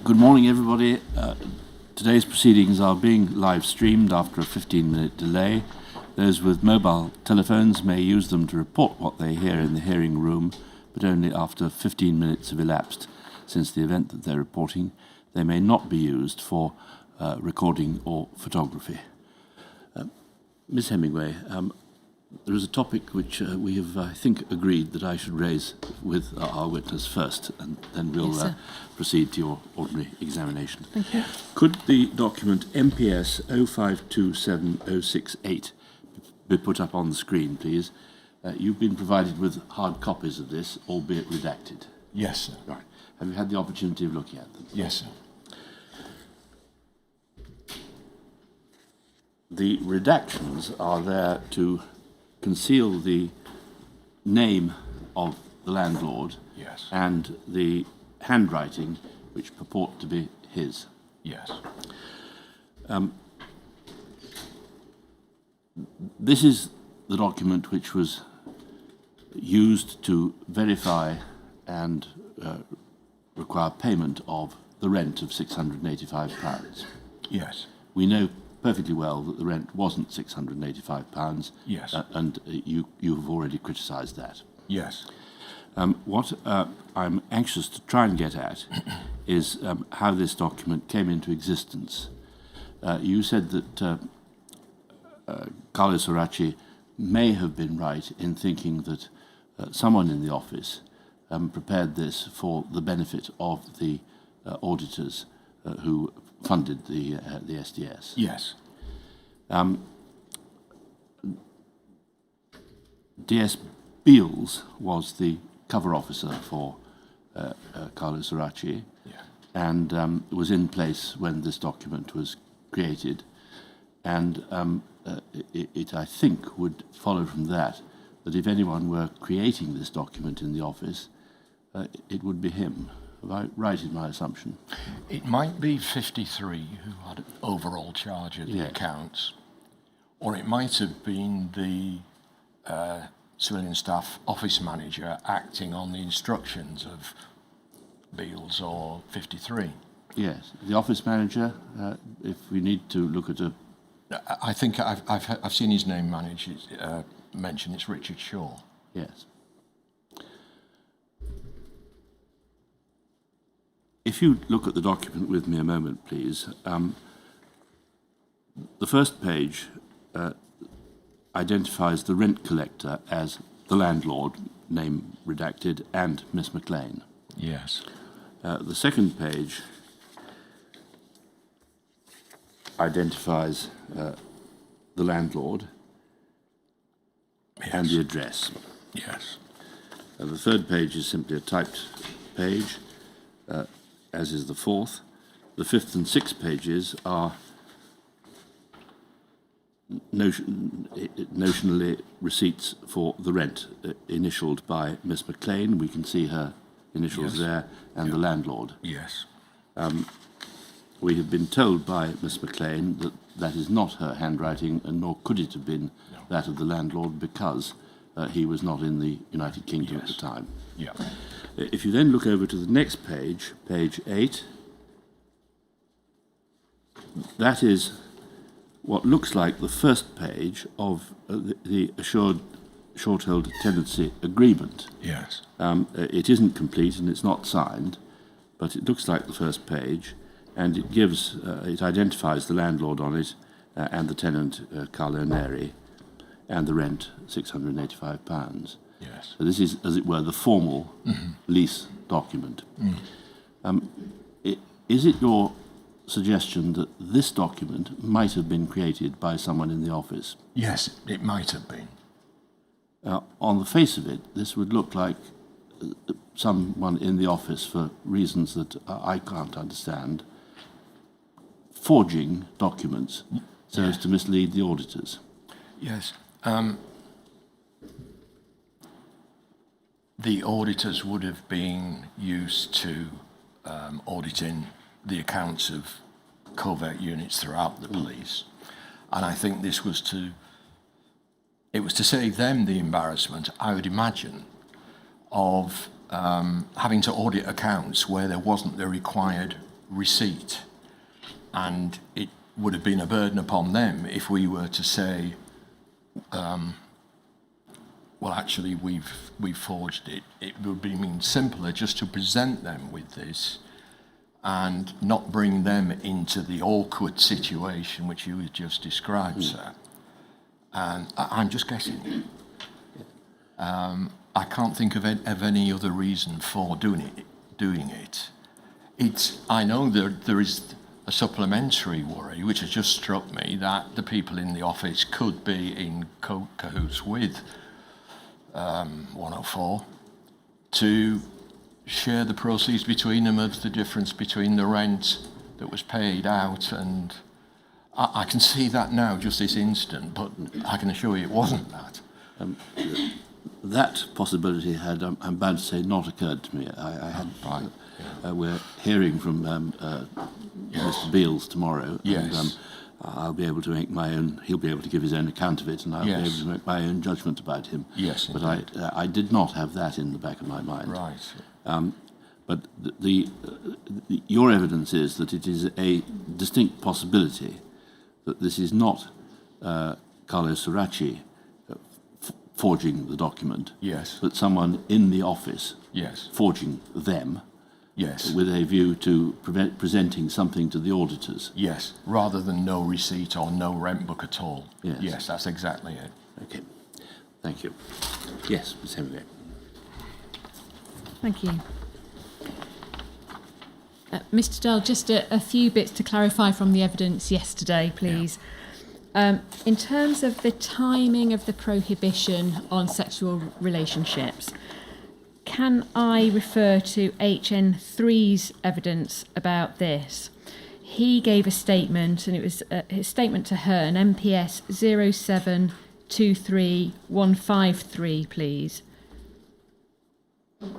Good morning, everybody. Today's proceedings are being live streamed after a 15-minute delay. Those with mobile telephones may use them to report what they hear in the hearing room, but only after 15 minutes have elapsed since the event that they're reporting. They may not be used for recording or photography. Ms. Hemingway, there is a topic which we have, I think, agreed that I should raise with our witness first, and then we'll proceed to your ordinary examination. Thank you. Could the document MPS 0527068 be put up on the screen, please? You've been provided with hard copies of this, albeit redacted. Yes, sir. Right. Have you had the opportunity of looking at them? Yes, sir. The redactions are there to conceal the name of the landlord, Yes. and the handwriting which purport to be his. Yes. This is the document which was used to verify and require payment of the rent of £685. Yes. We know perfectly well that the rent wasn't £685, Yes. And you have already criticised that. Yes. What I'm anxious to try and get at is how this document came into existence. You said that Carlo Soraci may have been right in thinking that someone in the office prepared this for the benefit of the auditors who funded the SDS. Yes. DS Beals was the cover officer for Carlo Soraci, Yeah. and was in place when this document was created. And it, I think, would follow from that if anyone were creating this document in the office, it would be him. Am I right in my assumption? It might be 53 who had overall charge of the Yes. accounts, or it might have been the civilian staff office manager acting on the instructions of Beals or 53. Yes, the office manager. If we need to look at a, I think I've seen his name mentioned. It's Richard Shaw. yes. If you look at the document with me a moment, please. The first page identifies the rent collector as the landlord, name redacted, and Miss McLean. Yes. The second page identifies the landlord and the address. Yes. The third page is simply a typed page, as is the fourth. The fifth and sixth pages are notionally receipts for the rent, initialed by Miss McLean. We can see her initials Yes. there, and the landlord. Yes. We have been told by Miss McLean that that is not her handwriting, and nor could it have been that of the landlord, because he was not in the United Kingdom at the time. Yeah. If you then look over to the next page, page 8, that is what looks like the first page of the assured short-held tenancy agreement. Yes. It isn't complete and it's not signed, but it looks like the first page, and it gives, it identifies the landlord on it and the tenant, Carlo Neri, and the rent, £685. Yes. So this is, as it were, the formal lease document. Is it your suggestion that this document might have been created by someone in the office? Yes, it might have been. On the face of it, this would look like someone in the office, for reasons that I can't understand, forging documents so as to mislead the auditors. Yes. The auditors would have been used to auditing the accounts of covert units throughout the police, and I think this was to save them the embarrassment, I would imagine, of having to audit accounts where there wasn't the required receipt. And it would have been a burden upon them if we were to say, well, actually, we've forged it. It would be simpler just to present them with this and not bring them into the awkward situation which you just described, sir. And I'm just guessing. I can't think of any other reason for doing it. I know there is a supplementary worry, which has just struck me, that the people in the office could be in cahoots with 104 to share the proceeds between them of the difference between the rent that was paid out, and I can see that now, just this instant, but I can assure you it wasn't that. That possibility had, I'm bound to say, not occurred to me. I had. Right. We're hearing from Mr. Beales tomorrow. Yes. And, I'll be able to make my own. He'll be able to give his own account of it, and I'll be able to make my own judgment about him. Yes, but indeed. I did not have that in the back of my mind. Right. But your evidence is that it is a distinct possibility that this is not Carlo Sirachi forging the document, Yes. but someone in the office Yes. forging them, Yes. with a view to presenting something to the auditors. Yes. Rather than no receipt or no rent book at all. Yes. Yes, that's exactly it. Okay, thank you. Yes, Ms. Hemingway. Thank you. Mr. Dell, just a few bits to clarify from the evidence yesterday, please. In terms of the timing of the prohibition on sexual relationships, can I refer to HN3's evidence about this? He gave a statement, and it was his statement to her, an MPS 0723153, please. If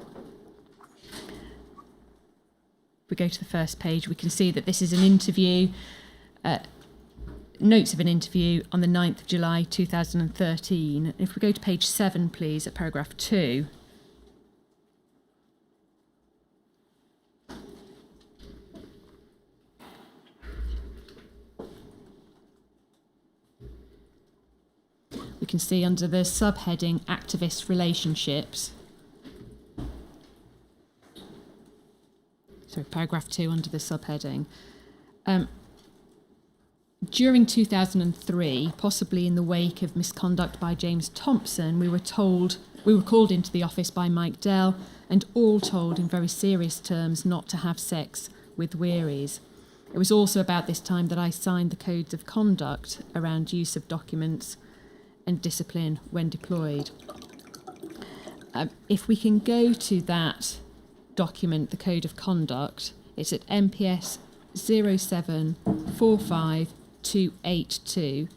we go to the first page, we can see that this is an interview, notes of an interview on the 9th of July 2013. If we go to page 7, please, at paragraph 2. We can see under the subheading activist relationships. So paragraph 2 under the subheading. During 2003, possibly in the wake of misconduct by James Thompson, we were called into the office by Mike Dell and all told in very serious terms not to have sex with Wearies. It was also about this time that I signed the codes of conduct around use of documents and discipline when deployed. If we can go to that document, the code of conduct, it's at MPS 0745282.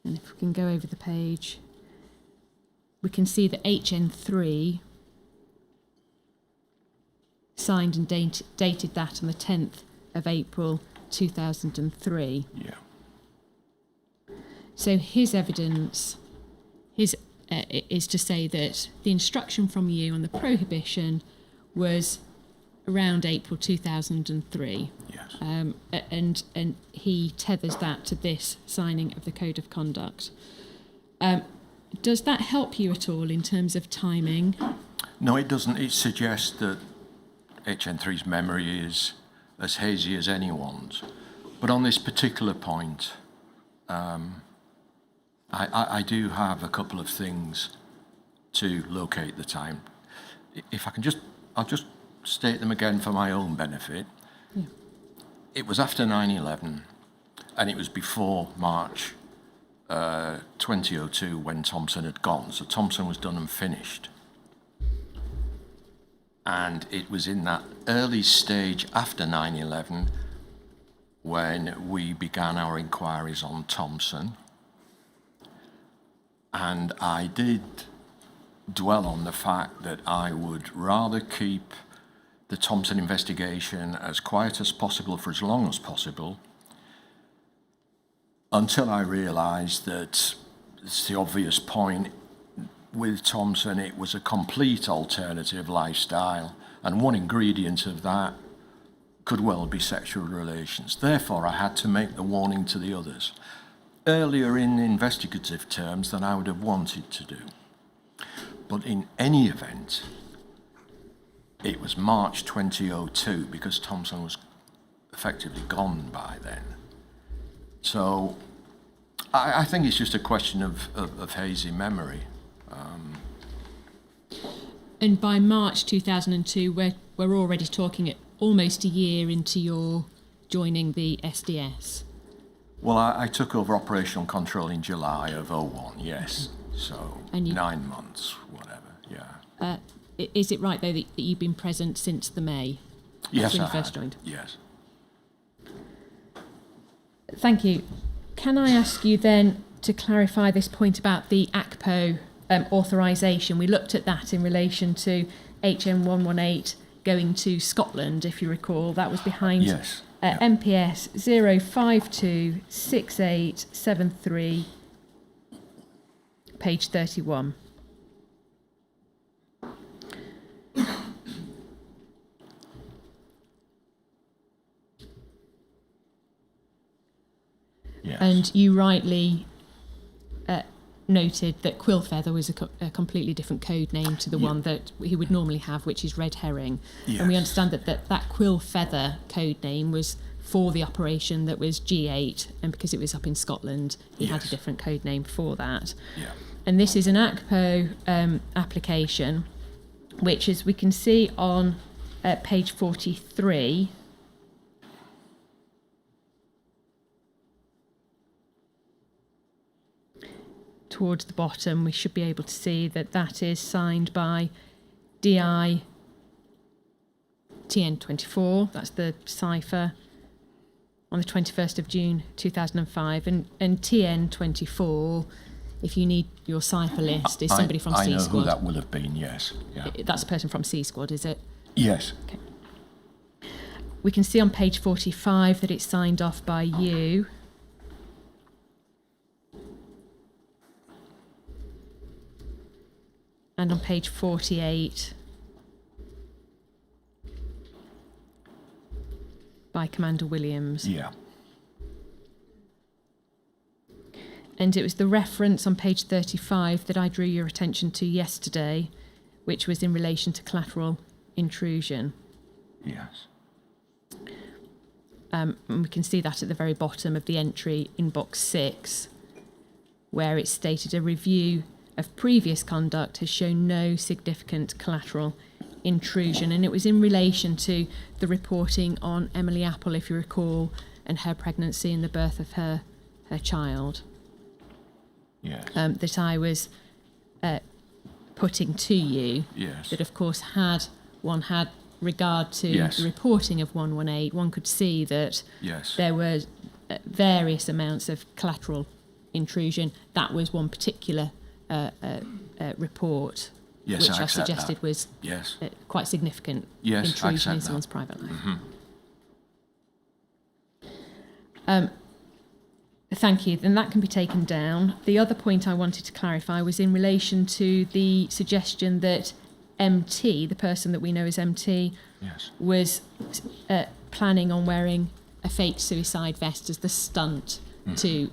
And if we can go over the page, we can see that HN3 signed and dated that on the 10th of April 2003. Yeah. So his evidence is to say that the instruction from you on the prohibition was around April 2003. Yes. And he tethers that to this signing of the Code of Conduct. Does that help you at all in terms of timing? No, it doesn't. It suggests that HN3's memory is as hazy as anyone's. But on this particular point, I do have a couple of things to locate the time. If I can I'll just state them again for my own benefit. Yeah. It was after 9/11, and it was before March 2002 when Thompson had gone. So Thompson was done and finished. And it was in that early stage after 9/11 when we began our inquiries on Thompson. And I did dwell on the fact that I would rather keep the Thompson investigation as quiet as possible for as long as possible, until I realised that it's the obvious point, with Thompson, it was a complete alternative lifestyle, and one ingredient of that could well be sexual relations. Therefore, I had to make the warning to the others earlier in investigative terms than I would have wanted to do. But in any event, it was March 2002 because Thompson was effectively gone by then. So I think it's just a question of hazy memory. And by March 2002, we're already talking at almost a year into your joining the SDS. Well, I took over operational control in July of 01, yes. So 9 months, whatever, yeah. Is it right, though, that you've been present since the May? Yes, when I you first had. joined? Yes. Thank you. Can I ask you then to clarify this point about the ACPO authorisation? We looked at that in relation to HM 118 going to Scotland, if you recall. That was behind Yes. MPS 0526873, page 31. Yes. And you rightly noted that quill feather was a completely different code name to the one that he would normally have, which is red herring. Yes. And we understand that quill feather code name was for the operation that was G8, and because it was up in Scotland, he had a different code name for that. Yeah. And this is an ACPO application, which, as we can see on page 43, towards the bottom, we should be able to see that is signed by DI TN24, that's the cipher, on the 21st of June 2005, and TN24, if you need your cipher list, is somebody from C Squad. I know who that will have been, yes. Yeah. That's a person from C Squad, is it? Yes. Okay. We can see on page 45 that it's signed off by you. And on page 48 by Commander Williams. Yeah. And it was the reference on page 35 that I drew your attention to yesterday, which was in relation to collateral intrusion. Yes. And we can see that at the very bottom of the entry in box 6, where it stated a review of previous conduct has shown no significant collateral intrusion. And it was in relation to the reporting on Emily Apple, if you recall, and her pregnancy and the birth of her child. Yes. That I was putting to you. Yes. That, of course, had regard to the reporting of 118, one could see that there were various amounts of collateral intrusion. That was one particular report, which I suggested was quite significant intrusion in someone's private life. Mm-hmm. Thank you. Then that can be taken down. The other point I wanted to clarify was in relation to the suggestion that MT, the person that we know as MT, was planning on wearing a fake suicide vest as the stunt to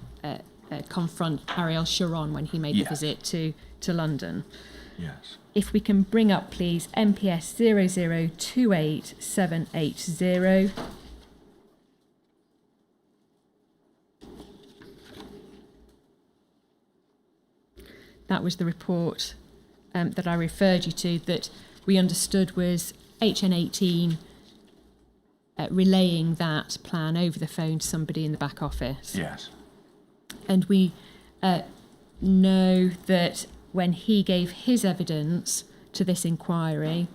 confront Ariel Sharon when he made the visit to London. Yes. If we can bring up, please, MPS 0028780. That was the report that I referred you to, that we understood was HN18 relaying that plan over the phone to somebody in the back office. Yes. And we know that when he gave his evidence to this inquiry,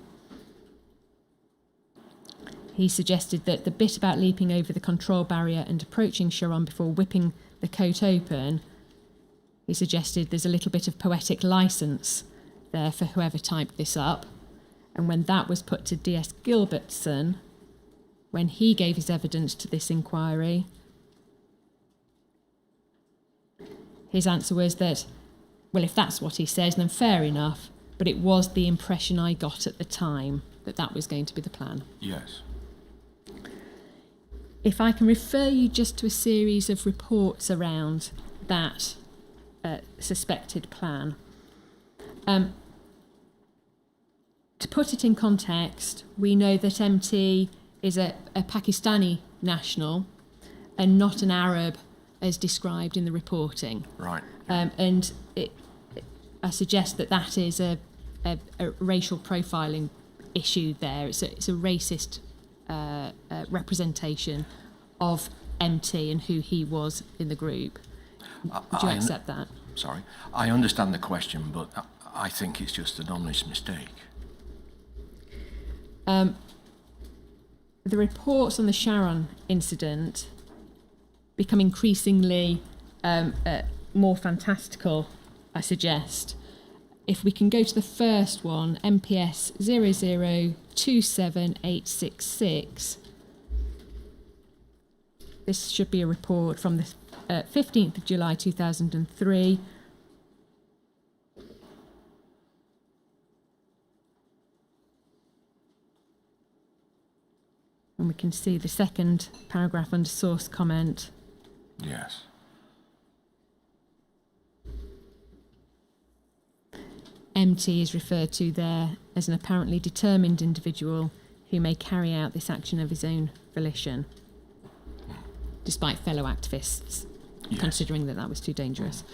he suggested that the bit about leaping over the control barrier and approaching Sharon before whipping the coat open, he suggested there's a little bit of poetic license there for whoever typed this up. And when that was put to DS Gilbertson, when he gave his evidence to this inquiry, his answer was that well, if that's what he says, then fair enough. But it was the impression I got at the time that that was going to be the plan. Yes. If I can refer you just to a series of reports around that suspected plan. To put it in context, we know that MT is a Pakistani national and not an Arab as described in the reporting. Right. And I suggest that that is a racial profiling issue there. It's a racist representation of MT and who he was in the group. Would you accept that? Sorry. I understand the question, but I think it's just an honest mistake. The reports on the Sharon incident become increasingly more fantastical, I suggest. If we can go to the first one, MPS 0027866. This should be a report from the 15th of July 2003. And we can see the second paragraph under source comment. Yes. MT is referred to there as an apparently determined individual who may carry out this action of his own volition, despite fellow activists considering that that was too dangerous.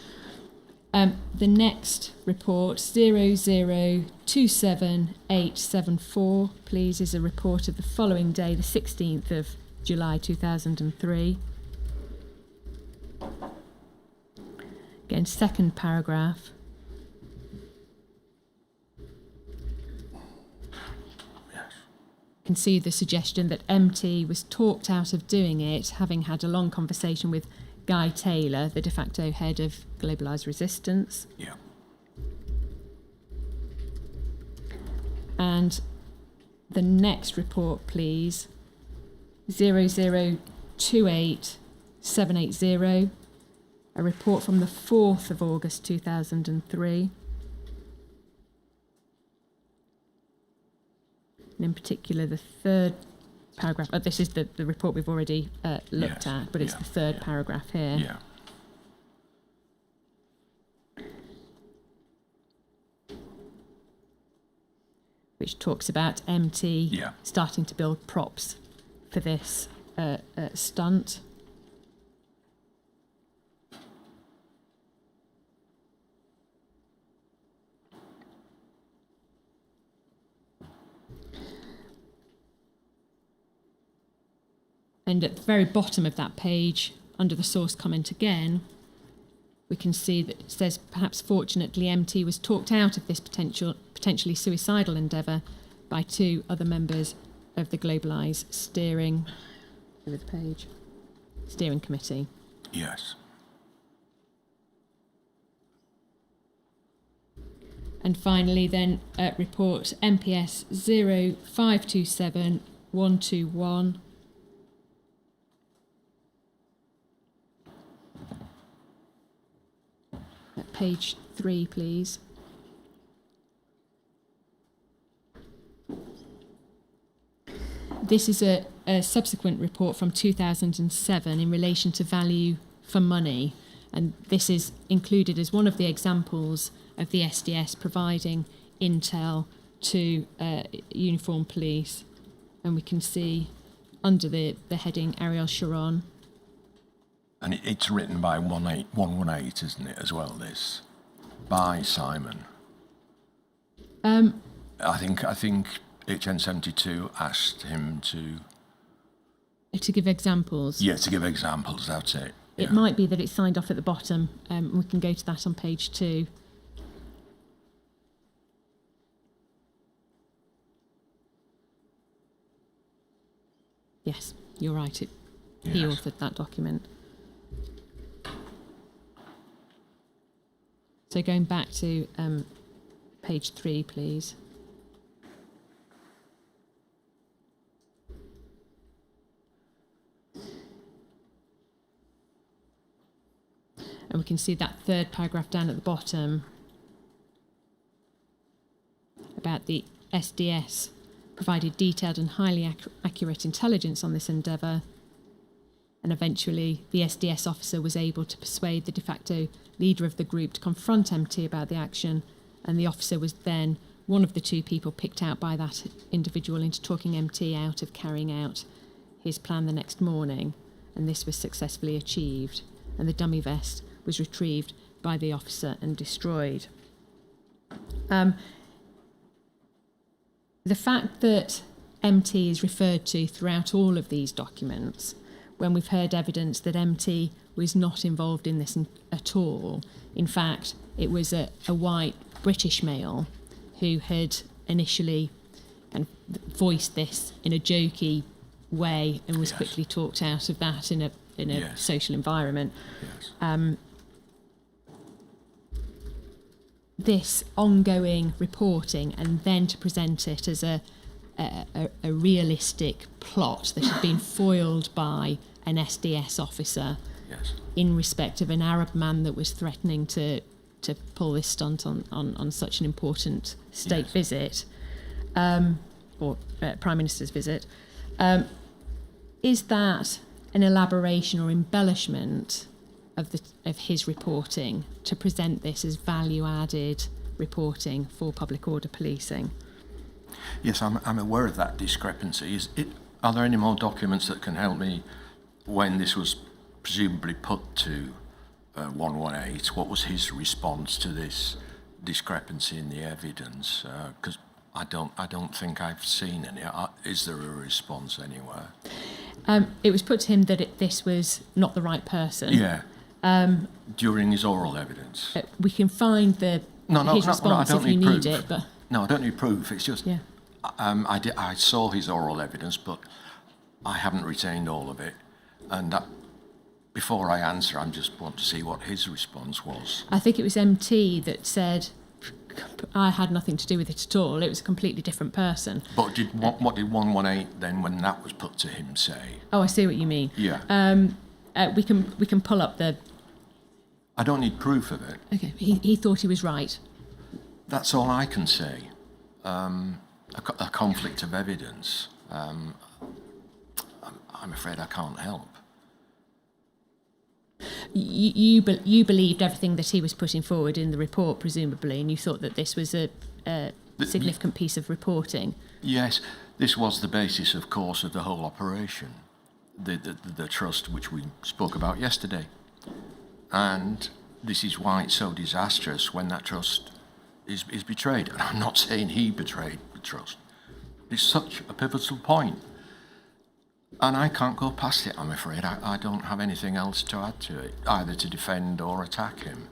The next report, 0027874, please, is a report of the following day, the 16th of July 2003. Again, second paragraph. You can see the suggestion that MT was talked out of doing it, having had a long conversation with Guy Taylor, the de facto head of Globalised Resistance. Yeah. And the next report, please, 0028780, a report from the 4th of August 2003. And in particular, the third paragraph. This is the report we've already looked at, but it's the third paragraph here. Yeah. Which talks about MT starting to build props for this stunt. And at the very bottom of that page, under the source comment again, we can see that it says, perhaps fortunately, MT was talked out of this potentially suicidal endeavour by two other members of the Globalise steering committee. Yes. And finally, then, report MPS 0527121. At page 3, please. This is a subsequent report from 2007 in relation to value for money, and this is included as one of the examples of the SDS providing intel to uniformed police. And we can see under the heading Ariel Sharon. And it's written by 118, isn't it, as well, this? By Simon. I think HN72 asked him to give examples. Yeah, to give examples, that's it. It might be that it's signed off at the bottom. We can go to that on page 2. Yes, you're right. He authored that document. So going back to page 3, please. And we can see that third paragraph down at the bottom about the SDS provided detailed and highly accurate intelligence on this endeavour, and eventually the SDS officer was able to persuade the de facto leader of the group to confront MT about the action, and the officer was then one of the two people picked out by that individual into talking MT out of carrying out his plan the next morning, and this was successfully achieved, and the dummy vest was retrieved by the officer and destroyed. The fact that MT is referred to throughout all of these documents, when we've heard evidence that MT was not involved in this at all, in fact, it was a white British male who had initially voiced this in a jokey way and was quickly talked out of that in a social environment. Yes. This ongoing reporting, and then to present it as a realistic plot that had been foiled by an SDS officer in respect of an Arab man that was threatening to pull this stunt on such an important state visit, or Prime Minister's visit. Is that an elaboration or embellishment of his reporting to present this as value-added reporting for public order policing? Yes, I'm aware of that discrepancy. Are there any more documents that can help me when this was presumably put to 118? What was his response to this discrepancy in the evidence? Because I don't think I've seen any. Is there a response anywhere? It was put to him that this was not the right person. Yeah. During his oral evidence. We can find his response if you need it, but no, I don't need proof. It's just I saw his oral evidence, but I haven't retained all of it, and before I answer, I just want to see what his response was. I think it was MT that said, I had nothing to do with it at all. It was a completely different person. But what did 118 then, when that was put to him, say? Oh, I see what you mean. Yeah. We can pull up the. I don't need proof of it. Okay. He thought he was right. That's all I can say. A conflict of evidence. I'm afraid I can't help. You believed everything that he was putting forward in the report, presumably, and you thought that this was a significant piece of reporting. Yes, this was the basis, of course, of the whole operation, the trust which we spoke about yesterday. And this is why it's so disastrous when that trust is betrayed. And I'm not saying he betrayed the trust. It's such a pivotal point. And I can't go past it, I'm afraid. I don't have anything else to add to it, either to defend or attack him.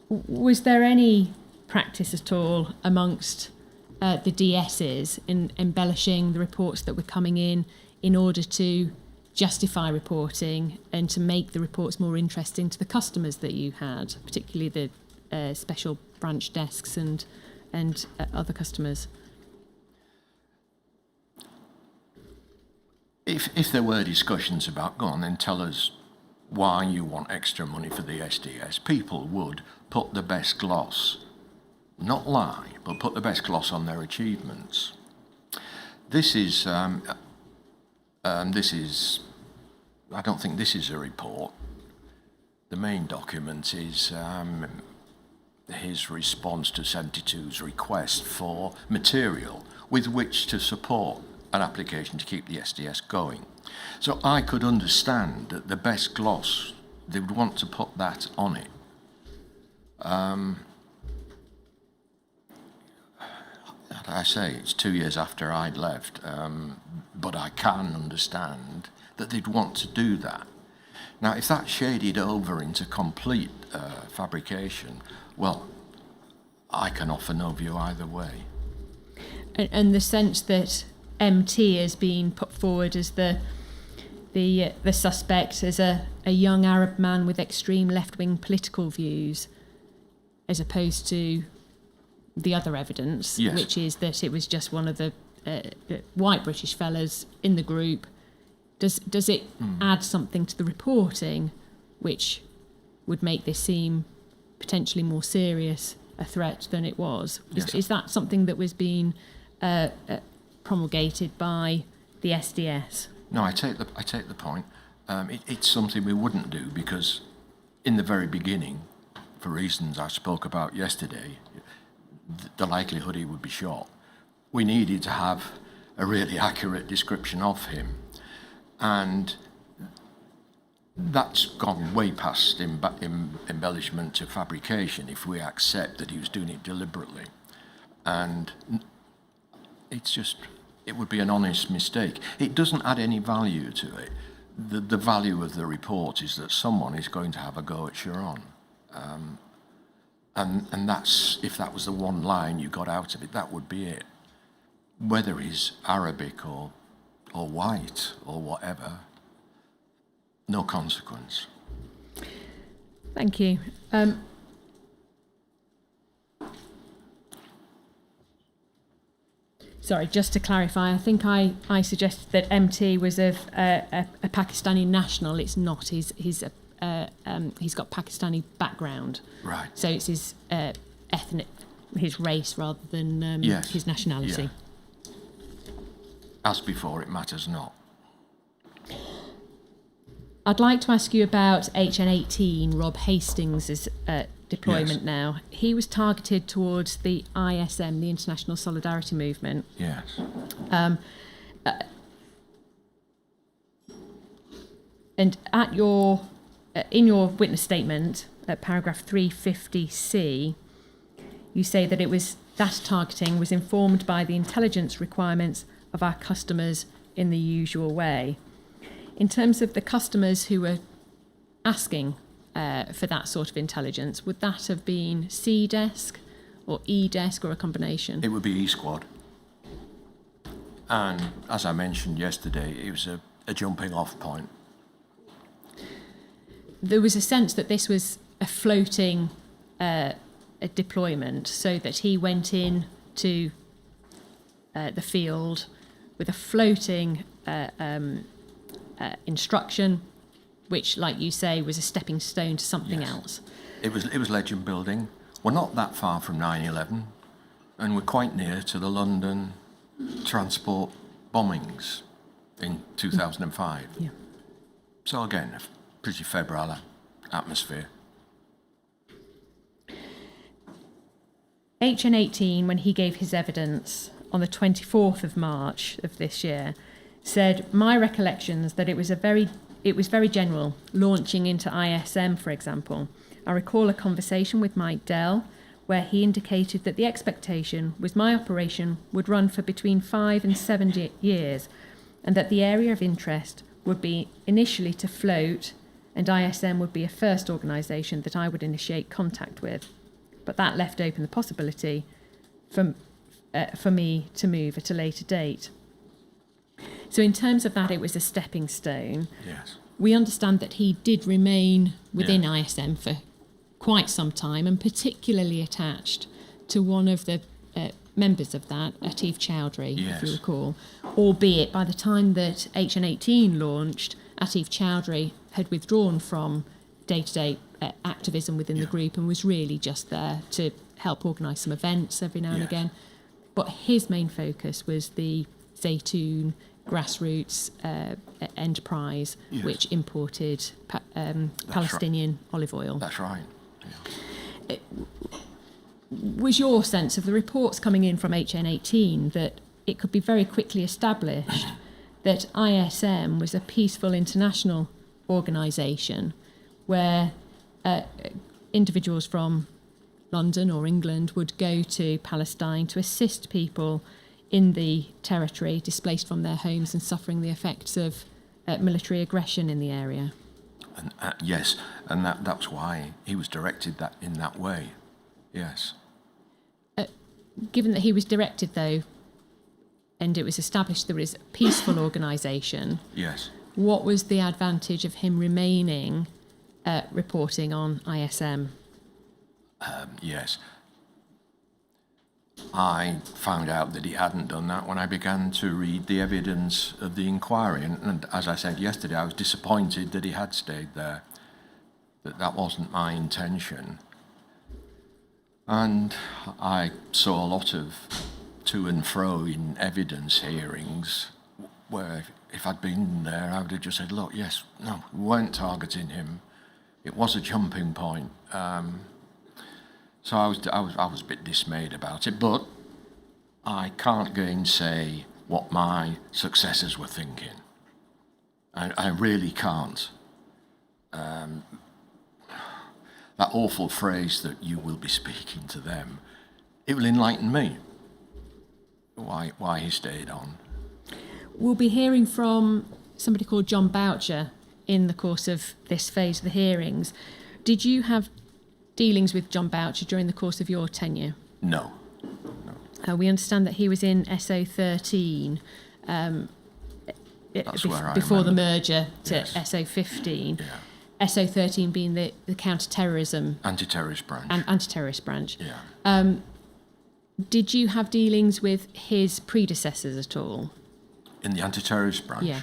Was there any practice at all amongst the DSs in embellishing the reports that were coming in order to justify reporting and to make the reports more interesting to the customers that you had, particularly the special branch desks and other customers? If there were discussions about, go on then tell us why you want extra money for the SDS, people would put the best gloss, not lie, but put the best gloss on their achievements. This is, I don't think this is a report. The main document is his response to 72's request for material with which to support an application to keep the SDS going. So I could understand that the best gloss, they would want to put that on it. I say it's 2 years after I'd left, but I can understand that they'd want to do that. Now, if that shaded over into complete fabrication, well, I can offer no view either way. And the sense that MT is being put forward as the suspect as a young Arab man with extreme left-wing political views, as opposed to the other evidence, yes, which is that it was just one of the white British fellas in the group. Does it add something to the reporting, which would make this seem potentially more serious a threat than it was. Yes. Is that something that was being promulgated by the SDS? No, I take the point. It's something we wouldn't do because in the very beginning, for reasons I spoke about yesterday, the likelihood he would be shot. We needed to have a really accurate description of him. And that's gone way past embellishment to fabrication if we accept that he was doing it deliberately. And it would be an honest mistake. It doesn't add any value to it. The value of the report is that someone is going to have a go at Sharon. And that's, if that was the one line you got out of it, that would be it. Whether he's Arabic or white or whatever, no consequence. Thank you. Sorry, just to clarify, I think I suggested that MT was of a Pakistani national. It's not. He's got Pakistani background. Right. So it's his ethnic, his race rather than Yes. his nationality. Yeah. As before, it matters not. I'd like to ask you about HN18, Rob Hastings' deployment Yes. now. He was targeted towards the ISM, the International Solidarity Movement. Yes. And at your in your witness statement, at paragraph 350C, you say that that targeting was informed by the intelligence requirements of our customers in the usual way. In terms of the customers who were asking for that sort of intelligence, would that have been C-Desk or E-Desk or a combination? It would be E-Squad. And as I mentioned yesterday, it was a jumping off point. There was a sense that this was a floating a deployment, so that he went in to the field with a floating instruction, which, like you say, was a stepping stone to something else. It was legend building. We're not that far from 9/11, and we're quite near to the London transport bombings in 2005. Yeah. So again, a pretty febrile atmosphere. HN18, when he gave his evidence on the 24th of March of this year, said, my recollections that it was very general, launching into ISM, for example. I recall a conversation with Mike Dell where he indicated that the expectation was my operation would run for between 5 and 7 years, and that the area of interest would be initially to float, and ISM would be a first organisation that I would initiate contact with. But that left open the possibility for me to move at a later date. So in terms of that, it was a stepping stone. Yes. We understand that he did remain within ISM for quite some time, and particularly attached to one of the members of that, Atif Chowdhury, if you recall. Albeit by the time that HN18 launched, Atif Chowdhury had withdrawn from day-to-day activism within the group and was really just there to help organise some events every now and again. But his main focus was the Zaytoun grassroots enterprise, which imported Palestinian olive oil. That's right. Yeah. Was your sense of the reports coming in from HN18 that it could be very quickly established that ISM was a peaceful international organisation where individuals from London or England would go to Palestine to assist people in the territory displaced from their homes and suffering the effects of military aggression in the area? And, yes, and that's why he was directed that in that way. Yes. Given that he was directed, though, and it was established there was a peaceful organisation, Yes. what was the advantage of him remaining reporting on ISM? Yes. I found out that he hadn't done that when I began to read the evidence of the inquiry. And as I said yesterday, I was disappointed that he had stayed there. that wasn't my intention. And I saw a lot of to and fro in evidence hearings where if I'd been there, I would have just said, look, yes, no, we weren't targeting him. It was a jumping point. So I was a bit dismayed about it, but I can't gainsay what my successors were thinking. I really can't. That awful phrase that you will be speaking to them, it will enlighten me why he stayed on. We'll be hearing from somebody called John Boucher in the course of this phase of the hearings. Did you have dealings with John Boucher during the course of your tenure? No. We understand that he was in SO 13 before the merger to SO 15. Yeah. SO 13 being the counter-terrorism... Anti-terrorist branch. And anti-terrorist branch. Yeah. Did you have dealings with his predecessors at all? In the anti-terrorist branch? Yeah.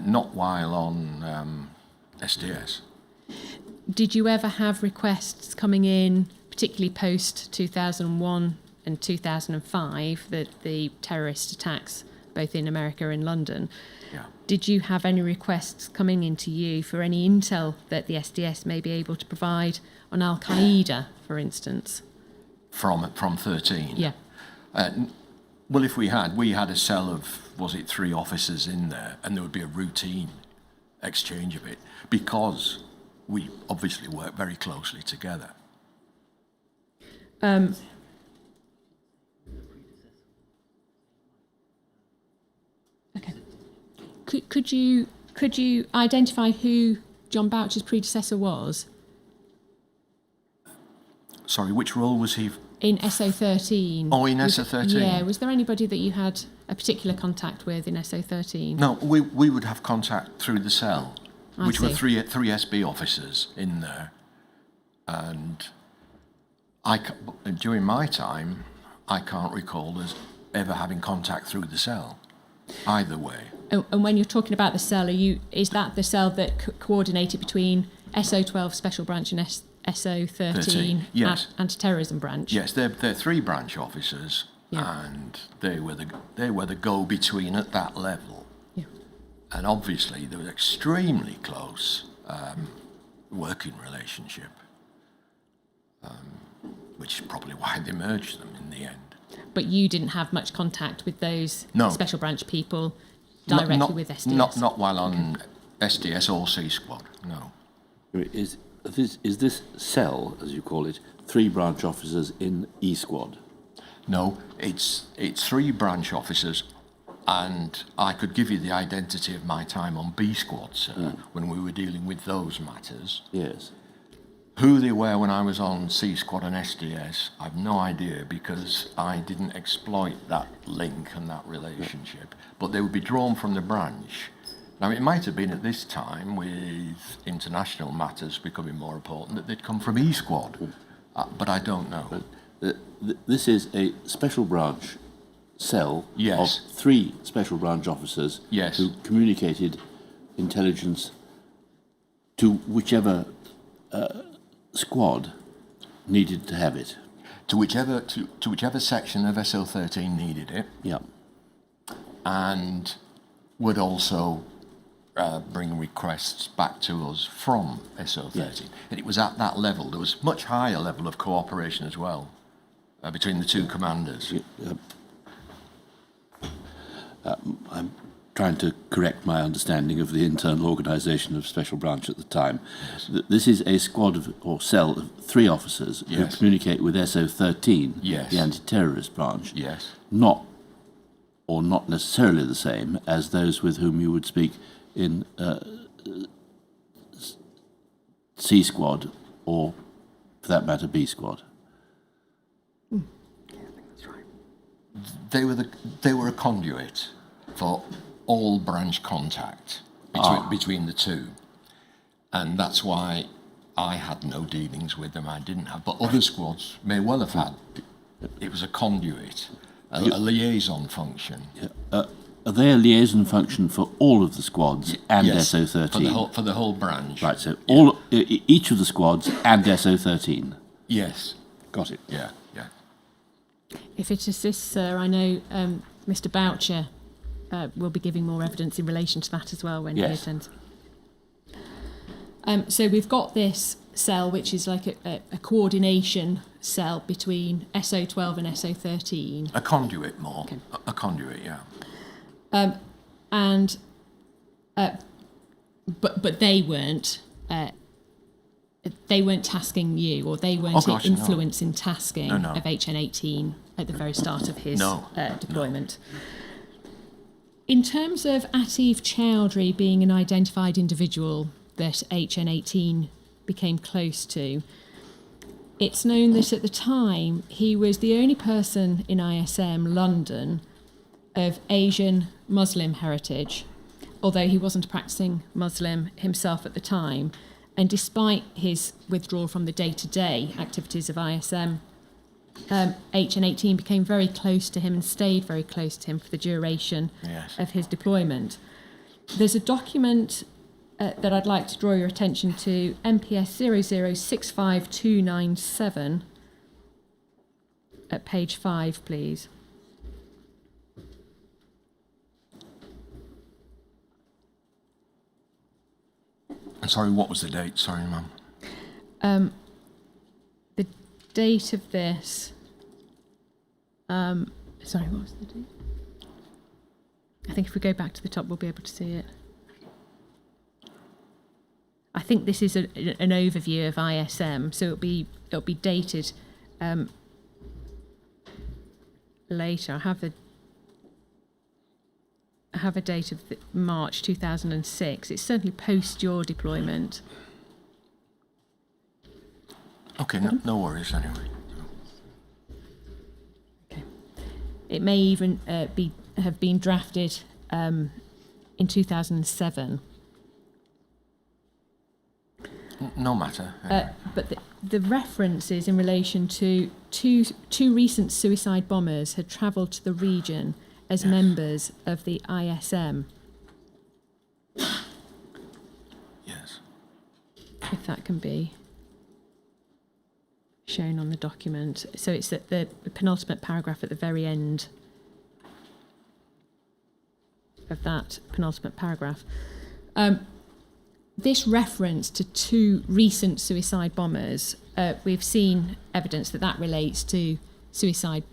Not while on SDS. Did you ever have requests coming in, particularly post-2001 and 2005, the terrorist attacks both in America and London? Yeah. Did you have any requests coming into you for any intel that the SDS may be able to provide on Al-Qaeda, for instance? From 13? Yeah. Well, if we had a cell of, 3 officers in there, and there would be a routine exchange of it, because we obviously work very closely together. Okay. Could you identify who John Boucher's predecessor was? Sorry, which role was he? In SO 13. Oh, in SO 13? Yeah. Was there anybody that you had a particular contact with in SO 13? No, we would have contact through the cell, which were see. three SB officers in there. And during my time, I can't recall us ever having contact through the cell, either way. And when you're talking about the cell, is that the cell that coordinated between SO 12 Special Branch and SO 13 yes. Anti-Terrorism Branch? Yes, they're 3 branch officers, Yeah. and they were the go-between at that level. Yeah. And obviously, there was extremely close working relationship, which is probably why they merged them in the end. But you didn't have much contact with those No. Special Branch people directly with SDS? Not while on SDS or C Squad, no. Is this cell, as you call it, 3 branch officers in E Squad? No, it's 3 branch officers, and I could give you the identity of my time on B Squad, sir, when we were dealing with those matters. Yes. Who they were when I was on C Squad and SDS, I've no idea, because I didn't exploit that link and that relationship. But they would be drawn from the branch. Now, it might have been at this time, with international matters becoming more important, that they'd come from E Squad, but I don't know. This is a special branch cell Yes. of 3 special branch officers Yes. who communicated intelligence to whichever squad needed to have it. To whichever section of SO 13 needed it, Yeah. and would also bring requests back to us from SO 13. Yes. And it was at that level. There was much higher level of cooperation as well between the 2 commanders. I'm trying to correct my understanding of the internal organisation of Special Branch at the time. Yes. This is a squad or cell of 3 officers Yes. who communicate with SO 13, Yes. the anti-terrorist branch, Yes. not necessarily the same as those with whom you would speak in C Squad, or for that matter B Squad. They were a conduit for all branch contact between the 2, and that's why I had no dealings with them. I didn't have, but other squads may well have had. It was a conduit, a liaison function. Are they a liaison function for all of the squads and Yes, SO13? for the whole branch. Right, so each of the squads and SO13. Yes. Got it. Yeah. Yeah. If it assists, sir, I know Mr. Boucher will be giving more evidence in relation to that as well when he attends. So we've got this cell, which is like a coordination cell between SO12 and SO13. A conduit more. Okay. A conduit, yeah. But they weren't tasking you, or they weren't influencing tasking of HN18 at the very start of his deployment. No. In terms of Atif Chowdhury being an identified individual that HN18 became close to, it's known that at the time he was the only person in ISM London of Asian Muslim heritage, although he wasn't a practicing Muslim himself at the time. And despite his withdrawal from the day-to-day activities of ISM, HN18 became very close to him and stayed very close to him for the duration of his deployment. There's a document that I'd like to draw your attention to, MPS 0065297, at page 5, please. And sorry, what was the date? Sorry, ma'am. The date of this... sorry, what was the date? I think if we go back to the top, we'll be able to see it. I think this is an overview of ISM, so it'll be dated later. I have a date of March 2006. It's certainly post your deployment. Okay, no worries anyway. Okay. It may even have been drafted in 2007. No matter. But the references in relation to two recent suicide bombers had travelled to the region as members of the ISM. Yes. If that can be shown on the document. So it's at the penultimate paragraph at the very end of that penultimate paragraph. This reference to two recent suicide bombers, we've seen evidence that relates to the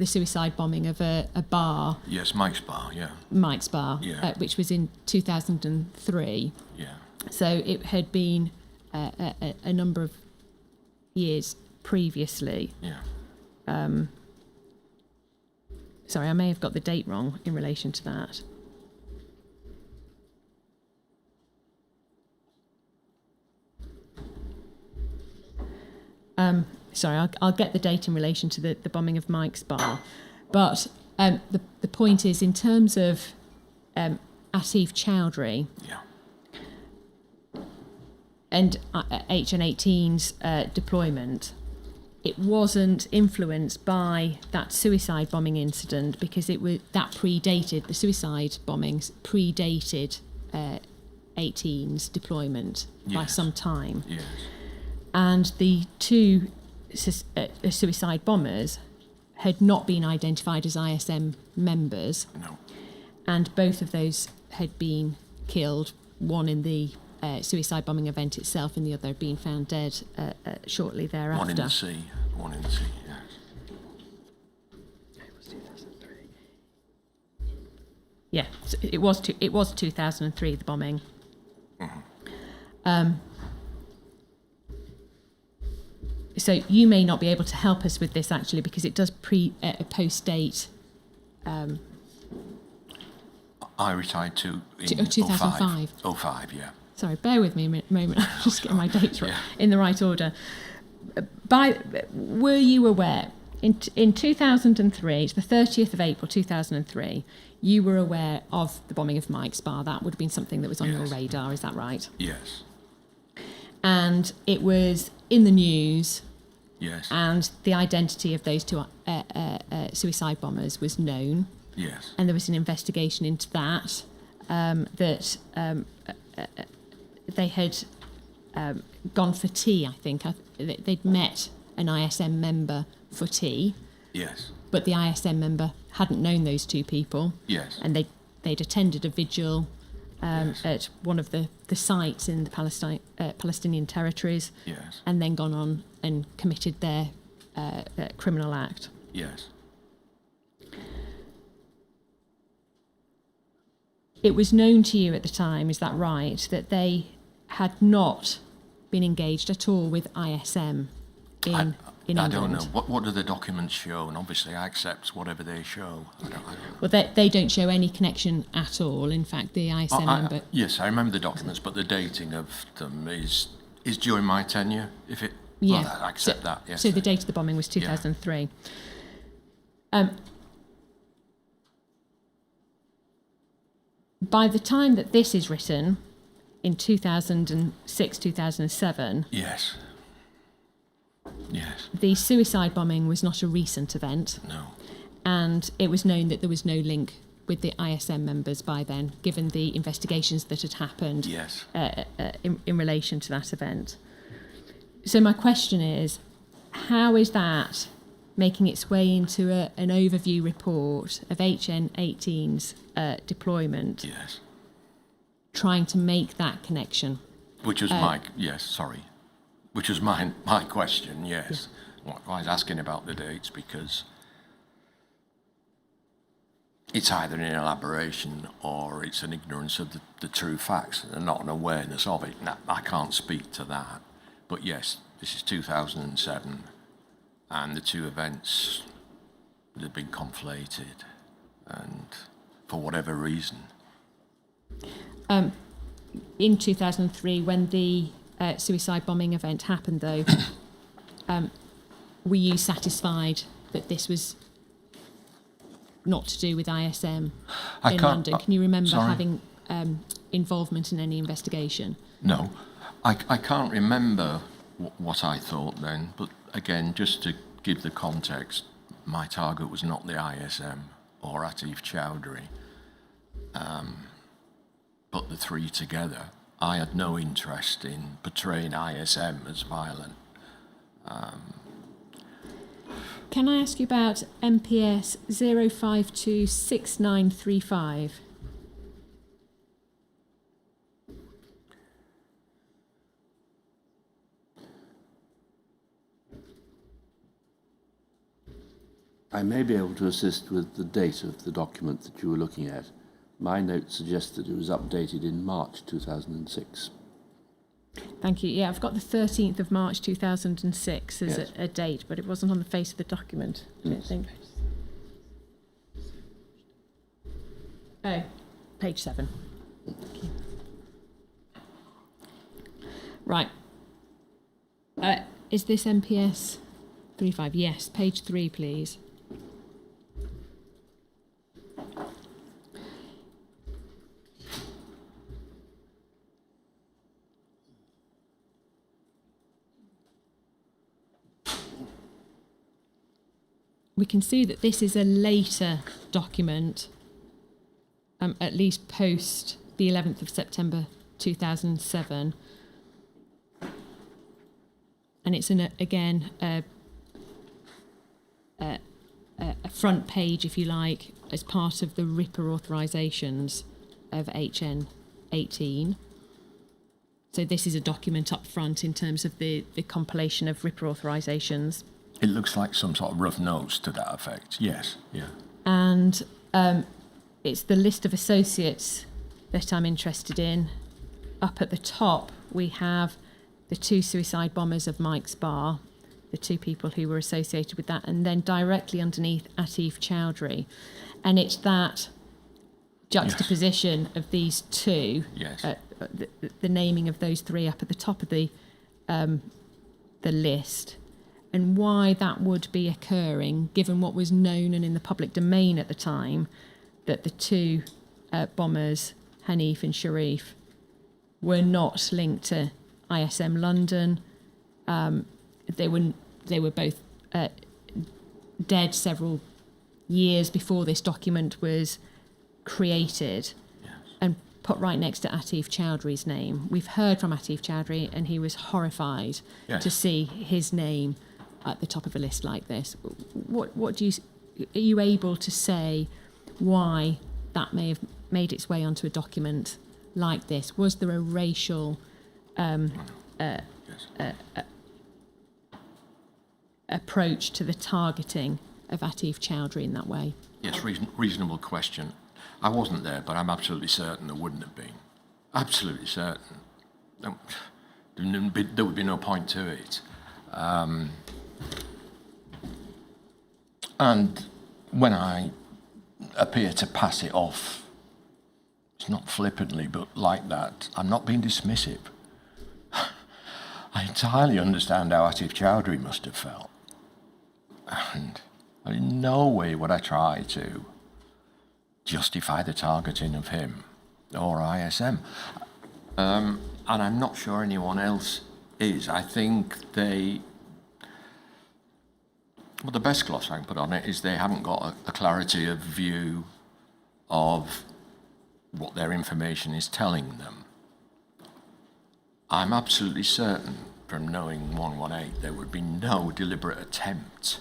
suicide bombing of a bar. Yes, Mike's Bar, yeah. Mike's Bar, yeah. Which was in 2003. Yeah. So it had been a number of years previously. Yeah. Sorry, I may have got the date wrong in relation to that. Sorry, I'll get the date in relation to the bombing of Mike's Bar. But the point is, in terms of Atif Chowdhury and HN18's deployment, it wasn't influenced by that suicide bombing incident because the suicide bombings predated 18's deployment by some time. Yes. And the two suicide bombers had not been identified as ISM members. No. And both of those had been killed, one in the suicide bombing event itself and the other being found dead shortly thereafter. One in the sea, yes. It was 2003. Yeah, so it was 2003, the bombing. Mm-hmm. So you may not be able to help us with this actually because it does post-date. I retired in 2005. 05, yeah. Sorry, bear with me a moment. I'm just getting my dates right in the right order. Were you aware in 2003? It's the 30th of April 2003. You were aware of the bombing of Mike's Bar. That would have been something that was on your radar. Is that right? Yes. And it was in the news. Yes. And the identity of those two suicide bombers was known. Yes. and there was an investigation into that, they had gone for tea, I think. They'd met an ISM member for tea, Yes. but the ISM member hadn't known those two people. Yes. And they'd attended a vigil Yes. at one of the sites in the Palestinian territories, Yes. and then gone on and committed their criminal act. Yes. It was known to you at the time, is that right, that they had not been engaged at all with ISM in England? I don't know. What do the documents show? And obviously I accept whatever they show. I don't. Well, they don't show any connection at all. In fact, the ISM member... Yes, I remember the documents, but the dating of them is during my tenure. If it... Yeah. Well, I accept that, yes. So the date of the bombing was 2003. By the time that this is written, in 2006, 2007... Yes. Yes. The suicide bombing was not a recent event. No. And it was known that there was no link with the ISM members by then, given the investigations that had happened. Yes. In relation to that event. So my question is, how is that making its way into an overview report of HN18's deployment? Yes. Trying to make that connection? Which was Which was my question, yes. Well, I was asking about the dates because it's either an elaboration or it's an ignorance of the true facts and not an awareness of it. Now, I can't speak to that. But yes, this is 2007 and the two events had been conflated and for whatever reason. In 2003, when the suicide bombing event happened, though, were you satisfied that this was not to do with ISM in London? Can you remember having involvement in any investigation? No. I can't remember what I thought then, but again, just to give the context, my target was not the ISM or Atif Chowdhury, but the three together. I had no interest in portraying ISM as violent. Can I ask you about MPS 0526935? I may be able to assist with the date of the document that you were looking at. My note suggests that it was updated in March 2006. Thank you. Yeah, I've got the 13th of March 2006 as Yes. a date, but it wasn't on the face of the document, I don't think. Oh, page 7. Thank you. Right. Is this MPS 35? Yes, page 3, please. We can see that this is a later document, at least post the 11th of September 2007. And it's, again, a front page, if you like, as part of the RIPA authorisations of HN18. So this is a document up front in terms of the compilation of RIPA authorisations. It looks like some sort of rough notes to that effect, yes, yeah. And it's the list of associates that I'm interested in. Up at the top, we have the two suicide bombers of Mike's Bar, the two people who were associated with that, and then directly underneath Atif Chowdhury. And it's that juxtaposition of these two, Yes. The naming of those three up at the top of the list, and why that would be occurring, given what was known and in the public domain at the time, that the two bombers, Hanif and Sharif, were not linked to ISM London. They were both dead several years before this document was created, and put right next to Atif Chowdhury's name. We've heard from Atif Chowdhury, and he was horrified to see his name at the top of a list like this. What do you... Are you able to say why that may have made its way onto a document like this? Was there a racial approach to the targeting of Atif Chowdhury in that way? Yes, reasonable question. I wasn't there, but I'm absolutely certain there wouldn't have been. Absolutely certain. There would be no point to it. And when I appear to pass it off, it's not flippantly, but like that, I'm not being dismissive. I entirely understand how Atif Chowdhury must have felt. And in no way would I try to justify the targeting of him or ISM. And I'm not sure anyone else is. I think they... Well, the best gloss I can put on it is they haven't got a clarity of view of what their information is telling them. I'm absolutely certain from knowing 118 there would be no deliberate attempt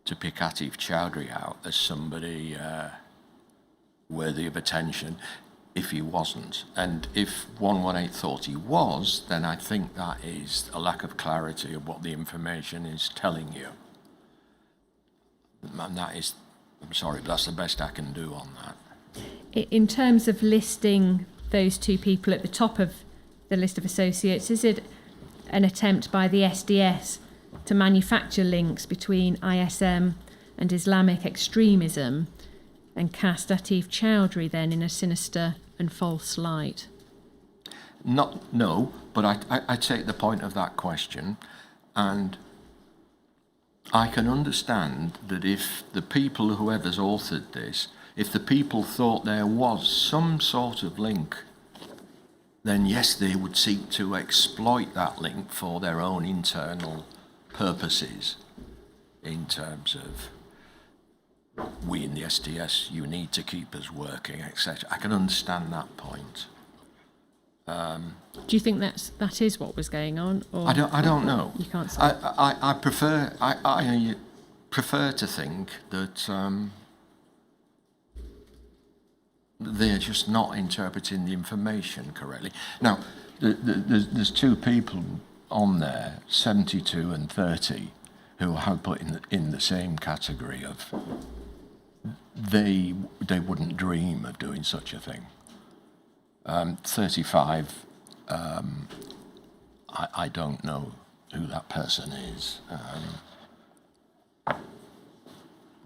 to pick Atif Chowdhury out as somebody worthy of attention if he wasn't. And if 118 thought he was, then I think that is a lack of clarity of what the information is telling you. And that is, I'm sorry, but that's the best I can do on that. In terms of listing those two people at the top of the list of associates, is it an attempt by the SDS to manufacture links between ISM and Islamic extremism and cast Atif Chowdhury then in a sinister and false light? No, but I take the point of that question, and I can understand that if the people, whoever's authored this, if the people thought there was some sort of link, then yes, they would seek to exploit that link for their own internal purposes in terms of we in the SDS, you need to keep us working, etc. I can understand that point. Do you think that is what was going on? Or I don't know. You can't say. I prefer to think that they're just not interpreting the information correctly. Now, there's two people on there, 72 and 30, who I have put in the same category of they wouldn't dream of doing such a thing. 35, I don't know who that person is.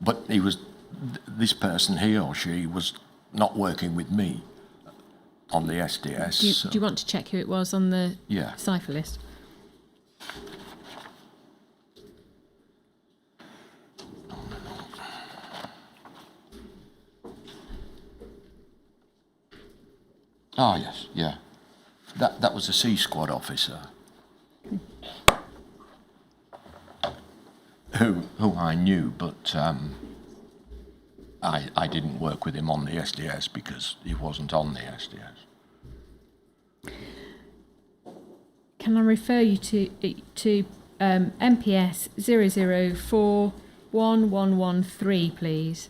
But this person, he or she, was not working with me on the SDS. Do you want to check who it was on the cipher list? Oh, yes, yeah. That was a C Squad officer who I knew, but I didn't work with him on the SDS because he wasn't on the SDS. Can I refer you to MPS 0041113, please?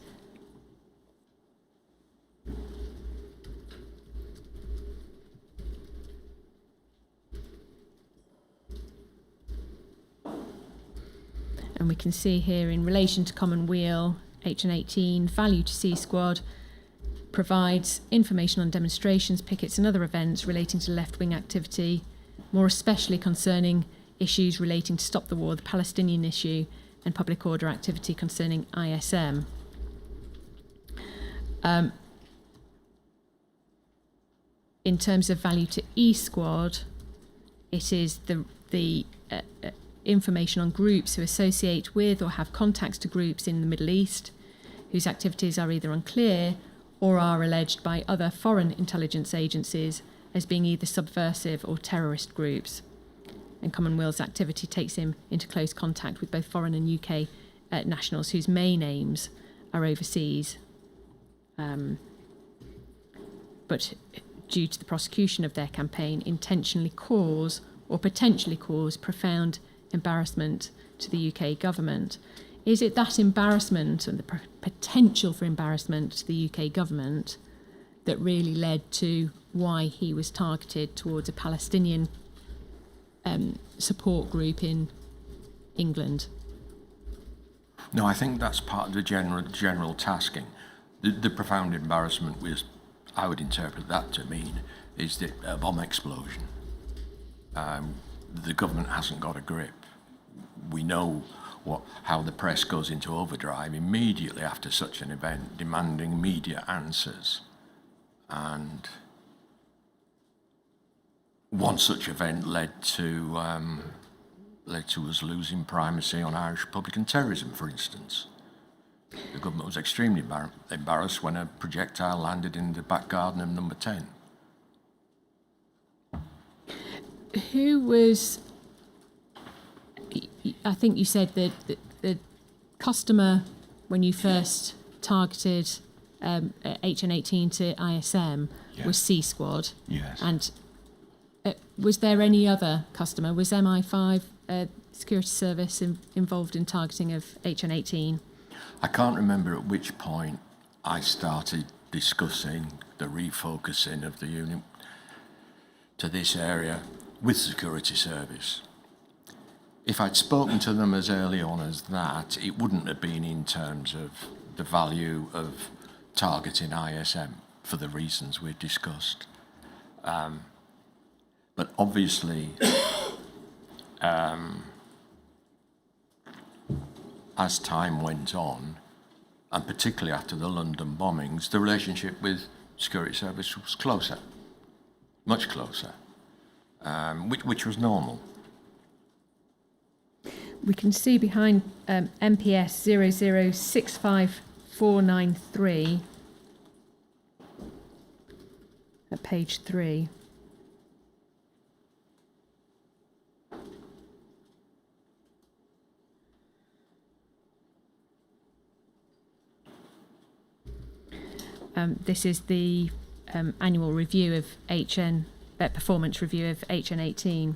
And we can see here, in relation to Common Wheel, HN18, value to C Squad, provides information on demonstrations, pickets and other events relating to left-wing activity, more especially concerning issues relating to Stop the War, the Palestinian issue, and public order activity concerning ISM. In terms of value to E Squad, it is the information on groups who associate with or have contacts to groups in the Middle East, whose activities are either unclear or are alleged by other foreign intelligence agencies as being either subversive or terrorist groups. And Commonwealth's activity takes him into close contact with both foreign and UK nationals whose main aims are overseas, but due to the prosecution of their campaign, intentionally cause or potentially cause profound embarrassment to the UK government. Is it that embarrassment and the potential for embarrassment to the UK government that really led to why he was targeted towards a Palestinian support group in England? No, I think that's part of the general tasking. The profound embarrassment was, I would interpret that to mean, is that a bomb explosion. The government hasn't got a grip. We know how the press goes into overdrive immediately after such an event, demanding immediate answers. And one such event led to us losing primacy on Irish Republican terrorism, for instance. The government was extremely embarrassed when a projectile landed in the back garden of number 10. Who was, I think you said that the customer, when you first targeted HN18 to ISM, was C Squad. Yes. And was there any other customer? Was MI5 security service involved in targeting of HN18? I can't remember at which point I started discussing the refocusing of the unit to this area with security service. If I'd spoken to them as early on as that, it wouldn't have been in terms of the value of targeting ISM for the reasons we've discussed. But obviously, as time went on, and particularly after the London bombings, the relationship with security service was closer, much closer, which was normal. We can see behind MPS 0065493 at page 3. This is the annual review of performance review of HN18.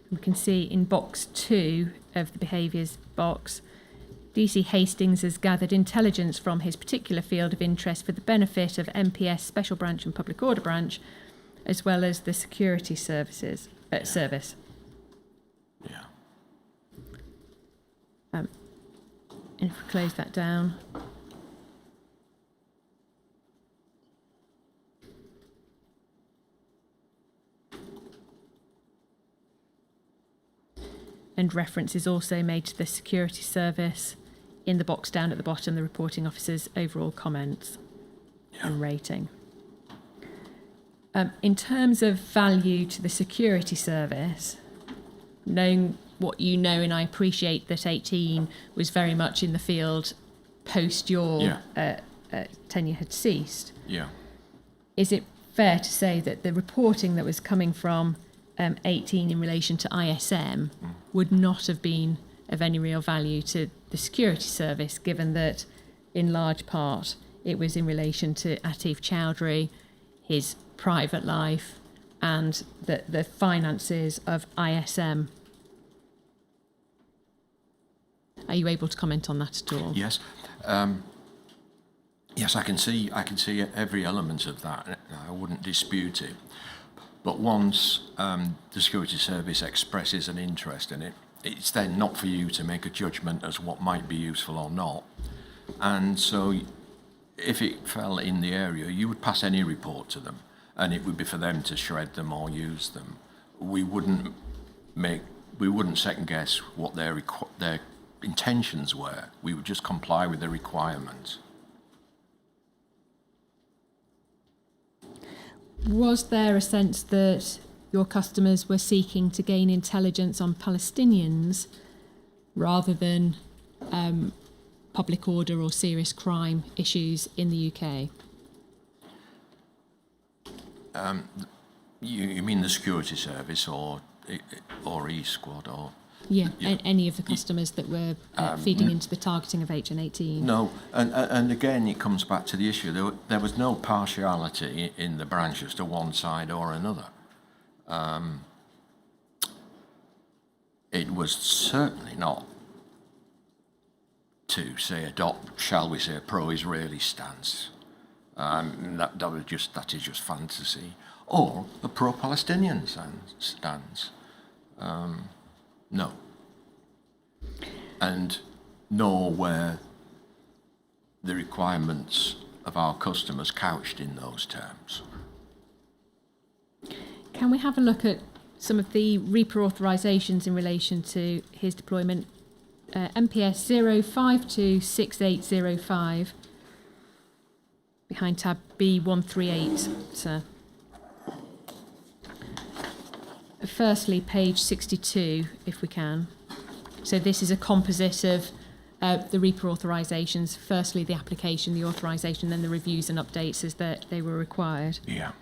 We can see in box 2 of the behaviours box, DC Hastings has gathered intelligence from his particular field of interest for the benefit of MPS Special Branch and Public Order Branch, as well as the security services service. Yeah. And if we close that down. And reference is also made to the security service in the box down at the bottom, the reporting officer's overall comments and rating. In terms of value to the security service, knowing what you know, and I appreciate that 18 was very much in the field post your tenure had ceased. Yeah. Is it fair to say that the reporting that was coming from 18 in relation to ISM would not have been of any real value to the security service, given that in large part it was in relation to Atif Chowdhury, his private life, and the finances of ISM? Are you able to comment on that at all? Yes. Yes, I can see every element of that. I wouldn't dispute it. But once the security service expresses an interest in it, it's then not for you to make a judgment as what might be useful or not. And so if it fell in the area, you would pass any report to them, and it would be for them to shred them or use them. We wouldn't second guess what their intentions were. We would just comply with the requirements. Was there a sense that your customers were seeking to gain intelligence on Palestinians rather than public order or serious crime issues in the UK? You mean the security service or E-Squad or? Yeah, any of the customers that were feeding into the targeting of HN18. No, and again, it comes back to the issue. There was no partiality in the branches to one side or another. It was certainly not to say adopt, shall we say, a pro-Israeli stance. That is just fantasy, or a pro-Palestinian stance. No. And nor were the requirements of our customers couched in those terms. Can we have a look at some of the Reaper authorisations in relation to his deployment? MPS 0526805, behind tab B138, sir. Firstly, page 62, if we can. So this is a composite of the Reaper authorisations. Firstly, the application, the authorisation, then the reviews and updates as that they were required. Yeah.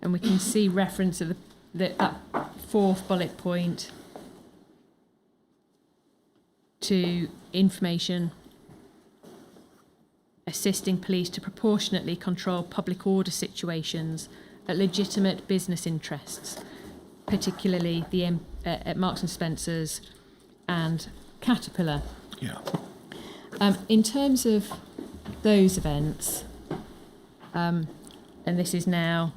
And we can see reference of that fourth bullet point to information assisting police to proportionately control public order situations at legitimate business interests, particularly at Marks and Spencer's and Caterpillar. Yeah. In terms of those events, and this is now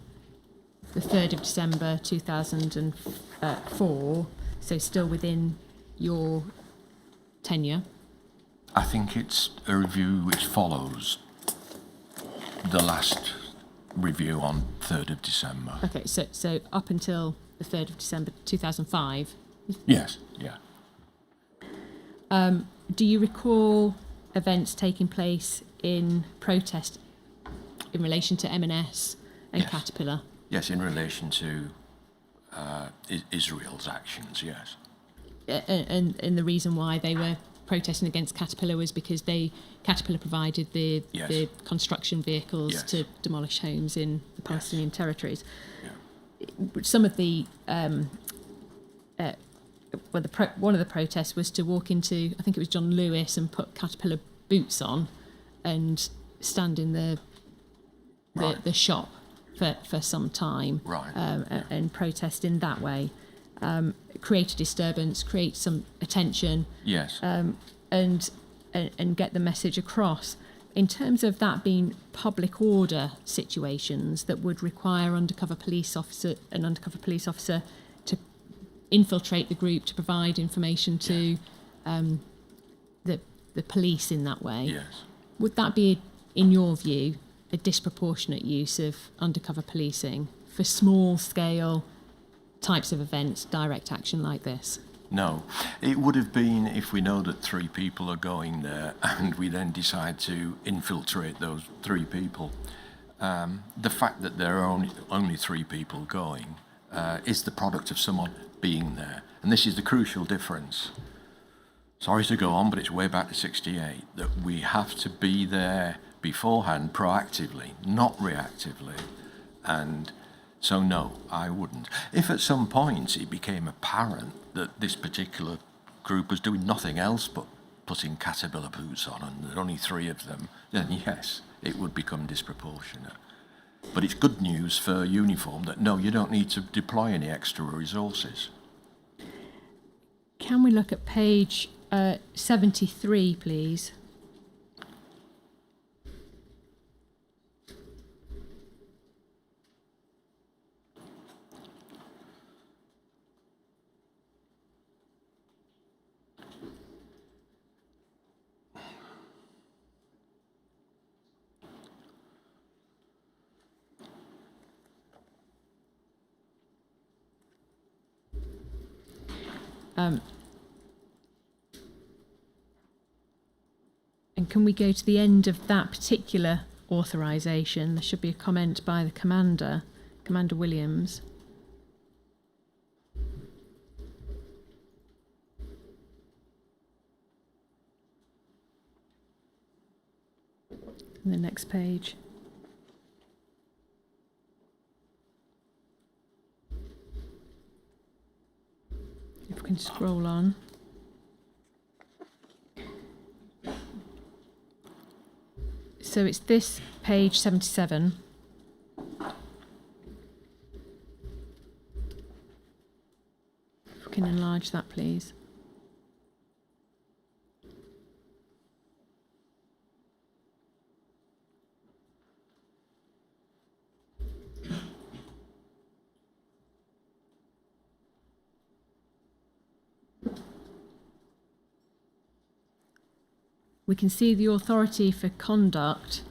the 3rd of December 2004, so still within your tenure. I think it's a review which follows the last review on 3rd of December. Okay, so up until the 3rd of December 2005. Yes, yeah. Do you recall events taking place in protest in relation to M&S and Yes. Caterpillar? Yes, in relation to Israel's actions, yes. And the reason why they were protesting against Caterpillar was because Caterpillar provided the construction vehicles to demolish homes in the Palestinian territories. Yeah. Some of the one of the protests was to walk into, I think it was John Lewis, and put Caterpillar boots on and stand in the shop for some time, and protest in that way, create a disturbance, create some attention, Yes. and get the message across. In terms of that being public order situations that would require an undercover police officer to infiltrate the group to provide information to the police in that way, Yes. would that be, in your view, a disproportionate use of undercover policing for small-scale types of events, direct action like this? No. It would have been if we know that 3 people are going there and we then decide to infiltrate those 3 people. The fact that there are only 3 people going is the product of someone being there. And this is the crucial difference. Sorry to go on, but it's way back to 68, that we have to be there beforehand, proactively, not reactively. And so no, I wouldn't. If at some point it became apparent that this particular group was doing nothing else but putting Caterpillar boots on and there are only 3 of them, then yes, it would become disproportionate. But it's good news for uniform that no, you don't need to deploy any extra resources. Can we look at page 73, please? And And can we go to the end of that particular authorisation? There should be a comment by the Commander, Commander Williams. And the next page. If we can scroll on. So it's this page 77. If we can enlarge that, please. We can see the authority for conduct,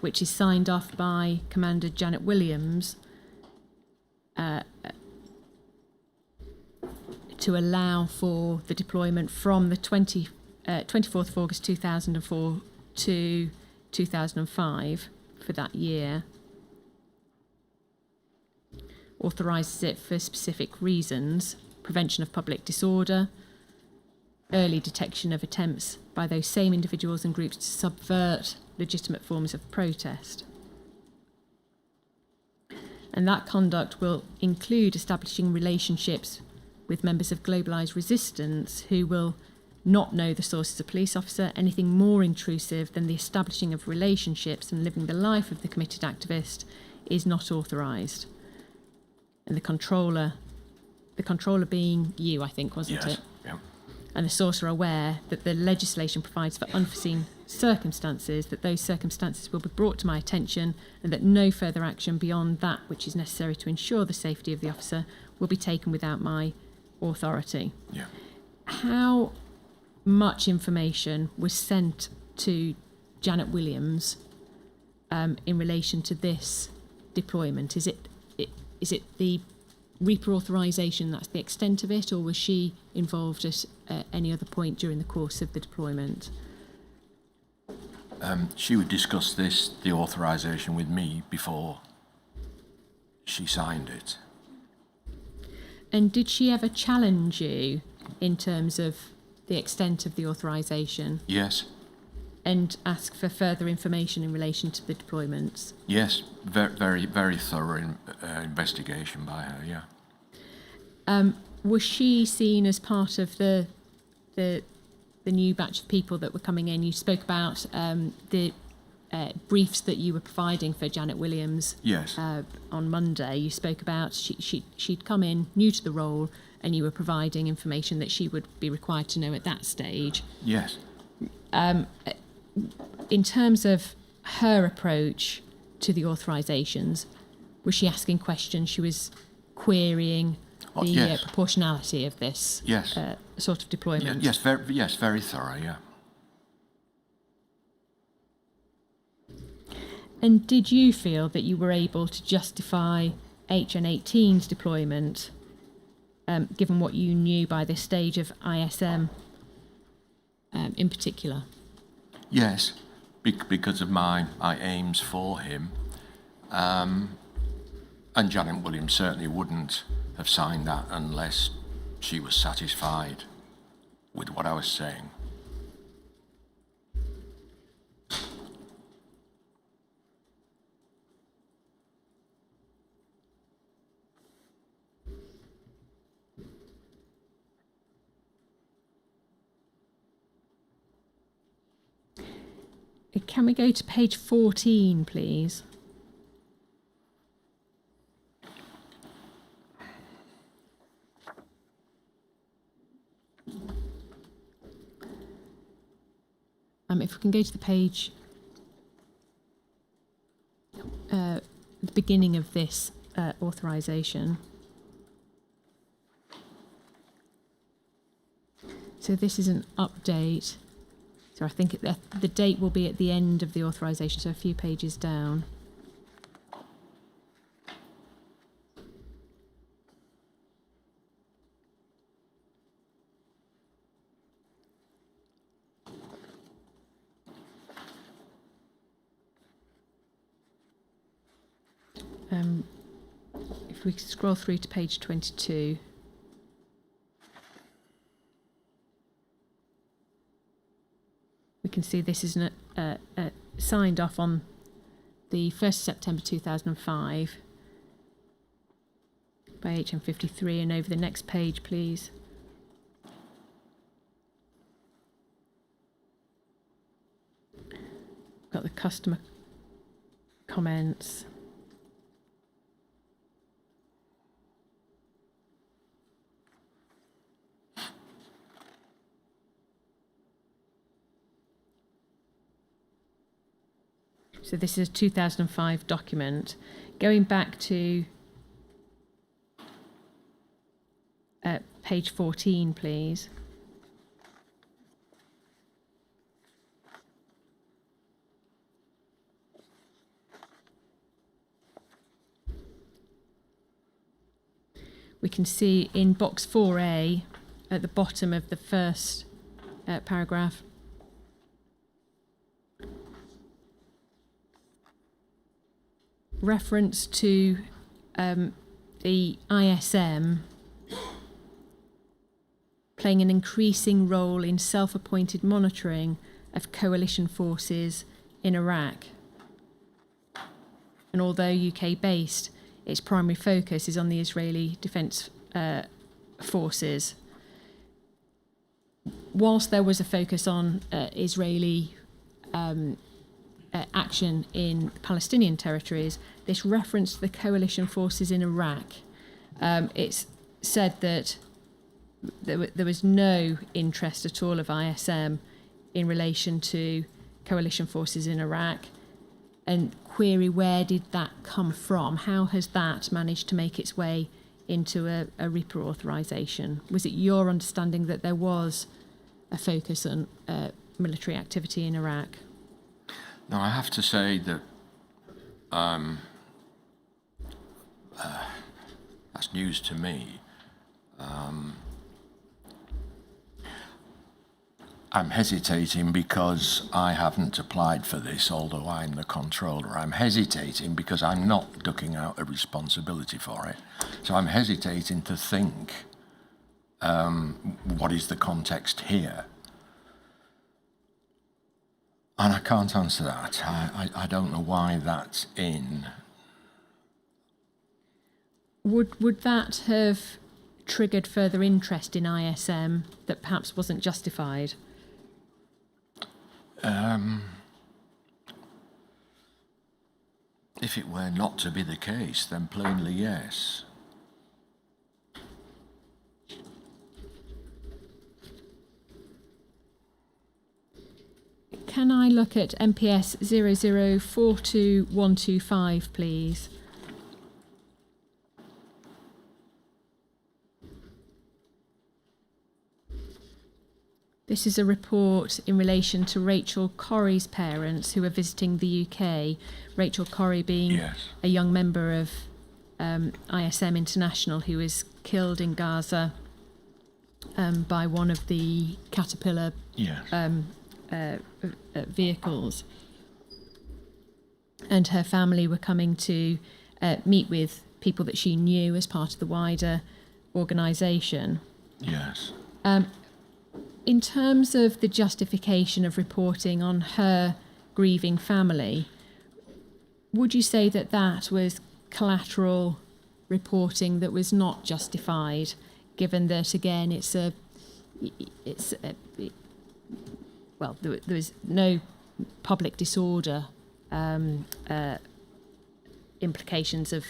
which is signed off by Commander Janet Williams, to allow for the deployment from the 24th of August 2004 to 2005 for that year. Authorises it for specific reasons: prevention of public disorder, early detection of attempts by those same individuals and groups to subvert legitimate forms of protest. And that conduct will include establishing relationships with members of globalised resistance who will not know the sources of police officer. Anything more intrusive than the establishing of relationships and living the life of the committed activist is not authorised. And the controller being you, I think, wasn't it? Yeah. And the source are aware that the legislation provides for unforeseen circumstances, that those circumstances will be brought to my attention, and that no further action beyond that which is necessary to ensure the safety of the officer will be taken without my authority. Yeah. How much information was sent to Janet Williams in relation to this deployment? Is it the Reaper authorisation, that's the extent of it, or was she involved at any other point during the course of the deployment? She would discuss the authorisation with me before she signed it. And did she ever challenge you in terms of the extent of the authorisation? Yes. And ask for further information in relation to the deployments? Yes, very, very thorough investigation by her, yeah. Was she seen as part of the new batch of people that were coming in? You spoke about the briefs that you were providing for Janet Williams. Yes. On Monday. You spoke about she'd come in new to the role, and you were providing information that she would be required to know at that stage. Yes. In terms of her approach to the authorisations, was she asking questions? She was querying the yes. Proportionality of this Yes. sort of deployment? Yes, very thorough, yeah. And did you feel that you were able to justify HN18's deployment, given what you knew by this stage of ISM in particular? Yes, because of my aims for him. And Janet Williams certainly wouldn't have signed that unless she was satisfied with what I was saying. Can we go to page 14, please? If we can go to the page, the beginning of this authorisation. So this is an update. So I think the date will be at the end of the authorisation, so a few pages down. if we scroll through to page 22. We can see this is signed off on the 1st of September 2005 by HM53, and over the next page, please. Got the customer comments. So this is a 2005 document. Going back to page 14, please. We can see in box 4A at the bottom of the first paragraph, reference to the ISM playing an increasing role in self-appointed monitoring of coalition forces in Iraq. And although UK-based, its primary focus is on the Israeli Defence Forces. Whilst there was a focus on Israeli action in Palestinian territories, this reference to the coalition forces in Iraq, it's said that there was no interest at all of ISM in relation to coalition forces in Iraq, and query, where did that come from? How has that managed to make its way into a Reaper authorisation? Was it your understanding that there was a focus on military activity in Iraq? Now, I have to say that that's news to me. I'm hesitating because I haven't applied for this, although I'm the controller. I'm hesitating because I'm not ducking out a responsibility for it. So I'm hesitating to think, what is the context here? And I can't answer that. I don't know why that's in. Would that have triggered further interest in ISM that perhaps wasn't justified? If it were not to be the case, then plainly yes. Can I look at MPS 0042125, please? This is a report in relation to Rachel Corrie's parents who are visiting the UK. Rachel Corrie being Yes. a young member of ISM International who was killed in Gaza by one of the Caterpillar Yes. vehicles. And her family were coming to meet with people that she knew as part of the wider organisation. Yes. In terms of the justification of reporting on her grieving family, would you say that that was collateral reporting that was not justified, given that, again, well, there was no public disorder implications of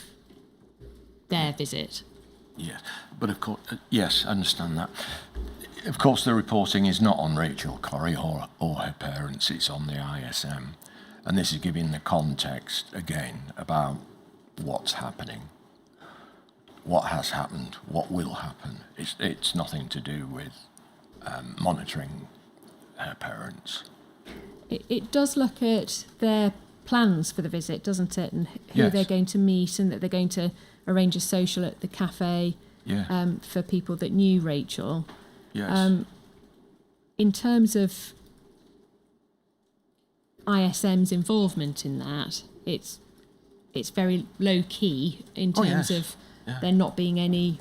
their visit? Yes. But of course, yes, I understand that. Of course, the reporting is not on Rachel Corrie or her parents, it's on the ISM. And this is giving the context, again, about what's happening, what has happened, what will happen. It's nothing to do with monitoring her parents. It does look at their plans for the visit, doesn't it? And who Yes. they're going to meet, and that they're going to arrange a social at the cafe for people that knew Rachel. Yes. In terms of ISM's involvement in that, it it's very low key in terms of there not being any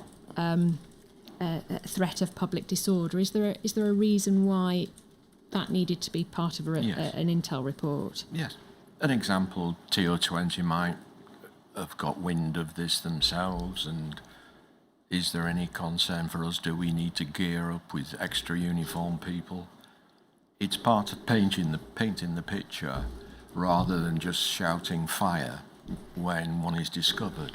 threat of public disorder. Is there a reason why that needed to be part of an intel report? Yes. An example, TO20 might have got wind of this themselves, and is there any concern for us? Do we need to gear up with extra uniformed people? It's part of painting the picture rather than just shouting fire when one is discovered.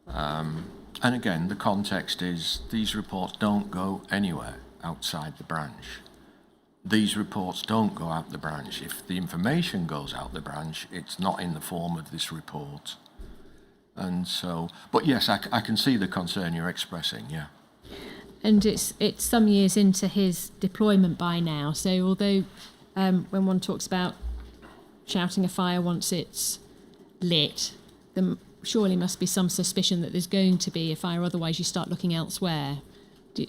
And again, the context is these reports don't go anywhere outside the branch. These reports don't go out the branch. If the information goes out the branch, it's not in the form of this report. And so, but yes, I can see the concern you're expressing, yeah. And it's some years into his deployment by now, so although when one talks about shouting a fire once it's lit, there surely must be some suspicion that there's going to be a fire, otherwise you start looking elsewhere. Do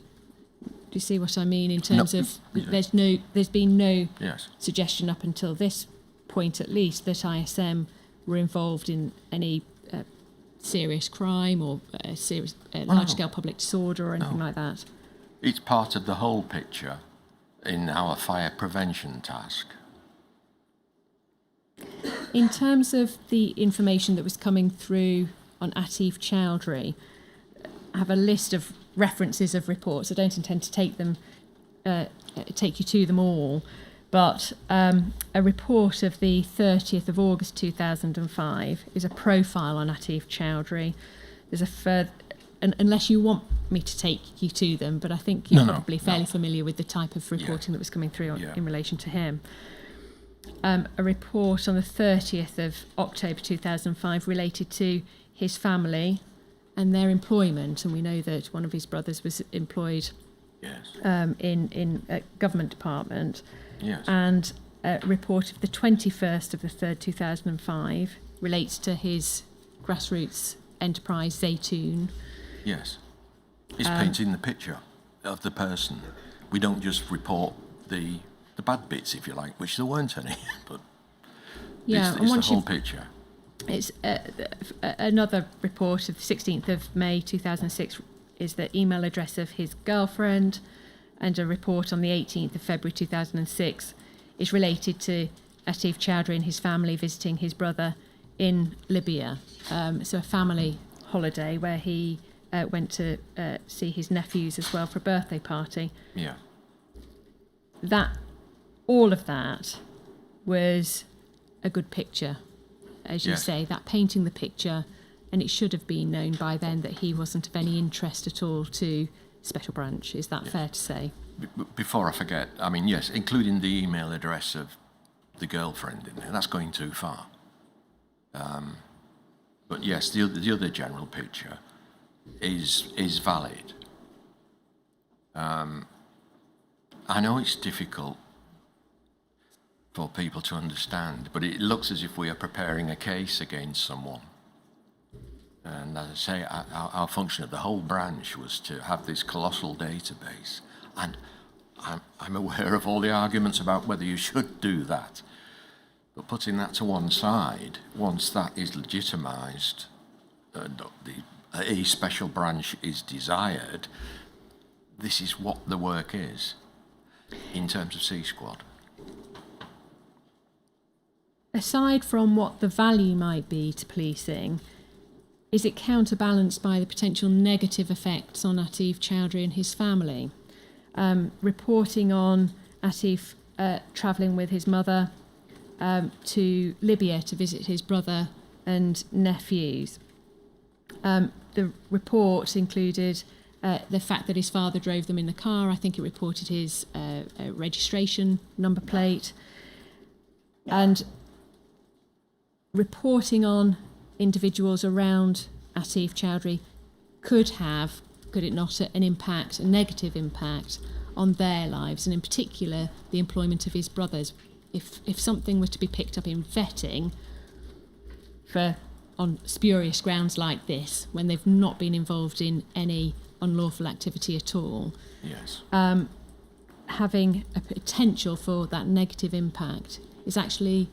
you see what I mean in terms of there's been no suggestion up until this point at least that ISM were involved in any serious crime or serious large-scale public disorder or anything like that? It's part of the whole picture in our fire prevention task. In terms of the information that was coming through on Atif Chowdhury, I have a list of references of reports. I don't intend to take you to them all, but a report of the 30th of August 2005 is a profile on Atif Chowdhury. There's a further, unless you want me to take you to them, but I think you're probably fairly familiar with the type of reporting that was coming through in relation to him. A report on the 30th of October 2005 related to his family and their employment, and we know that one of his brothers was employed in a government department. Yes. And a report of the 21st of the 3rd 2005 relates to his grassroots enterprise Zaytoon. Yes. It's painting the picture of the person. We don't just report the bad bits, if you like, which there weren't any, but it's the whole picture. It's another report of the 16th of May 2006 is the email address of his girlfriend, and a report on the 18th of February 2006 is related to Atif Chowdhury and his family visiting his brother in Libya. So a family holiday where he went to see his nephews as well for a birthday party. Yeah. All of that was a good picture, as you say, that painting the picture, and it should have been known by then that he wasn't of any interest at all to Special Branch. Is that fair to say? Before I forget, I mean, yes, including the email address of the girlfriend in there, that's going too far. But yes, the other general picture is valid. I know it's difficult for people to understand, but it looks as if we are preparing a case against someone. And as I say, our function of the whole branch was to have this colossal database. And I'm aware of all the arguments about whether you should do that. But putting that to one side, once that is legitimised, a special branch is desired, this is what the work is in terms of C Squad. Aside from what the value might be to policing, is it counterbalanced by the potential negative effects on Atif Chowdhury and his family? Reporting on Atif travelling with his mother to Libya to visit his brother and nephews. The report included the fact that his father drove them in the car. I think it reported his registration number plate. And reporting on individuals around Atif Chowdhury could it not, an impact, a negative impact on their lives, and in particular the employment of his brothers. If something were to be picked up in vetting on spurious grounds like this, when they've not been involved in any unlawful activity at all, having a potential for that negative impact is actually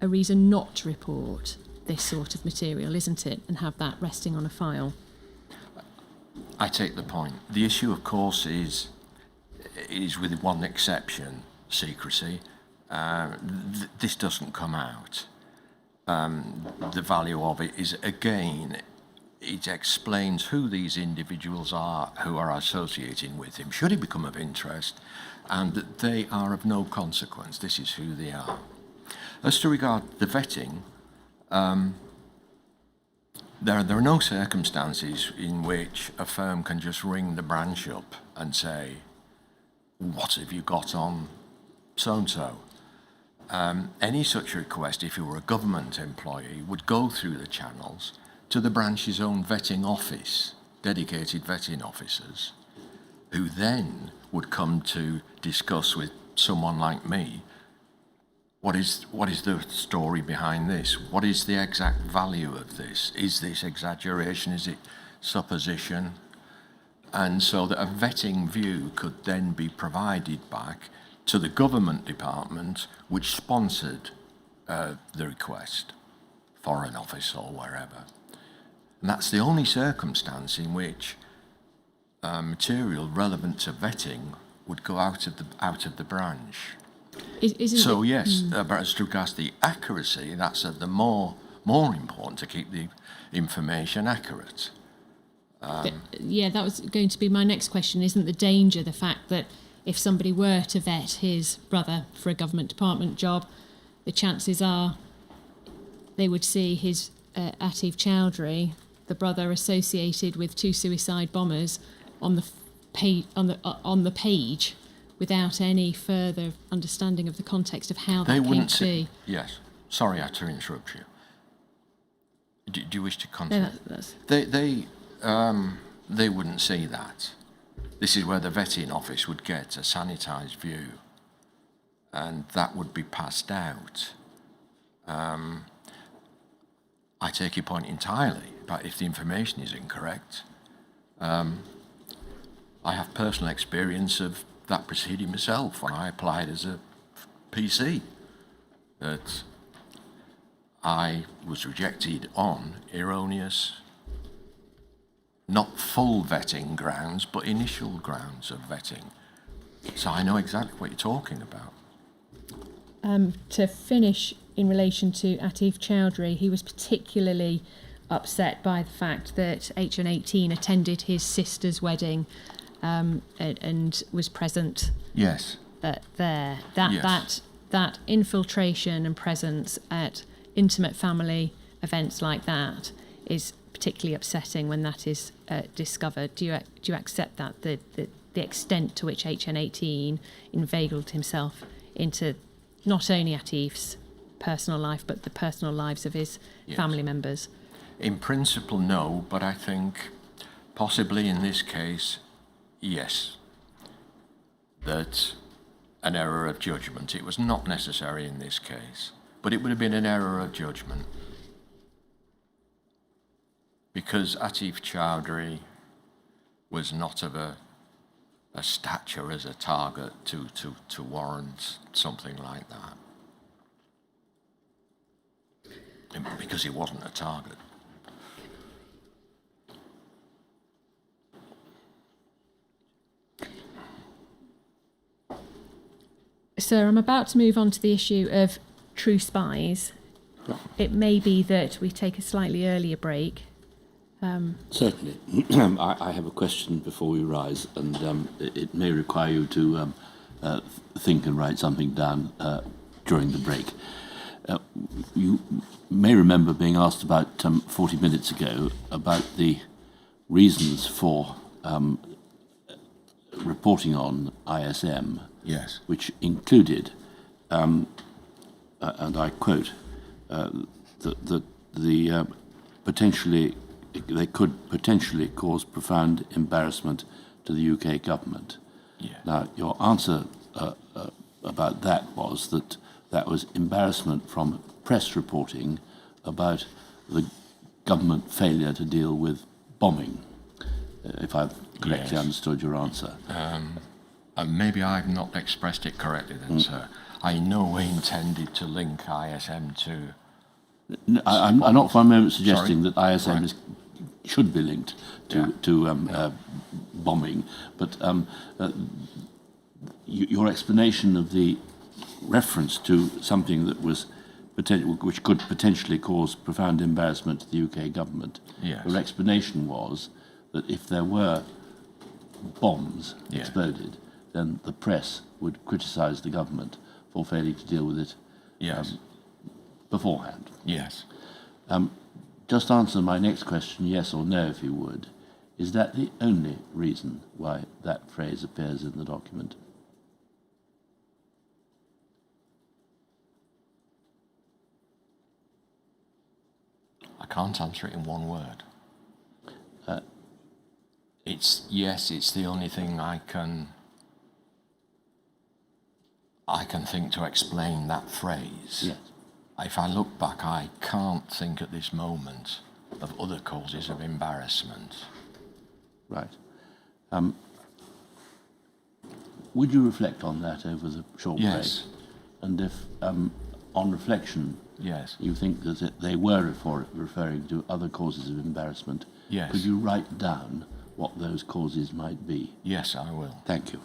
a reason not to report. this sort of material, isn't it? And have that resting on a file. I take the point. The issue, of course, is with one exception, secrecy. This doesn't come out. The value of it is, again, it explains who these individuals are who are associating with him, should he become of interest, and that they are of no consequence. This is who they are. As to regard the vetting, there are no circumstances in which a firm can just ring the branch up and say, what have you got on so-and-so? Any such request, if you were a government employee, would go through the channels to the branch's own vetting office, dedicated vetting officers, who then would come to discuss with someone like me, what is the story behind this? What is the exact value of this? Is this exaggeration? Is it supposition? And so that a vetting view could then be provided back to the government department which sponsored the request, Foreign Office or wherever. And that's the only circumstance in which material relevant to vetting would go out of the branch. But as regards the accuracy, that's the more important to keep the information accurate. That was going to be my next question. Isn't the danger the fact that if somebody were to vet his brother for a government department job, the chances are they would see his Atif Chowdhury, the brother associated with 2 suicide bombers, on the page, without any further understanding of the context of how that came to be. Yes. Sorry, I had to interrupt you. Do you wish to continue? They wouldn't see that. This is where the vetting office would get a sanitised view, and that would be passed out. I take your point entirely, but if the information is incorrect, I have personal experience of that proceeding myself when I applied as a PC, that I was rejected on erroneous, not full vetting grounds, but initial grounds of vetting. So I know exactly what you're talking about. To finish, in relation to Atif Chowdhury, he was particularly upset by the fact that HN18 attended his sister's wedding and was present. Yes. There. Yes. That infiltration and presence at intimate family events like that is particularly upsetting when that is discovered. Do you accept that the extent to which HN18 inveigled himself into not only Atif's personal life but the personal lives of his family members? In principle, no, but I think possibly in this case, yes, that an error of judgment. It was not necessary in this case, but it would have been an error of judgment, because Atif Chowdhury was not of a stature as a target to warrant something like that, because he wasn't a target. Sir, I'm about to move on to the issue of true spies. It may be that we take a slightly earlier break. Certainly. I have a question before we rise, and it may require you to think and write something down during the break. You may remember being asked about 40 minutes ago about the reasons for reporting on ISM, yes, which included, and I quote, that they could potentially cause profound embarrassment to the UK government. Yeah. Now, your answer about that was that was embarrassment from press reporting about the government failure to deal with bombing, if I've correctly understood your answer. Maybe I've not expressed it correctly then, sir. I in no way intended to link ISM to I'm not for a moment suggesting Sorry? that ISM Right. should be linked to, Yeah. bombing, but your explanation of the reference to something that was which could potentially cause profound embarrassment to the UK government. Yes. Your explanation was that if there were bombs Yeah. exploded, then the press would criticise the government for failing to deal with it Yes. beforehand. Yes. Just answer my next question, yes or no, if you would. Is that the only reason why that phrase appears in the document? I can't answer it in one word. It's the only thing I can think to explain that phrase. Yes. If I look back, I can't think at this moment of other causes of embarrassment. Right. Would you reflect on that over the short Yes. break? And if, on reflection, Yes. you think that they were referring to other causes of embarrassment, Yes. could you write down what those causes might be? Yes, I will. Thank you.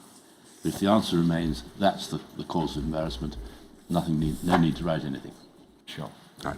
If the answer remains that's the cause of embarrassment, no need to write anything. Sure. Right.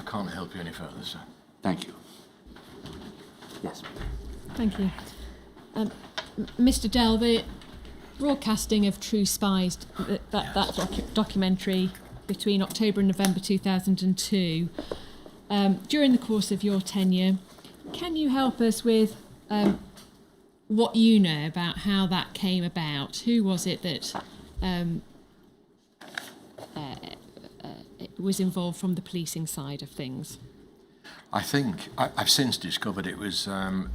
can't help you any further, sir. Thank you. Yes. Thank you. Mr. Dell, the broadcasting of True Spies, that documentary between October and November 2002, during the course of your tenure, can you help us with what you know about how that came about? Who was it that was involved from the policing side of things? I think I've since discovered it was a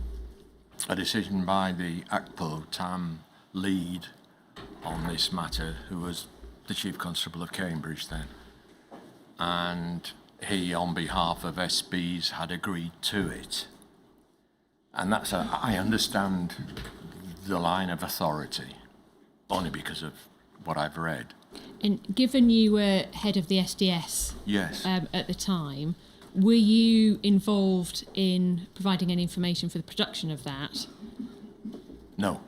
decision by the ACPO TAM lead on this matter, who was the Chief Constable of Cambridge then. And he, on behalf of SBs, had agreed to it. And I understand the line of authority, only because of what I've read. And given you were head of the SDS Yes. At the time, were you involved in providing any information for the production of that? No.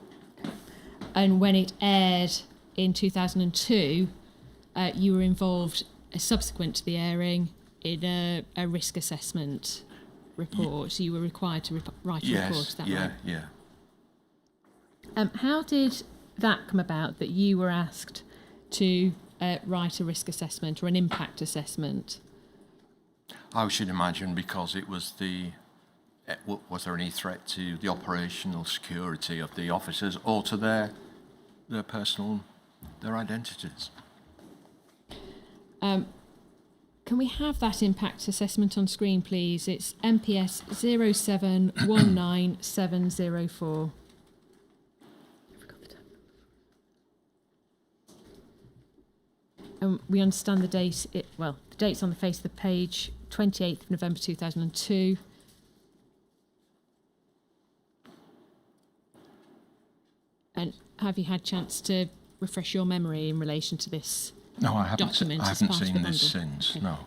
And when it aired in 2002, you were involved, subsequent to the airing, in a risk assessment report. So you were required to write a report, is that right? Yeah. How did that come about, that you were asked to write a risk assessment or an impact assessment? I should imagine because it was was there any threat to the operational security of the officers or to their personal, their identities? Can we have that impact assessment on screen, please? It's MPS 0719704. And we understand the date. The date's on the face of the page, 28th of November 2002. And have you had a chance to refresh your memory in relation to this? No, I haven't. Document I as haven't part of seen the this bundle. since. Okay. No.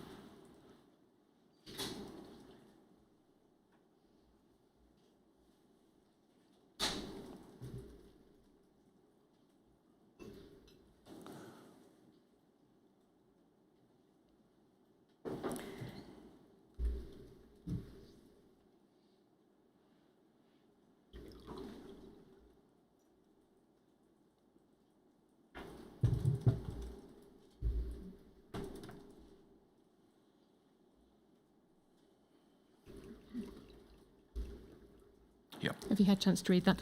Yep. Have you had a chance to read that?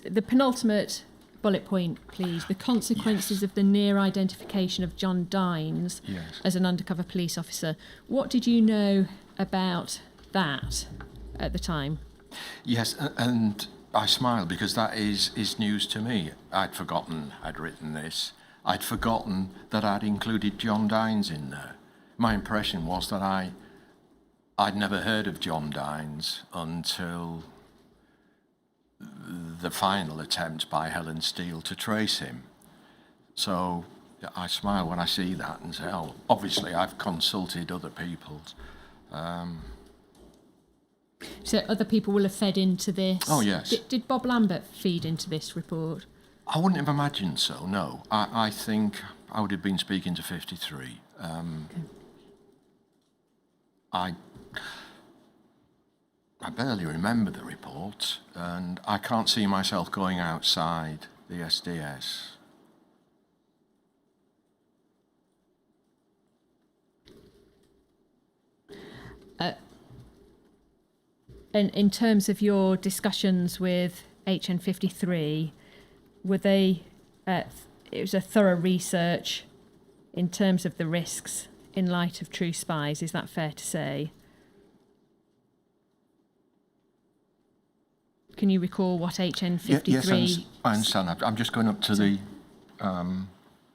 The penultimate bullet point, please. The consequences of the near identification of John Dines as an undercover police officer. What did you know about that at the time? Yes, and I smile because that is news to me. I'd forgotten I'd written this. I'd forgotten that I'd included John Dines in there. My impression was that I'd never heard of John Dines until the final attempt by Helen Steele to trace him. So I smile when I see that and say, oh, obviously I've consulted other people. So other people will have fed into this? Oh, yes. Did Bob Lambert feed into this report? I wouldn't have imagined so, no. I think I would have been speaking to 53. Okay. I barely remember the report, and I can't see myself going outside the SDS. And in terms of your discussions with HN53, were they? It was a thorough research in terms of the risks in light of True Spies. Is that fair to say? Can you recall what HN53? Yes, I understand. I'm just going up to the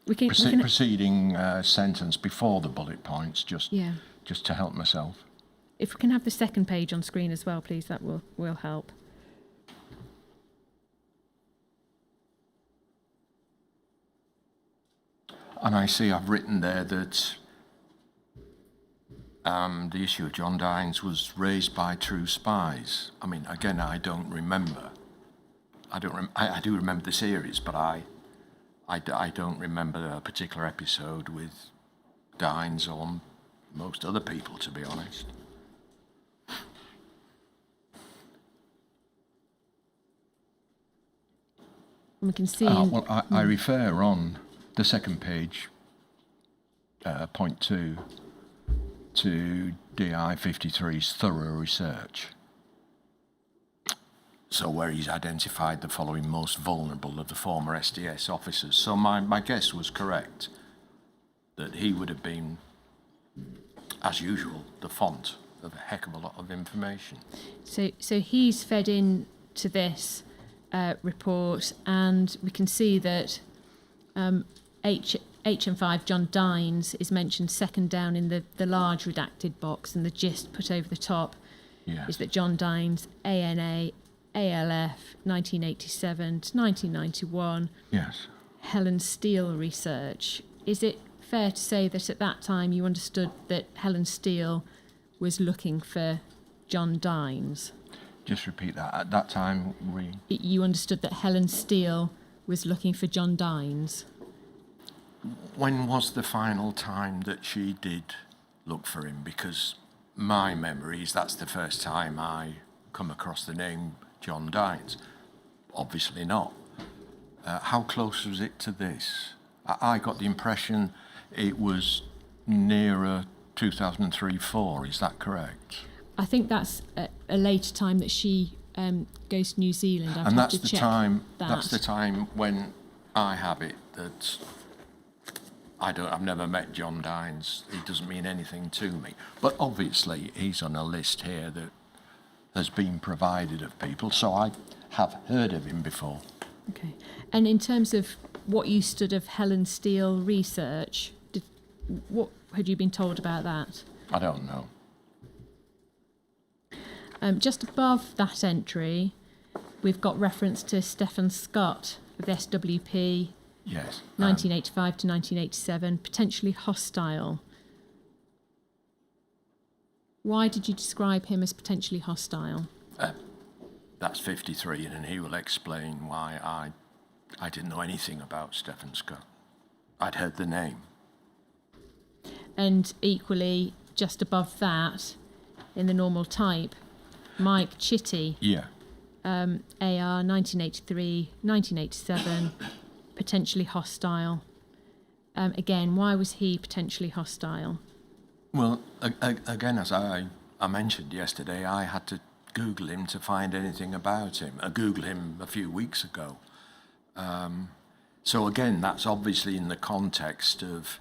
preceding sentence before the bullet points, just to help myself. If we can have the second page on screen as well, please, that will help. And I see I've written there that the issue of John Dines was raised by True Spies. I mean, again, I don't remember. I do remember the series, but I don't remember a particular episode with Dines or most other people, to be honest. And we can see... Well, I refer on the second page, point 2, to DI 53's thorough research. So where he's identified the following most vulnerable of the former SDS officers. So my guess was correct, that he would have been, as usual, the font of a heck of a lot of information. So he's fed in to this report, and we can see that HM5 John Dines is mentioned second down in the large redacted box, and the gist put over the top is that John Dines, ANA, ALF, 1987 to 1991. Yes. Helen Steele research. Is it fair to say that at that time you understood that Helen Steele was looking for John Dines? Just repeat that. At that time, You understood that Helen Steele was looking for John Dines? When was the final time that she did look for him? Because my memory is that's the first time I come across the name John Dines. Obviously not. How close was it to this? I got the impression it was nearer 2003-04. Is that correct? I think that's a later time that she goes to New Zealand. And that's the time. That's the time when I have it that I've never met John Dines. He doesn't mean anything to me. But obviously he's on a list here that has been provided of people, so I have heard of him before. Okay. And in terms of what you stood of Helen Steele research, what had you been told about that? I don't know. Just above that entry, we've got reference to Stephen Scott of the SWP, yes, 1985 to 1987, potentially hostile. Why did you describe him as potentially hostile? That's 53, and he will explain why I didn't know anything about Stephen Scott. I'd heard the name. And equally, just above that, in the normal type, Mike Chitty. Yeah. AR 1983, 1987, potentially hostile. Again, why was he potentially hostile? Well, again, as I mentioned yesterday, I had to Google him to find anything about him. I Googled him a few weeks ago. So again, that's obviously in the context of,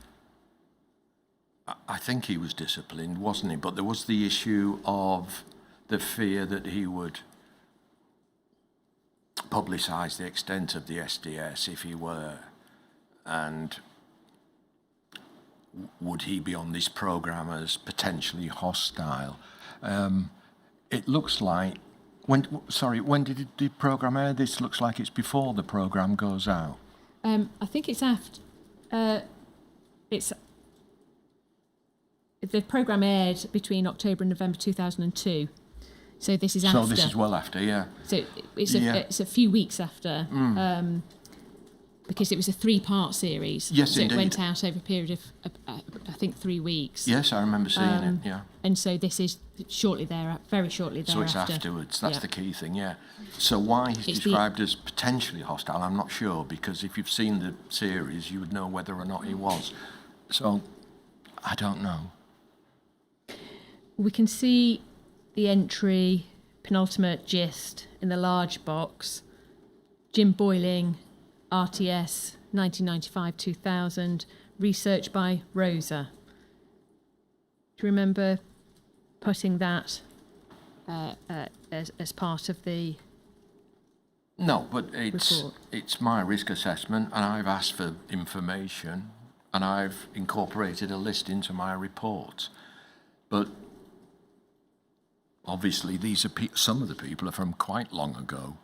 I think he was disciplined, wasn't he? But there was the issue of the fear that he would publicise the extent of the SDS if he were, and would he be on this programme as potentially hostile? It looks like, when did the programme air? This looks like it's before the programme goes out. I think it's after. The programme aired between October and November 2002. So this is after. So this is well after, yeah. So it's a few weeks after, because it was a 3-part series. Yes, so indeed. it went out over a period of, I think, 3 weeks. Yes, I remember seeing it, yeah. And so this is very shortly thereafter. So it's afterwards, that's yeah. the key thing, yeah. So why he's described as potentially hostile, I'm not sure, because if you've seen the series, you would know whether or not he was. So, I don't know. We can see the entry, penultimate gist, in the large box. Jim Boyling, RTS, 1995-2000, research by Rosa. Do you remember putting that as part of the No, but report? it's my risk assessment, and I've asked for information, and I've incorporated a list into my report. But obviously, these are some of the people are from quite long ago,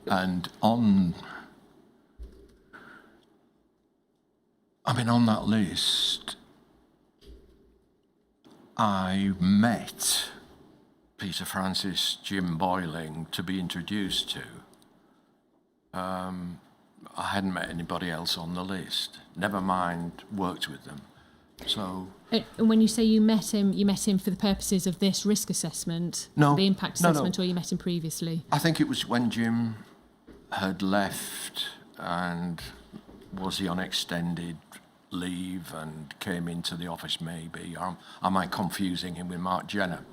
and on that list, I met Peter Francis, Jim Boyling to be introduced to. I hadn't met anybody else on the list. Never mind worked with them. So And when you say you met him for the purposes of this risk assessment, No, the impact no, no. assessment, or you met him previously? I think it was when Jim had left and was he on extended leave and came into the office maybe. Am I confusing him with Mark Jenner?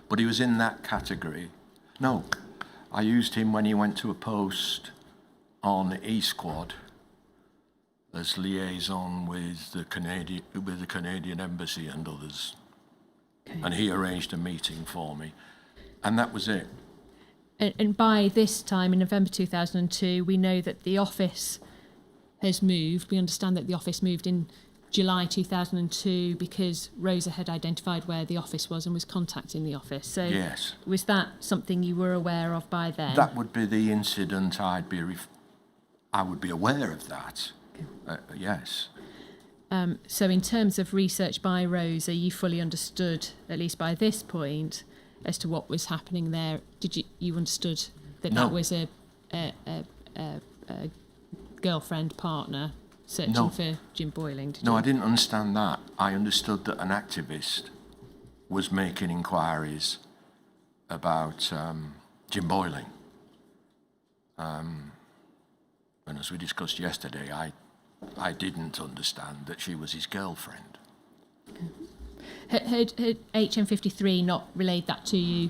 But he was in that category. No, I used him when he went to a post on E-Squad as liaison with the Canadian Embassy and others. Okay. And he arranged a meeting for me. And that was it. And by this time, in November 2002, we know that the office has moved. We understand that the office moved in July 2002 because Rosa had identified where the office was and was contacting the office. So Yes. was that something you were aware of by then? That would be the incident I would be aware of that. Yes. So in terms of research by Rosa, you fully understood, at least by this point, as to what was happening there. Did you understood that No. that was a girlfriend partner searching No. for Jim Boyling? Did No, you? I didn't understand that. I understood that an activist was making inquiries about Jim Boyling. And as we discussed yesterday, I didn't understand that she was his girlfriend. Had HM53 not relayed that to you,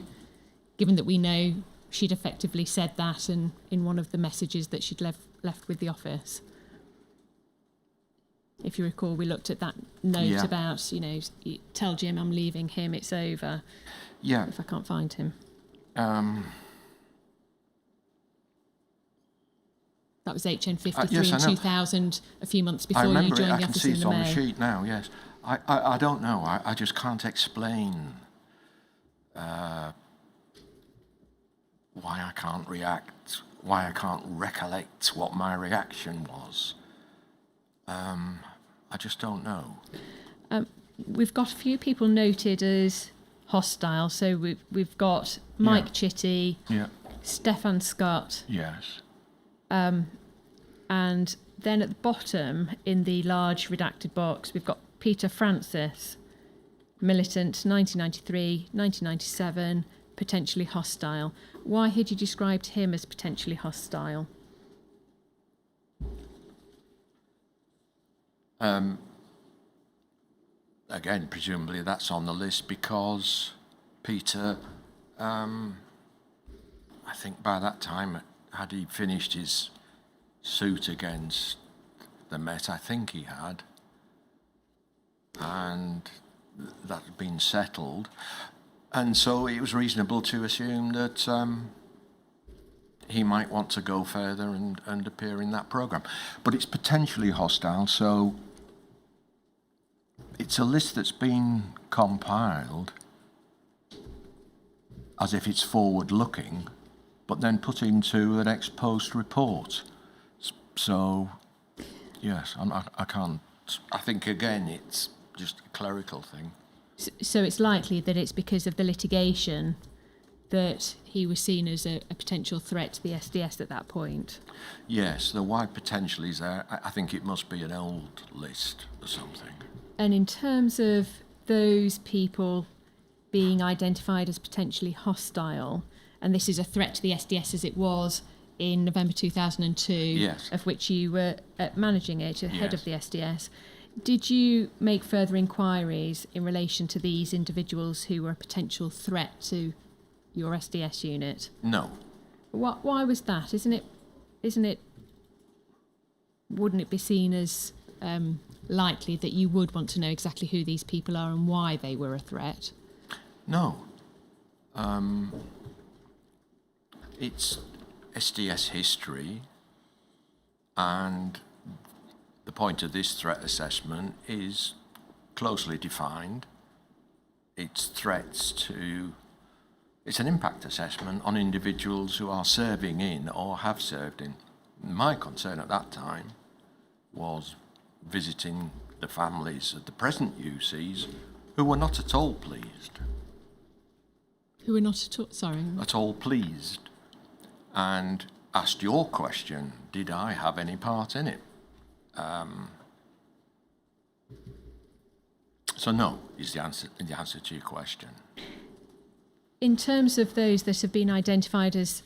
given that we know she'd effectively said that in one of the messages that she'd left with the office? If you recall, we looked at that note about, tell Jim I'm leaving him, it's over. Yeah. If I can't find him. That was HN53 yes, I in know. 2000, a few months I before you remember it. joined I the can office see in it's the on the May. sheet now, yes. I don't know. I just can't explain why I can't react, why I can't recollect what my reaction was. I just don't know. We've got a few people noted as hostile. So we've got Mike Chitty, Yeah. Stefan Scott, Yes. and then at the bottom in the large redacted box, we've got Peter Francis, militant 1993, 1997, potentially hostile. Why had you described him as potentially hostile? Again, presumably that's on the list because Peter, I think by that time, had he finished his suit against the Met? I think he had. And that had been settled. And so it was reasonable to assume that he might want to go further and appear in that programme. But it's potentially hostile, so it's a list that's been compiled as if it's forward-looking, but then put into an ex-post report. So, yes, I can't. I think, again, it's just a clerical thing. So it's likely that it's because of the litigation that he was seen as a potential threat to the SDS at that point. Yes, the why potential is there. I think it must be an old list or something. And in terms of those people being identified as potentially hostile, and this is a threat to the SDS as it was in November 2002, Yes. of which you were managing it, head Yes. of the SDS, did you make further inquiries in relation to these individuals who were a potential threat to your SDS unit? No. Why was that? Wouldn't it be seen as likely that you would want to know exactly who these people are and why they were a threat? No. It's SDS history, and the point of this threat assessment is closely defined. It's an impact assessment on individuals who are serving in or have served in. My concern at that time was visiting the families of the present UCs who were not at all pleased. Who were not at all, sorry. At all pleased. And asked your question, did I have any part in it? So no is the answer to your question. In terms of those that have been identified as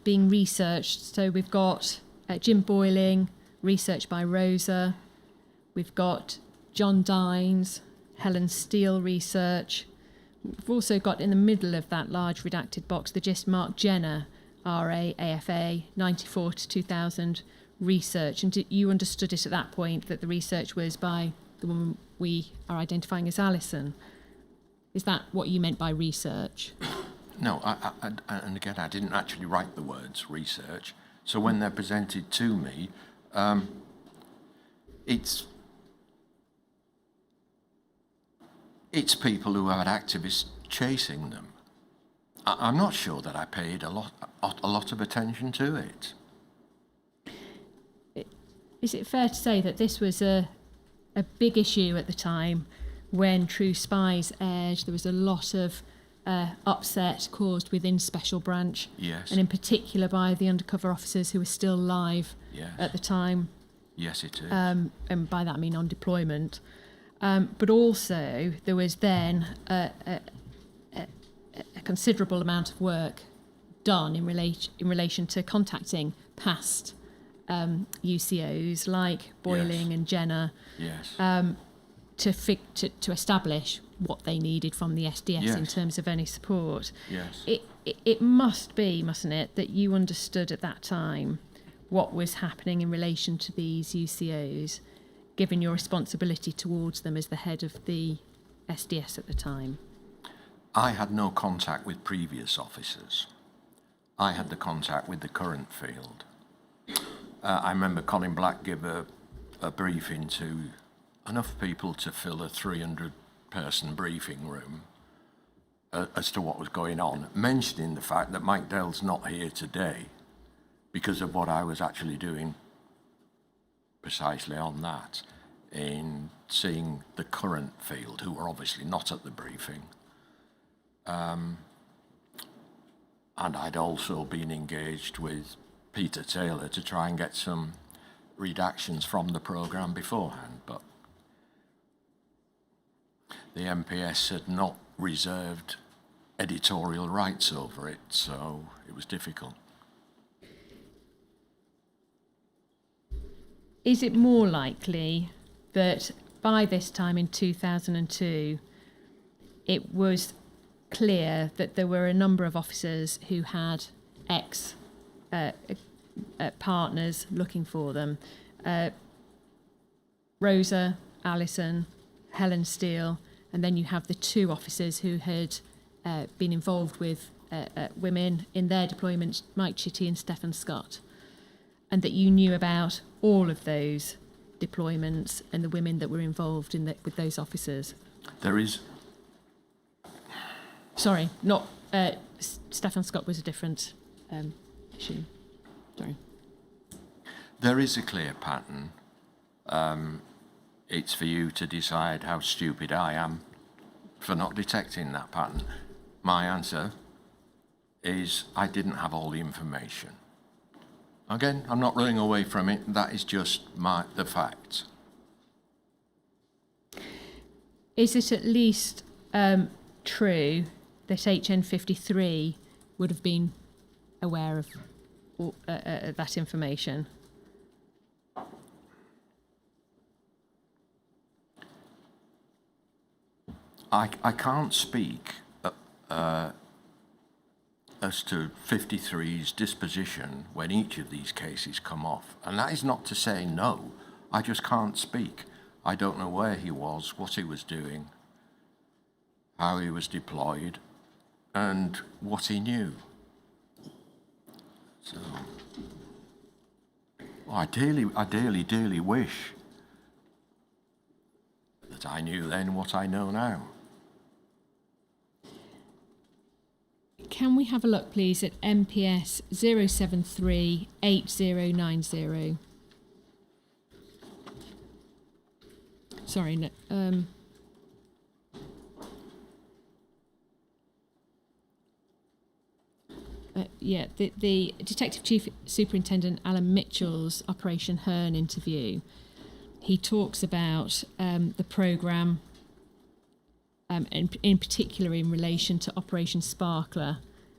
being researched, so we've got Jim Boyling, research by Rosa. We've got John Dines, Helen Steele research. We've also got in the middle of that large redacted box the just Mark Jenner, RA, AFA, 94 to 2000 research. And you understood it at that point that the research was by the woman we are identifying as Alison. Is that what you meant by research? No, and again, I didn't actually write the words research. So when they're presented to me, it's people who had activists chasing them. I'm not sure that I paid a lot of attention to it. Is it fair to say that this was a big issue at the time when True Spies aired? There was a lot of upset caused within Special Branch, Yes. and in particular by the undercover officers who were still live Yes. at the time. Yes, it is. And by that I mean on deployment. But also there was then a considerable amount of work done in relation to contacting past UCOs like Boyling Yes. and Jenner, Yes. to establish what they needed from the SDS in Yes. terms of any support. Yes. It must be, mustn't it, that you understood at that time what was happening in relation to these UCOs, given your responsibility towards them as the head of the SDS at the time. I had no contact with previous officers. I had the contact with the current field. I remember Colin Black give a briefing to enough people to fill a 300-person briefing room as to what was going on, mentioning the fact that Mike Dell's not here today because of what I was actually doing precisely on that, in seeing the current field, who were obviously not at the briefing. And I'd also been engaged with Peter Taylor to try and get some redactions from the programme beforehand, but the MPS had not reserved editorial rights over it, so it was difficult. Is it more likely that by this time in 2002, it was clear that there were a number of officers who had partners looking for them? Rosa, Alison, Helen Steele, and then you have the two officers who had been involved with women in their deployments, Mike Chitty and Stephen Scott, and that you knew about all of those deployments and the women that were involved with those officers. There is... Sorry, not... Stephen Scott was a different issue. Sorry. There is a clear pattern. It's for you to decide how stupid I am for not detecting that pattern. My answer is I didn't have all the information. Again, I'm not running away from it. That is just the facts. Is it at least true that HN53 would have been aware of that information? I can't speak as to 53's disposition when each of these cases come off. And that is not to say no. I just can't speak. I don't know where he was, what he was doing, how he was deployed, and what he knew. So, I dearly wish that I knew then what I know now. Can we have a look, please, at MPS 0738090? Sorry, no, the Detective Chief Superintendent Alan Mitchell's Operation Hearn interview. He talks about the programme and in particular in relation to Operation Sparkler.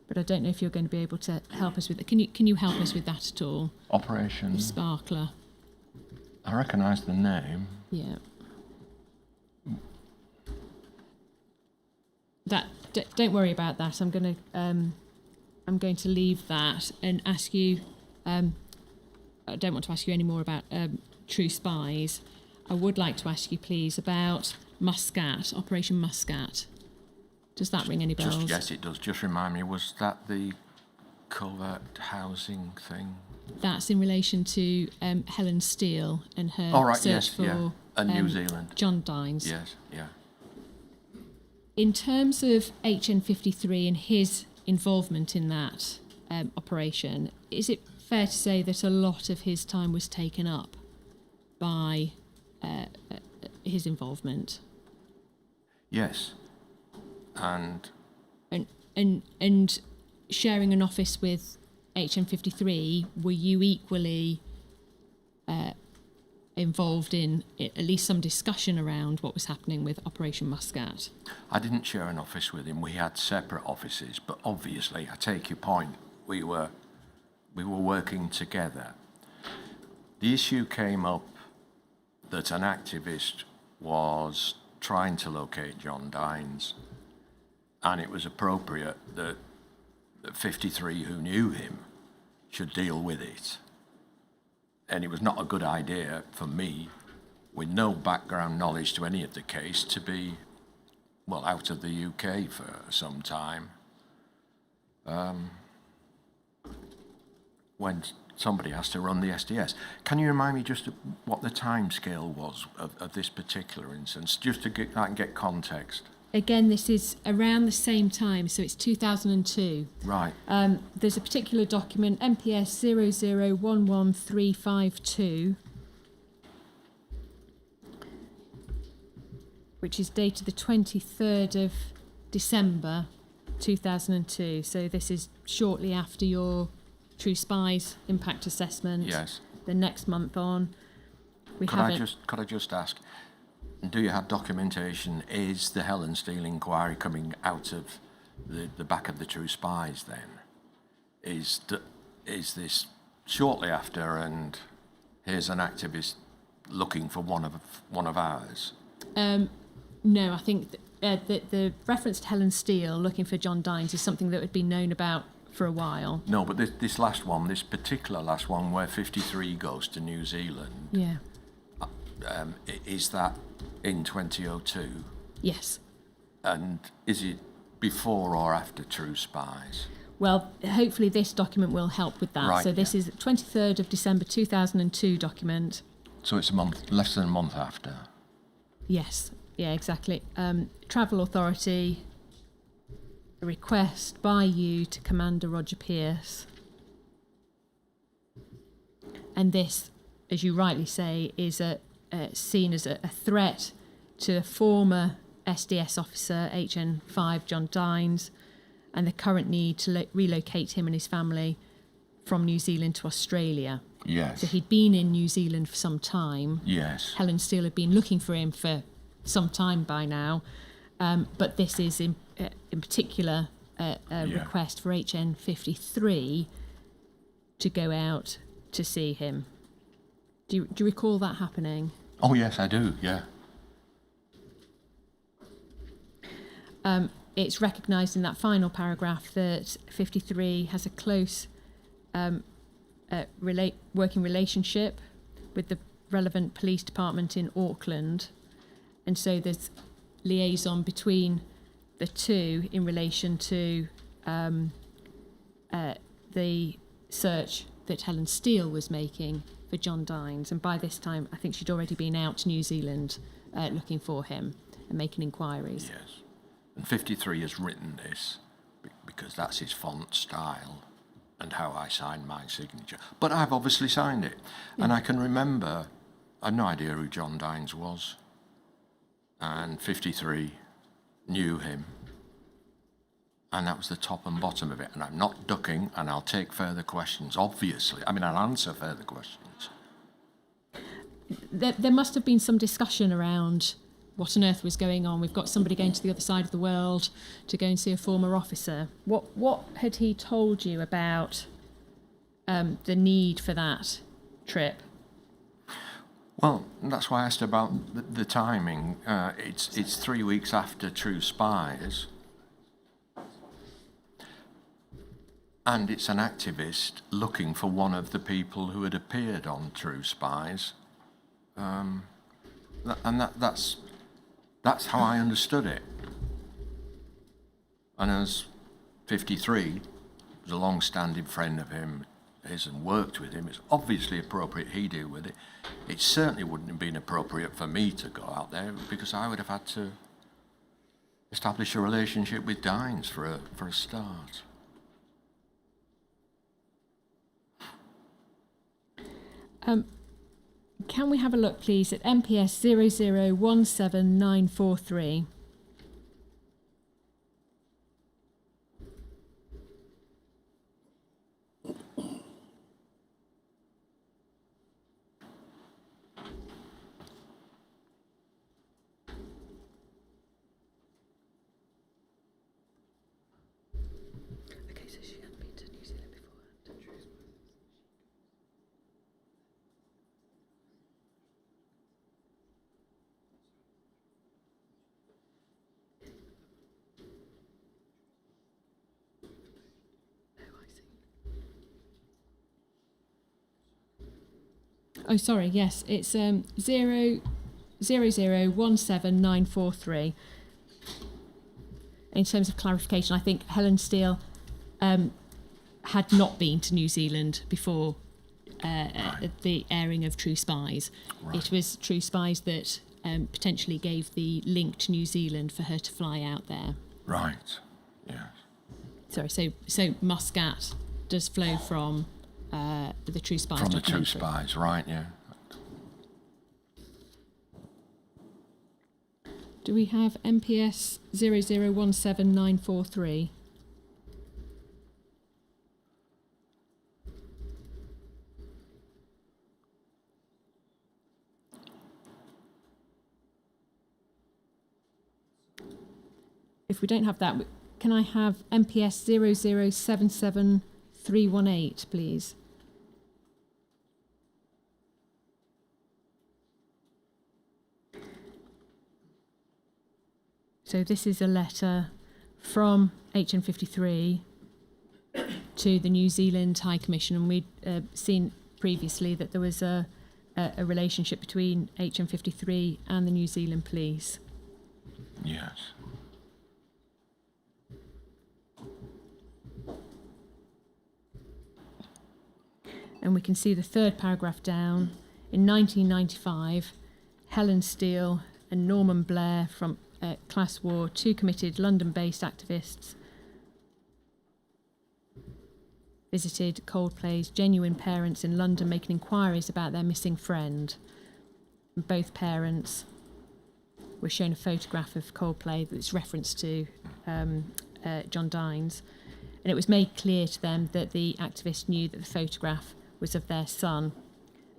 But I don't know if you're going to be able to help us with it. Can you help us with that at all? Operation Sparkler. I recognise the name. Yeah. Don't worry about that. I'm going to leave that and ask you. I don't want to ask you any more about True Spies. I would like to ask you, please, about Muscat, Operation Muscat. Does that ring any bells? Yes, it does. Just remind me, was that the covert housing thing? That's in relation to Helen Steele and her search for New Zealand. John Dines. Yes, yeah. In terms of HN53 and his involvement in that operation, is it fair to say that a lot of his time was taken up by his involvement? Yes. And sharing an office with HN53, were you equally involved in at least some discussion around what was happening with Operation Muscat? I didn't share an office with him. We had separate offices, but obviously, I take your point. We were working together. The issue came up that an activist was trying to locate John Dines, and it was appropriate that 53 who knew him should deal with it. And it was not a good idea for me, with no background knowledge to any of the case, to be, well, out of the UK for some time. When somebody has to run the SDS. Can you remind me just what the timescale was of this particular instance, just to get context? Again, this is around the same time, so it's 2002. Right. There's a particular document, MPS 0011352, which is dated the 23rd of December 2002. So this is shortly after your True Spies impact assessment. Yes. The next month on. Could I just ask, do you have documentation? Is the Helen Steele inquiry coming out of the back of the True Spies then? Is this shortly after, and here's an activist looking for one of ours? No, I think the reference to Helen Steele looking for John Dines is something that had been known about for a while. No, but this last one, this particular last one, where 53 goes to New Zealand. Yeah. Is that in 2002? Yes. And is it before or after True Spies? Well, hopefully this document will help with that. Right, so this is 23rd of December 2002 document. So it's less than a month after? Yes, yeah, exactly. Travel Authority, a request by you to Commander Roger Pierce. And this, as you rightly say, is seen as a threat to a former SDS officer, HN5 John Dines, and the current need to relocate him and his family from New Zealand to Australia. Yes. So he'd been in New Zealand for some time. Yes. Helen Steele had been looking for him for some time by now, but this is in particular a request for HN53 to go out to see him. Do you recall that happening? Oh yes, I do. Yeah. It's recognised in that final paragraph that 53 has a close working relationship with the relevant police department in Auckland, and so there's liaison between the two in relation to the search that Helen Steele was making for John Dines, and by this time I think she'd already been out to New Zealand looking for him and making inquiries. Yes. And 53 has written this because that's his font style and how I sign my signature. But I've obviously signed it. Yeah. And I can remember, I had no idea who John Dines was. And 53 knew him. And that was the top and bottom of it. And I'm not ducking, and I'll take further questions, obviously. I mean, I'll answer further questions. There must have been some discussion around what on earth was going on. We've got somebody going to the other side of the world to go and see a former officer. What had he told you about the need for that trip? Well, that's why I asked about the timing. It's 3 weeks after True Spies, and it's an activist looking for one of the people who had appeared on True Spies, and that's how I understood it. And as 53 was a long-standing friend of his and worked with him, it's obviously appropriate he deal with it. It certainly wouldn't have been appropriate for me to go out there, because I would have had to establish a relationship with Dines for a start. Can we have a look, please, at MPS 0017943? Okay, so she hadn't been to New Zealand before. Oh, sorry, yes, it's 0017943. In terms of clarification, I think Helen Steele had not been to New Zealand before the airing of True Spies. Right. It was True Spies that potentially gave the link to New Zealand for her to fly out there. Right. Yes. Sorry, so Muscat does flow from the True Spies From the True documentary. Spies, right? Yeah. Do we have MPS 0017943? If we don't have that, can I have MPS 0077318, please? So this is a letter from HN53 to the New Zealand High Commission, and we'd seen previously that there was a relationship between HN53 and the New Zealand Police. Yes. And we can see the third paragraph down. In 1995, Helen Steele and Norman Blair from Class War, two committed London-based activists, visited Coldplay's Genuine Parents in London, making inquiries about their missing friend. Both parents were shown a photograph of Coldplay that's referenced to John Dines, and it was made clear to them that the activists knew that the photograph was of their son,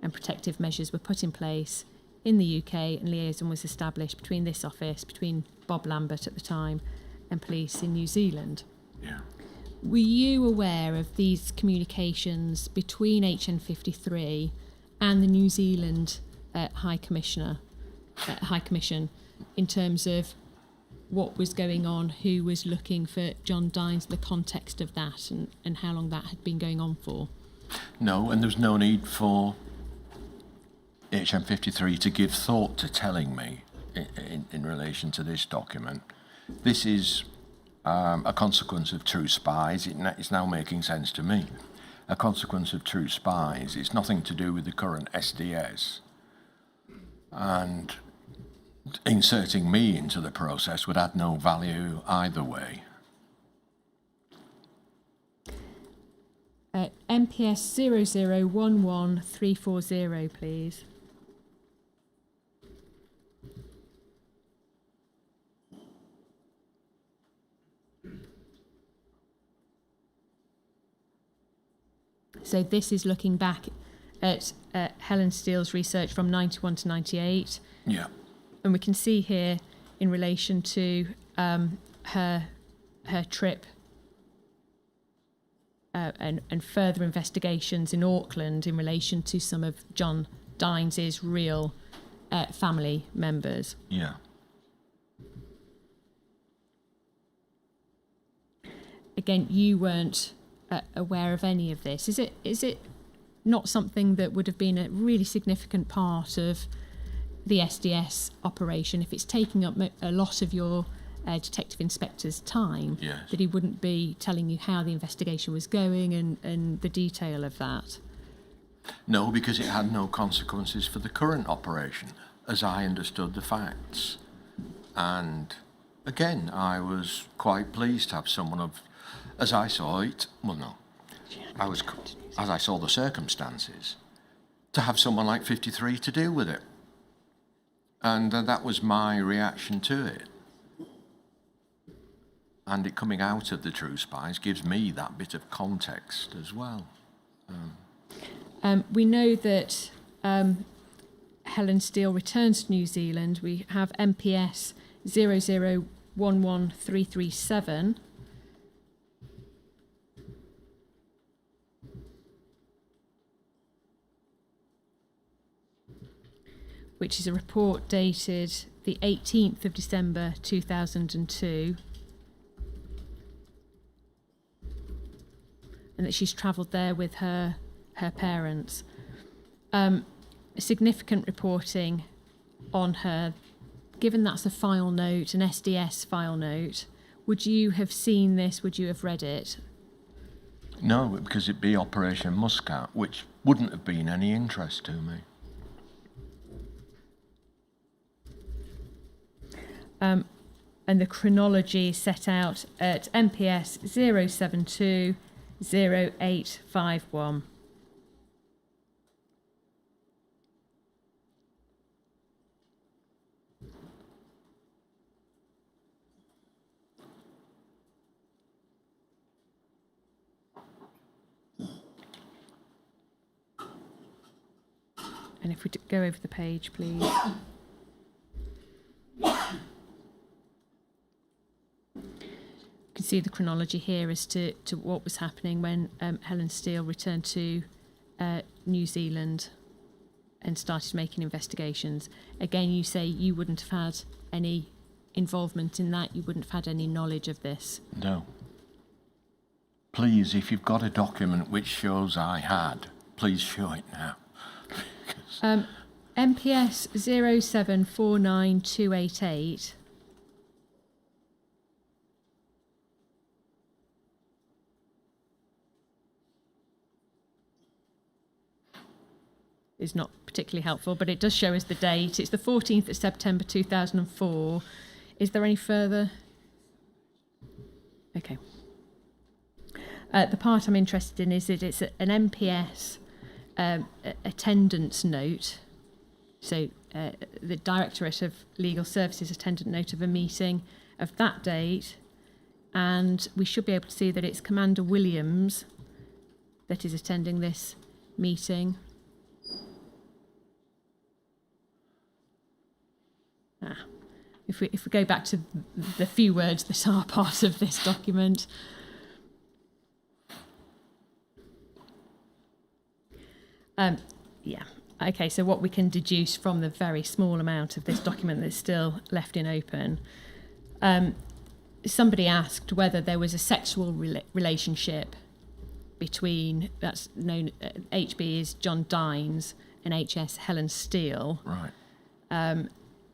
and protective measures were put in place in the UK, and liaison was established between this office, between Bob Lambert at the time, and police in New Zealand. Yeah. Were you aware of these communications between HN53 and the New Zealand High Commission in terms of what was going on, who was looking for John Dines, the context of that, and how long that had been going on for? No, and there's no need for HM53 to give thought to telling me in relation to this document. This is a consequence of True Spies. It's now making sense to me. A consequence of True Spies. It's nothing to do with the current SDS. And inserting me into the process would add no value either way. MPS 0011340, please. So this is looking back at Helen Steele's research from 91 to 98. Yeah. and we can see here in relation to her trip and further investigations in Auckland in relation to some of John Dines' real family members. Yeah. Again, you weren't aware of any of this. Is it not something that would have been a really significant part of the SDS operation if it's taking up a lot of your detective inspector's time? Yes. That he wouldn't be telling you how the investigation was going and the detail of that? No, because it had no consequences for the current operation, as I understood the facts. And again, I was quite pleased to have someone of, as I saw it, well, no, as I saw the circumstances, to have someone like 53 to deal with it. And that was my reaction to it. And it coming out of the True Spies gives me that bit of context as well. We know that Helen Steele returns to New Zealand. We have MPS 0011337. Which is a report dated the 18th of December 2002. And that she's travelled there with her parents. Significant reporting on her. Given that's a file note, an SDS file note, would you have seen this? Would you have read it? No, because it'd be Operation Muscat, which wouldn't have been any interest to me. And the chronology is set out at MPS 0720851. And if we go over the page, please. You can see the chronology here as to what was happening when Helen Steele returned to New Zealand and started making investigations. Again, you say you wouldn't have had any involvement in that, you wouldn't have had any knowledge of this. No. Please, if you've got a document which shows I had, please show it now. MPS 0749288. Is not particularly helpful, but it does show us the date. It's the 14th of September 2004. Is there any further? Okay. The part I'm interested in is that it's an MPS attendance note. So the Directorate of Legal Services attendant note of a meeting of that date, and we should be able to see that it's Commander Williams that is attending this meeting. If we go back to the few words that are part of this document. Yeah. Okay, so what we can deduce from the very small amount of this document that's still left in open, somebody asked whether there was a sexual relationship between, that's known, HB is John Dines and HS Helen Steele. Right.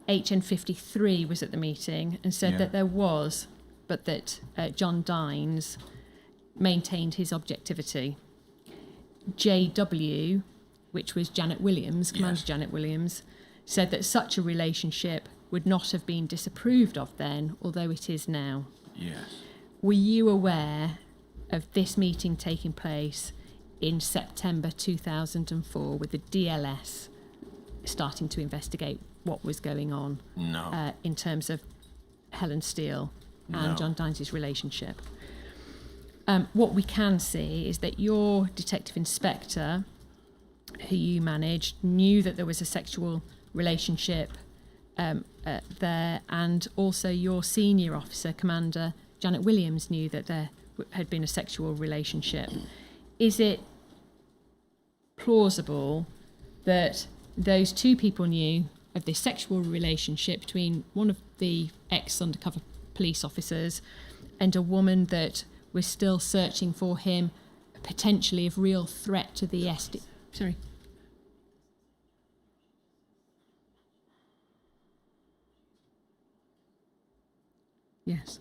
HN53 was at the meeting and said that there was, but that John Dines maintained his objectivity. JW, which was Janet Williams, Commander Janet Williams, said that such a relationship would not have been disapproved of then, although it is now. Yes. Were you aware of this meeting taking place in September 2004 with the DLS starting to investigate what was going on? No. In terms of Helen Steele and John Dines' relationship? What we can see is that your detective inspector, who you managed, knew that there was a sexual relationship there, and also your senior officer, Commander Janet Williams, knew that there had been a sexual relationship. Is it plausible that those two people knew of this sexual relationship between one of the ex-undercover police officers and a woman that was still searching for him, potentially of real threat to the SD? Sorry. Yes.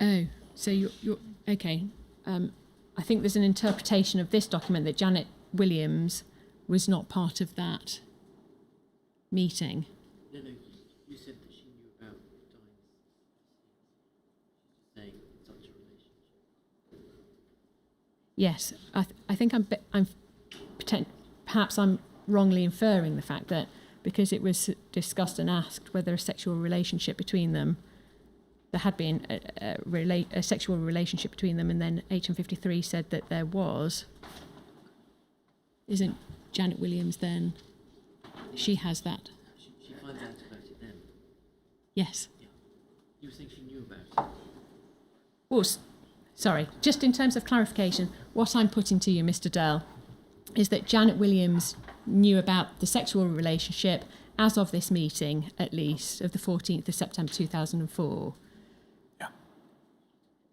Oh, so you're okay. I think there's an interpretation of this document that Janet Williams was not part of that meeting. No, you said that she knew about Diane's saying such a relationship. Yes, I think perhaps I'm wrongly inferring the fact that because it was discussed and asked whether a sexual relationship between them, there had been a sexual relationship between them, and then HM53 said that there was. Isn't Janet Williams then? She has that. She finds out about it then. Yes. Yeah. You were saying she knew about it. Well, sorry, just in terms of clarification, what I'm putting to you, Mr. Dell, is that Janet Williams knew about the sexual relationship as of this meeting, at least, of the 14th of September 2004. Yeah.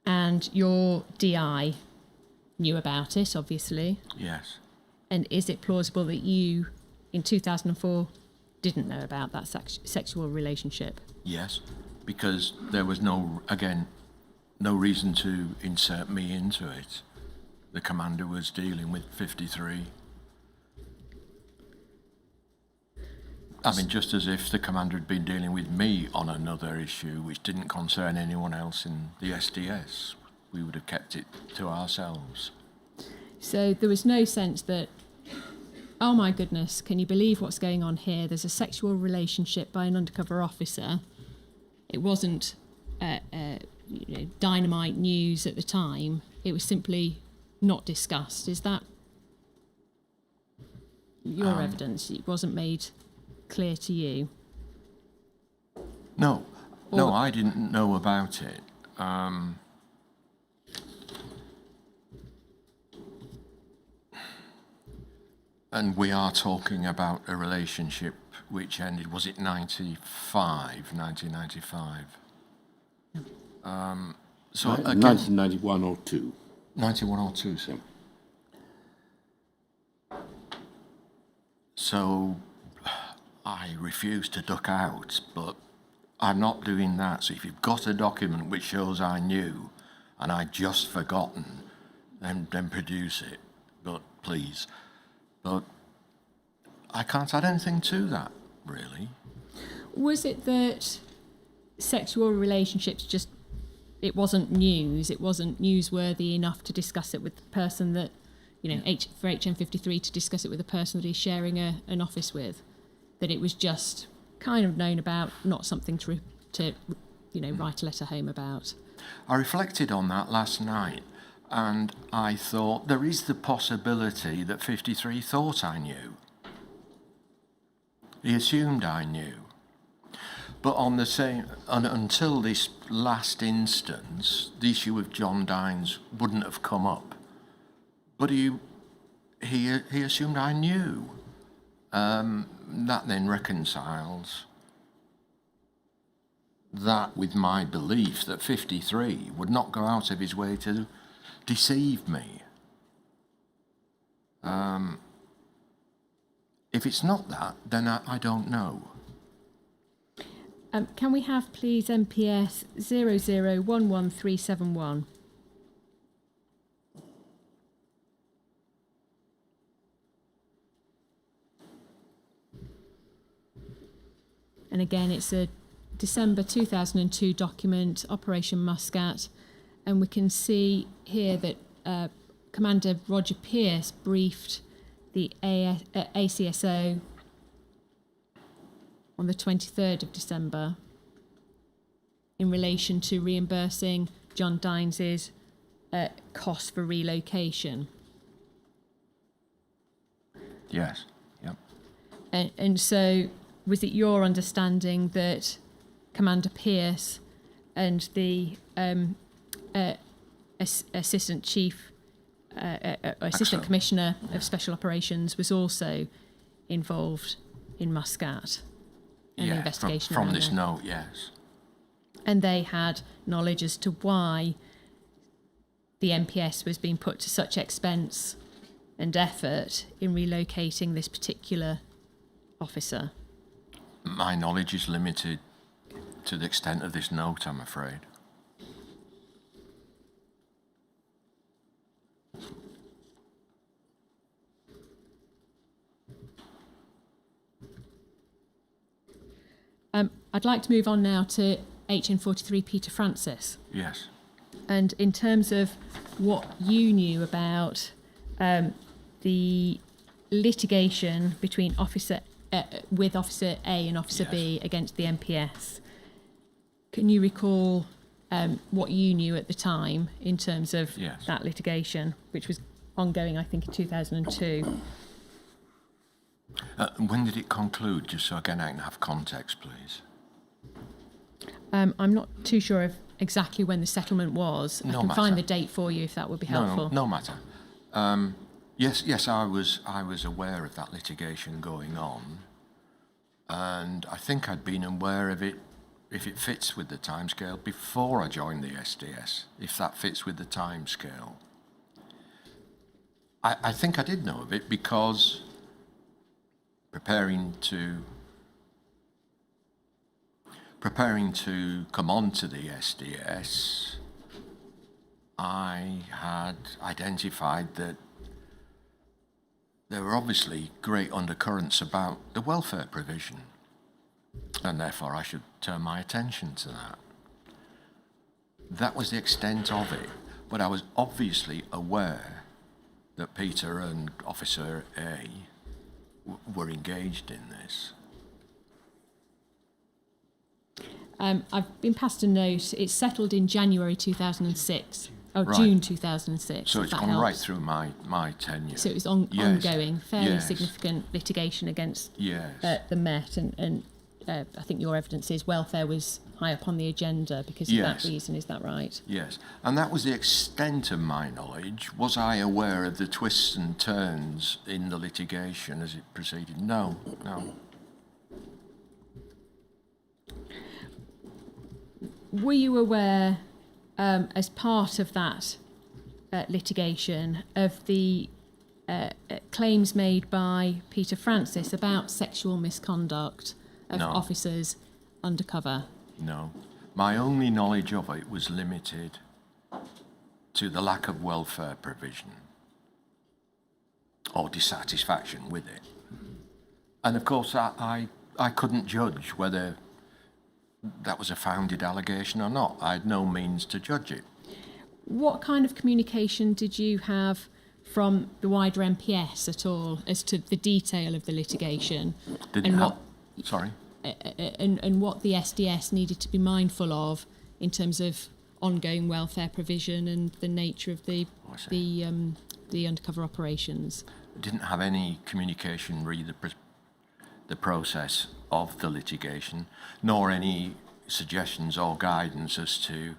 And your DI knew about it, obviously. Yes. And is it plausible that you, in 2004, didn't know about that sexual relationship? Yes, because there was no reason to insert me into it. The commander was dealing with 53. I mean, just as if the commander had been dealing with me on another issue which didn't concern anyone else in the SDS. We would have kept it to ourselves. So there was no sense that, oh my goodness, can you believe what's going on here? There's a sexual relationship by an undercover officer. It wasn't dynamite news at the time. It was simply not discussed. Is that your evidence? It wasn't made clear to you? No, I didn't know about it. And we are talking about a relationship which ended, was it 1995? So again, 1991 or 2. 91 or 2, so. So I refuse to duck out, but I'm not doing that. So if you've got a document which shows I knew and I'd just forgotten, then produce it, but please. But I can't add anything to that, really. Was it that sexual relationships just, it wasn't news, it wasn't newsworthy enough to discuss it with the person that, for HM53 to discuss it with the person that he's sharing an office with? That it was just kind of known about, not something to write a letter home about? I reflected on that last night, and I thought there is the possibility that 53 thought I knew. He assumed I knew. But until this last instance, the issue of John Dines wouldn't have come up. But he assumed I knew. That then reconciles that with my belief that 53 would not go out of his way to deceive me. If it's not that, then I don't know. Can we have, please, MPS 0011371? And again, it's a December 2002 document, Operation Muscat, and we can see here that Commander Roger Pierce briefed the ACSO on the 23rd of December in relation to reimbursing John Dines' cost for relocation. Yes. Yep. And so was it your understanding that Commander Pearce and the Assistant Commissioner of Special Operations was also involved in Muscat and the investigation from around this there? note, yes. And they had knowledge as to why the MPS was being put to such expense and effort in relocating this particular officer? My knowledge is limited to the extent of this note, I'm afraid. I'd like to move on now to HN43 Peter Francis. Yes. And in terms of what you knew about the litigation between Officer A and Officer B against the MPS, can you recall what you knew at the time in terms of that litigation, which was ongoing, I think, in 2002? When did it conclude? Just so again I can have context, please. I'm not too sure of exactly when the settlement was. I can find the date for you if that would be helpful. No matter. Yes, I was aware of that litigation going on, and I think I'd been aware of it, if it fits with the timescale, before I joined the SDS, if that fits with the timescale. I think I did know of it because preparing to come on to the SDS, I had identified that there were obviously great undercurrents about the welfare provision, and therefore I should turn my attention to that. That was the extent of it, but I was obviously aware that Peter and Officer A were engaged in this. I've been passed a note. It's settled in January 2006. Oh, Right. June 2006. So if it's that gone helps. right through my tenure. So it was Yes. ongoing, fairly Yes. significant litigation against Yes. the Met, and I think your evidence is welfare was high up on the agenda because of Yes. that reason. Is that right? Yes, and that was the extent of my knowledge. Was I aware of the twists and turns in the litigation as it proceeded? No. Were you aware, as part of that litigation, of the claims made by Peter Francis about sexual misconduct of No. officers undercover? No. My only knowledge of it was limited to the lack of welfare provision or dissatisfaction with it. And of course, I couldn't judge whether that was a founded allegation or not. I had no means to judge it. What kind of communication did you have from the wider MPS at all as to the detail of the litigation? Didn't and have. what, Sorry? and what the SDS needed to be mindful of in terms of ongoing welfare provision and the nature of the undercover operations? Didn't have any communication re the process of the litigation, nor any suggestions or guidance as to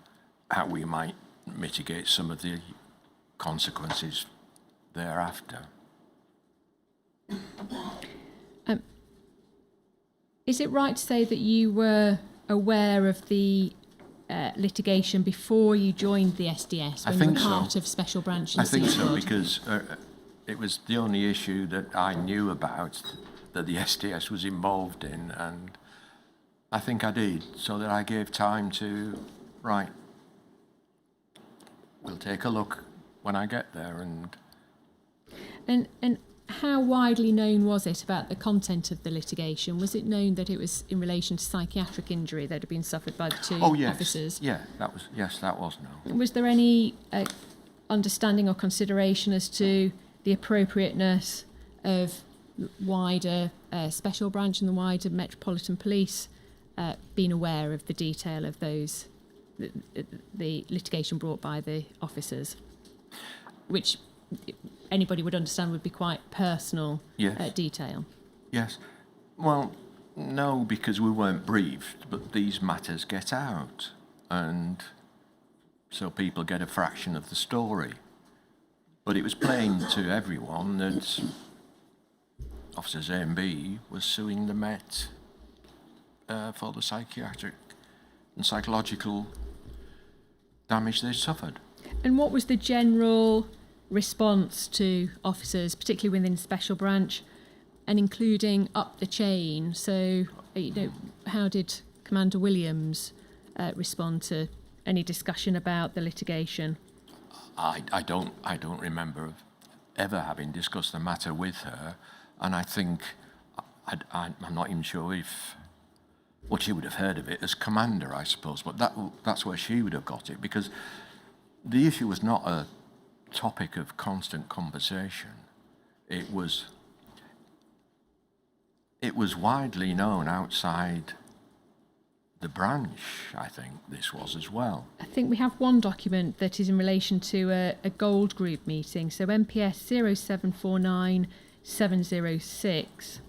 how we might mitigate some of the consequences thereafter. Is it right to say that you were aware of the litigation before you joined the SDS when you were part of Special Branch and I think Sea so, Squad? because it was the only issue that I knew about that the SDS was involved in, and I think I did, so that I gave time to, right, we'll take a look when I get there. And how widely known was it about the content of the litigation? Was it known that it was in relation to psychiatric injury that had been suffered by the two officers? Yeah, that was known. Was there any understanding or consideration as to the appropriateness of wider Special Branch and the wider Metropolitan Police being aware of the detail of those, the litigation brought by the officers, which anybody would understand would be quite personal Yes. detail. Yes. Well, no, because we weren't briefed, but these matters get out, and so people get a fraction of the story. But it was plain to everyone that Officers A and B was suing the Met for the psychiatric and psychological damage they suffered. And what was the general response to officers, particularly within Special Branch, and including up the chain? So, how did Commander Williams respond to any discussion about the litigation? I don't remember ever having discussed the matter with her, and I think I'm not even sure if she would have heard of it as commander, I suppose, but that's where she would have got it, because the issue was not a topic of constant conversation. It was widely known outside the branch, I think this was as well. I think we have one document that is in relation to a gold group meeting, so MPS 0749706.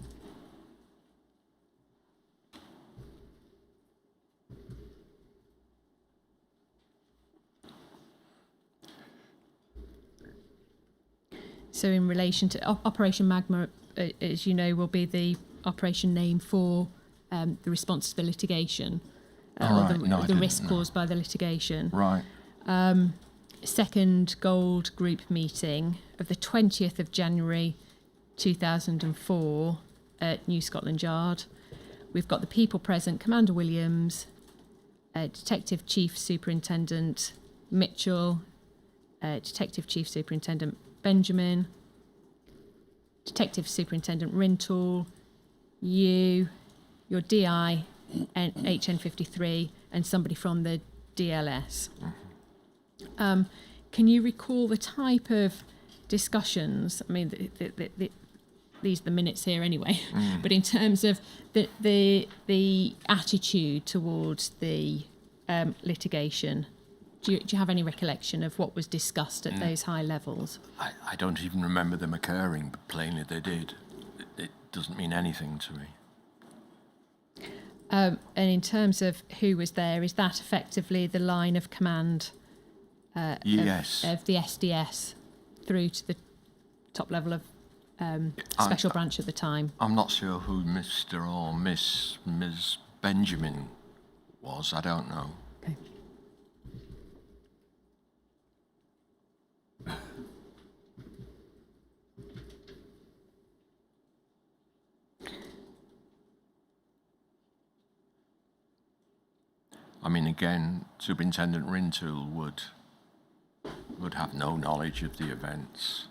So in relation to Operation Magma, as you know, will be the operation name for the response to the litigation, or the risk caused by the litigation. Right. Second gold group meeting of the 20th of January 2004 at New Scotland Yard. We've got the people present: Commander Williams, Detective Chief Superintendent Mitchell, Detective Chief Superintendent Benjamin, Detective Superintendent Rintoul, you, your DI, and HN53, and somebody from the DLS. Can you recall the type of discussions? I mean, these are the minutes here anyway, but in terms of the attitude towards the litigation, do you have any recollection of what was discussed at those high levels? I don't even remember them occurring, but plainly they did. It doesn't mean anything to me. And in terms of who was there, is that effectively the line of command Yes. of the SDS through to the top level of Special Branch at the time? I'm not sure who Mr. or Ms. Benjamin was. I don't know. Okay. I mean, again, Superintendent Rintoul would have no knowledge of the events.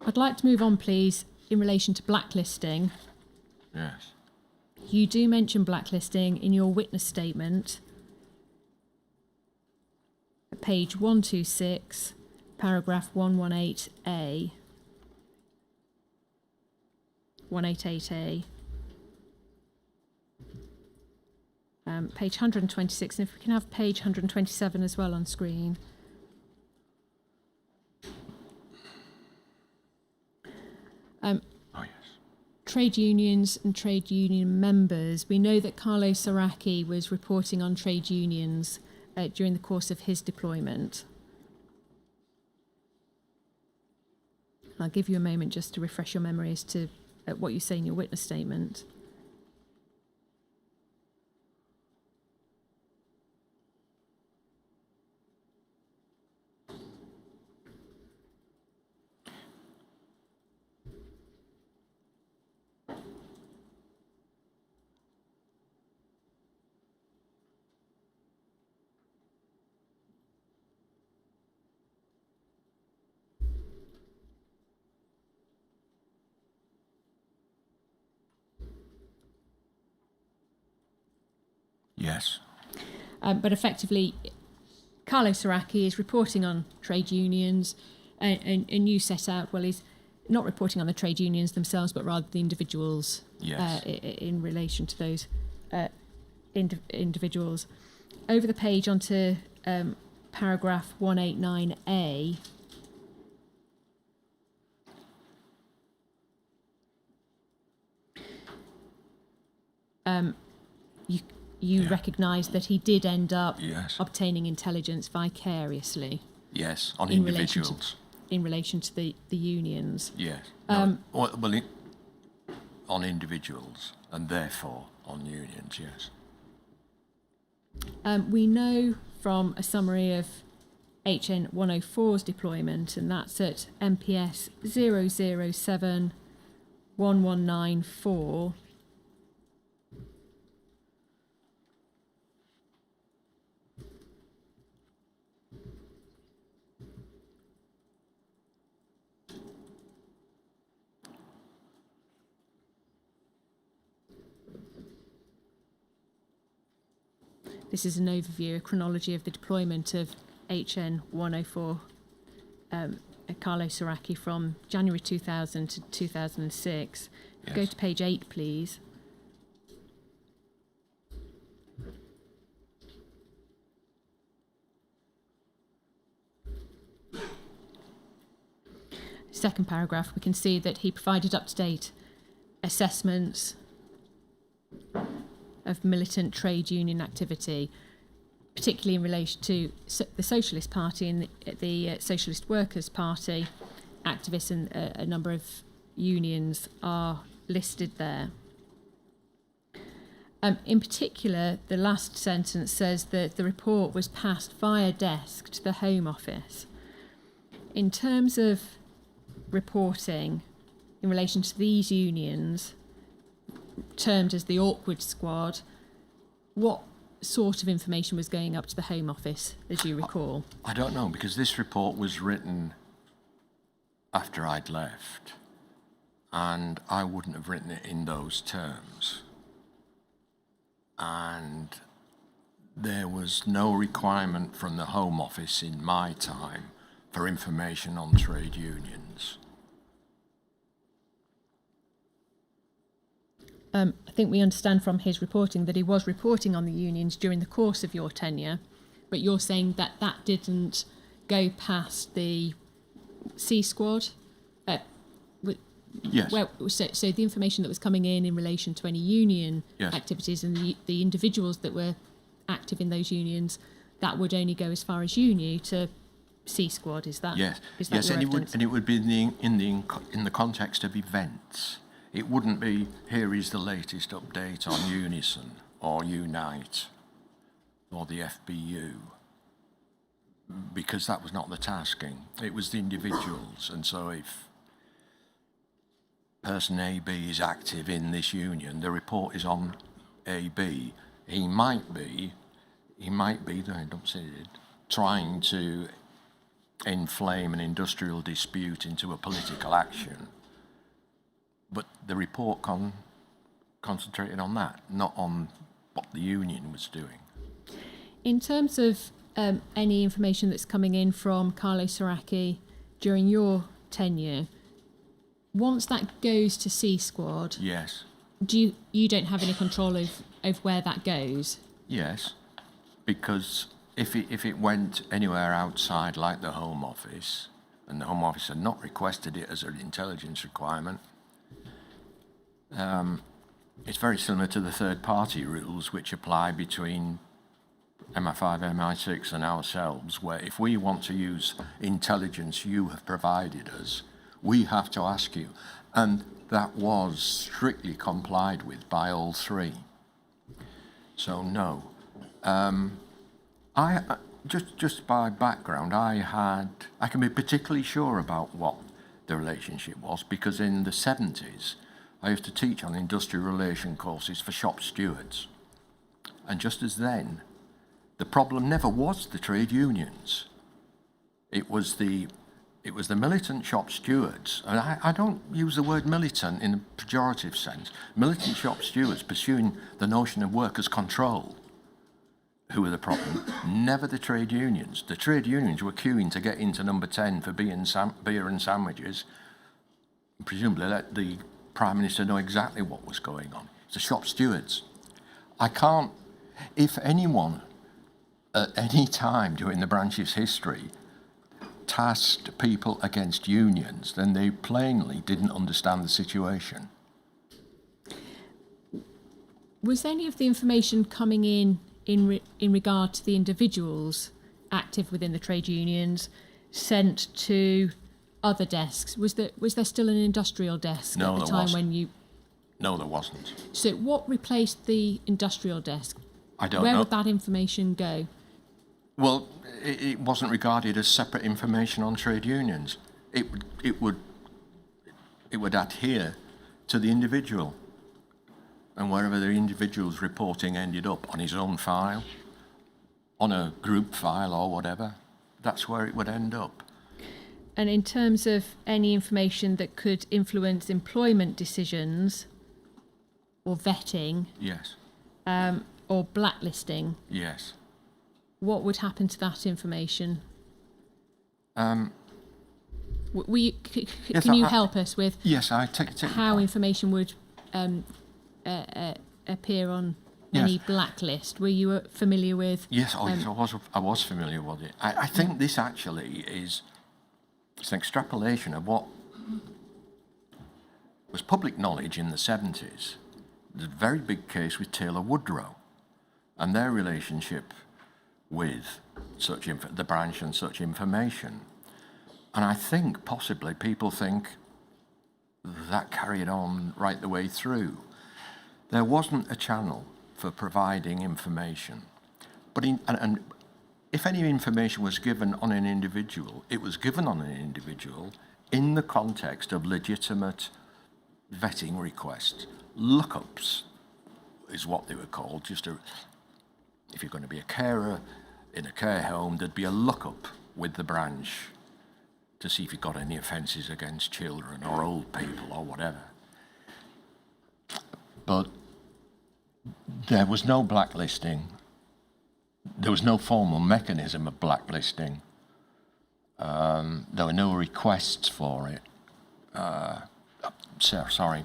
I'd like to move on, please, in relation to blacklisting. Yes. You do mention blacklisting in your witness statement, at page 126, paragraph 118A, 188A. Page 126, and if we can have page 127 as well on screen. Oh, yes. Trade unions and trade union members. We know that Carlo Saracchi was reporting on trade unions during the course of his deployment. I'll give you a moment just to refresh your memory as to what you say in your witness statement. Yes. But effectively, Carlo Saracchi is reporting on trade unions, and you set out, well, he's not reporting on the trade unions themselves, but rather the individuals. Yes. In relation to those individuals. Over the page onto paragraph 189A, you recognise that he did end up Yes. obtaining intelligence vicariously Yes, on in relation individuals. in relation to the unions. Yes. No, on individuals, and therefore on unions, yes. We know from a summary of HN 104's deployment, and that's at MPS 007 1194. This is an overview, a chronology of the deployment of HN 104 Carlo Soracchi from January 2000 to 2006. Yes. Go to page 8, please. Second paragraph, we can see that he provided up-to-date assessments of militant trade union activity, particularly in relation to the Socialist Party and the Socialist Workers' Party. Activists and a number of unions are listed there. In particular, the last sentence says that the report was passed via desk to the Home Office. In terms of reporting in relation to these unions, termed as the awkward squad, what sort of information was going up to the Home Office, as you recall? I don't know, because this report was written after I'd left, and I wouldn't have written it in those terms. And there was no requirement from the Home Office in my time for information on trade unions. I think we understand from his reporting that he was reporting on the unions during the course of your tenure, but you're saying that that didn't go past the C Squad? Yes. Well, so the information that was coming in relation to any union Yes. activities and the individuals that were active in those unions, that would only go as far as you knew to C Squad. Is that? Yes. Is that Yes, your and evidence? it would be in the context of events. It wouldn't be, here is the latest update on Unison or Unite or the FBU, because that was not the tasking. It was the individuals. And so if person AB is active in this union, the report is on AB. He might be, though I don't see it, trying to inflame an industrial dispute into a political action. But the report concentrated on that, not on what the union was doing. In terms of any information that's coming in from Carlo Soracchi during your tenure, once that goes to C Squad, Yes. you don't have any control of where that goes? Yes, because if it went anywhere outside, like the Home Office, and the Home Office had not requested it as an intelligence requirement, it's very similar to the third-party rules which apply between MI5, MI6 and ourselves, where if we want to use intelligence you have provided us, we have to ask you. And that was strictly complied with by all three. So no. Just by background, I can be particularly sure about what the relationship was, because in the 70s, I used to teach on industrial relation courses for shop stewards. And just as then, the problem never was the trade unions. It was the militant shop stewards, and I don't use the word militant in a pejorative sense, militant shop stewards pursuing the notion of workers' control, who were the problem, never the trade unions. The trade unions were queuing to get into number 10 for beer and sandwiches, and presumably let the Prime Minister know exactly what was going on. It's the shop stewards. I can't, if anyone at any time during the branch's history tasked people against unions, then they plainly didn't understand the situation. Was any of the information coming in regard to the individuals active within the trade unions sent to other desks? Was there still an industrial desk No, at the there time wasn't. when you? No, there wasn't. So what replaced the industrial desk? I don't Where know. would that information go? Well, it wasn't regarded as separate information on trade unions. It would adhere to the individual, and wherever the individual's reporting ended up, on his own file, on a group file or whatever, that's where it would end up. And in terms of any information that could influence employment decisions or vetting Yes, or blacklisting, yes. what would happen to that information? Can Yes, you I- help us with Yes, I take how information would appear on any Yes. blacklist? Were you familiar with? Yes, I was familiar with it. I think this actually is it's an extrapolation of what was public knowledge in the 70s. There's a very big case with Taylor Woodrow and their relationship with the branch and such information. And I think possibly people think that carried on right the way through. There wasn't a channel for providing information. But and if any information was given on an individual, it was given on an individual in the context of legitimate vetting requests. Lookups is what they were called. If you're going to be a carer in a care home, there'd be a lookup with the branch to see if you've got any offences against children or old people or whatever. But there was no blacklisting. There was no formal mechanism of blacklisting. There were no requests for it. Sorry.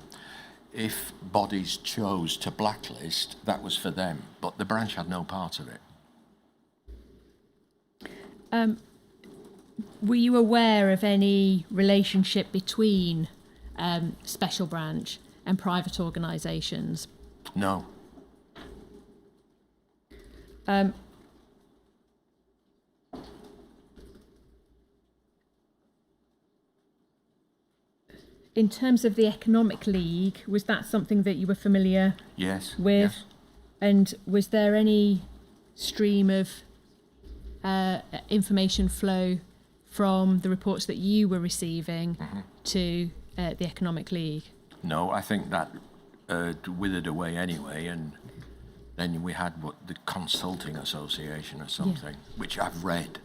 If bodies chose to blacklist, that was for them, but the branch had no part of it. Were you aware of any relationship between Special Branch and private organisations? No. In terms of the Economic League, was that something that you were familiar Yes. with? Yes. And was there any stream of information flow from the reports that you were receiving to the Economic League? No, I think that withered away anyway, and then we had the Consulting Association or something, which I've read.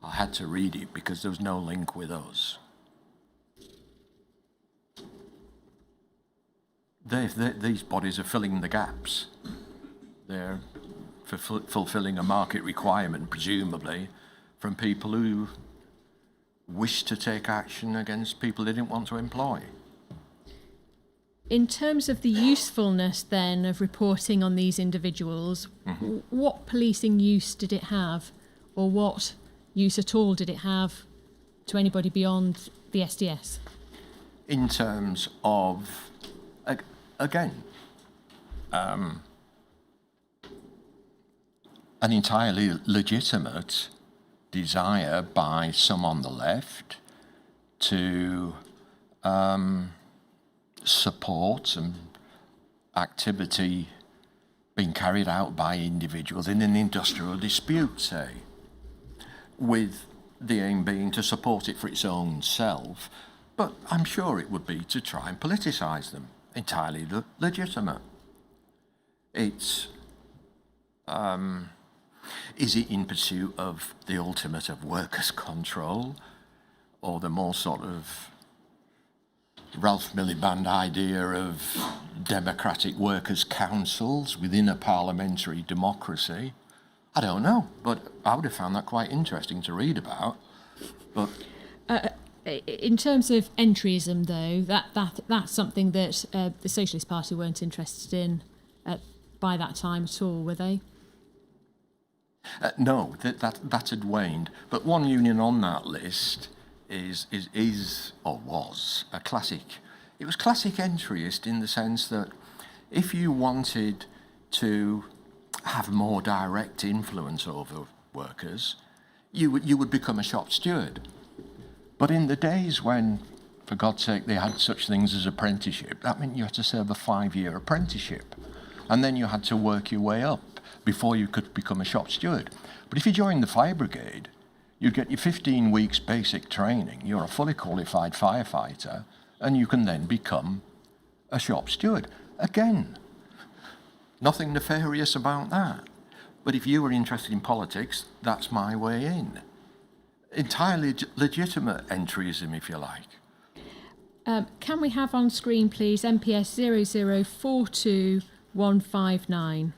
I had to read it because there was no link with us. These bodies are filling the gaps. They're fulfilling a market requirement, presumably, from people who wish to take action against people they didn't want to employ. In terms of the usefulness then of reporting on these individuals, what policing use did it have, or what use at all did it have to anybody beyond the SDS? In terms of, again, an entirely legitimate desire by some on the left to support and activity being carried out by individuals in an industrial dispute, say, with the aim being to support it for its own self, but I'm sure it would be to try and politicise them. Entirely legitimate. It's is it in pursuit of the ultimate of workers' control, or the more sort of Ralph Miliband idea of democratic workers' councils within a parliamentary democracy? I don't know, but I would have found that quite interesting to read about. But in terms of entryism, though, that's something that the Socialist Party weren't interested in by that time at all, were they? No, that had waned. But one union on that list is or was a classic. It was classic entryist in the sense that if you wanted to have more direct influence over workers, you would become a shop steward. But in the days when, for God's sake, they had such things as apprenticeship, that meant you had to serve a 5-year apprenticeship. And then you had to work your way up before you could become a shop steward. But if you joined the fire brigade, you'd get your 15 weeks basic training. You're a fully qualified firefighter, and you can then become a shop steward. Again, nothing nefarious about that. But if you were interested in politics, that's my way in. Entirely legitimate entryism, if you like. Can we have on screen, please, MPS 0042159?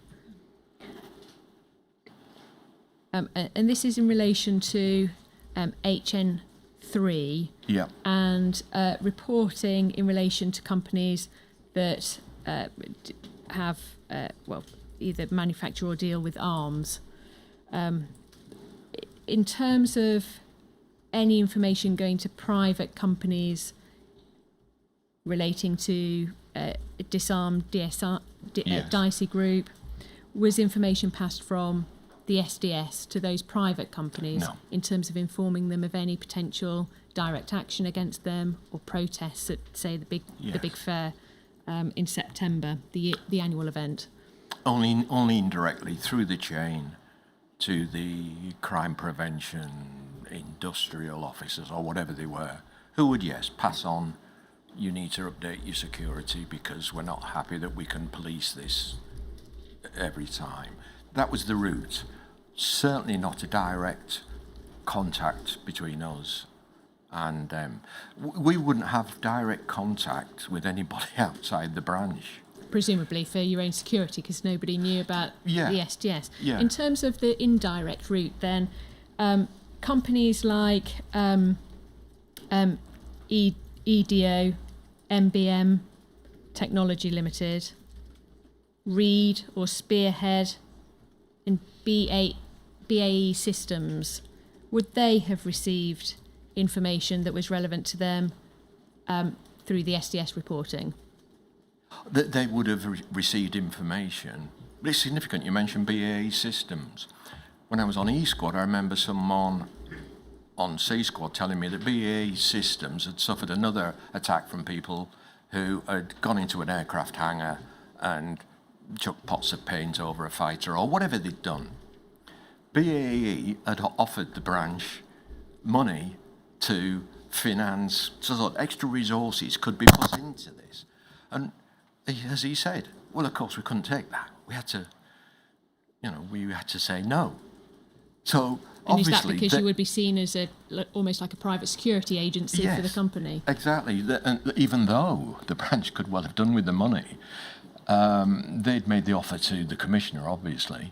And this is in relation to HN3 and reporting in relation to companies that have, either manufacture or deal with arms. In terms of any information going to private companies relating to disarmed Dicey Group, was information passed from the SDS to those private companies in terms of informing them of any potential direct action against them or protests at, say, the big fair in September, the annual event? Only indirectly through the chain to the crime prevention industrial officers or whatever they were, who would pass on. You need to update your security because we're not happy that we can police this every time. That was the route. Certainly not a direct contact between us and them. We wouldn't have direct contact with anybody outside the branch. Presumably for your own security, because nobody knew about the SDS. Yeah. In terms of the indirect route, then, companies like EDO, MBM Technology Limited, Reed or Spearhead, and BAE Systems, would they have received information that was relevant to them through the SDS reporting? That they would have received information. But it's significant you mentioned BAE Systems. When I was on E Squad, I remember someone on C Squad telling me that BAE Systems had suffered another attack from people who had gone into an aircraft hangar and chucked pots of paint over a fighter or whatever they'd done. BAE had offered the branch money to finance, so that extra resources could be put into this. And as he said, well, of course we couldn't take that. We had to, we had to say no. So and obviously, is that because you would be seen as almost like a private security agency for the company? Exactly. And even though the branch could well have done with the money, they'd made the offer to the commissioner, obviously,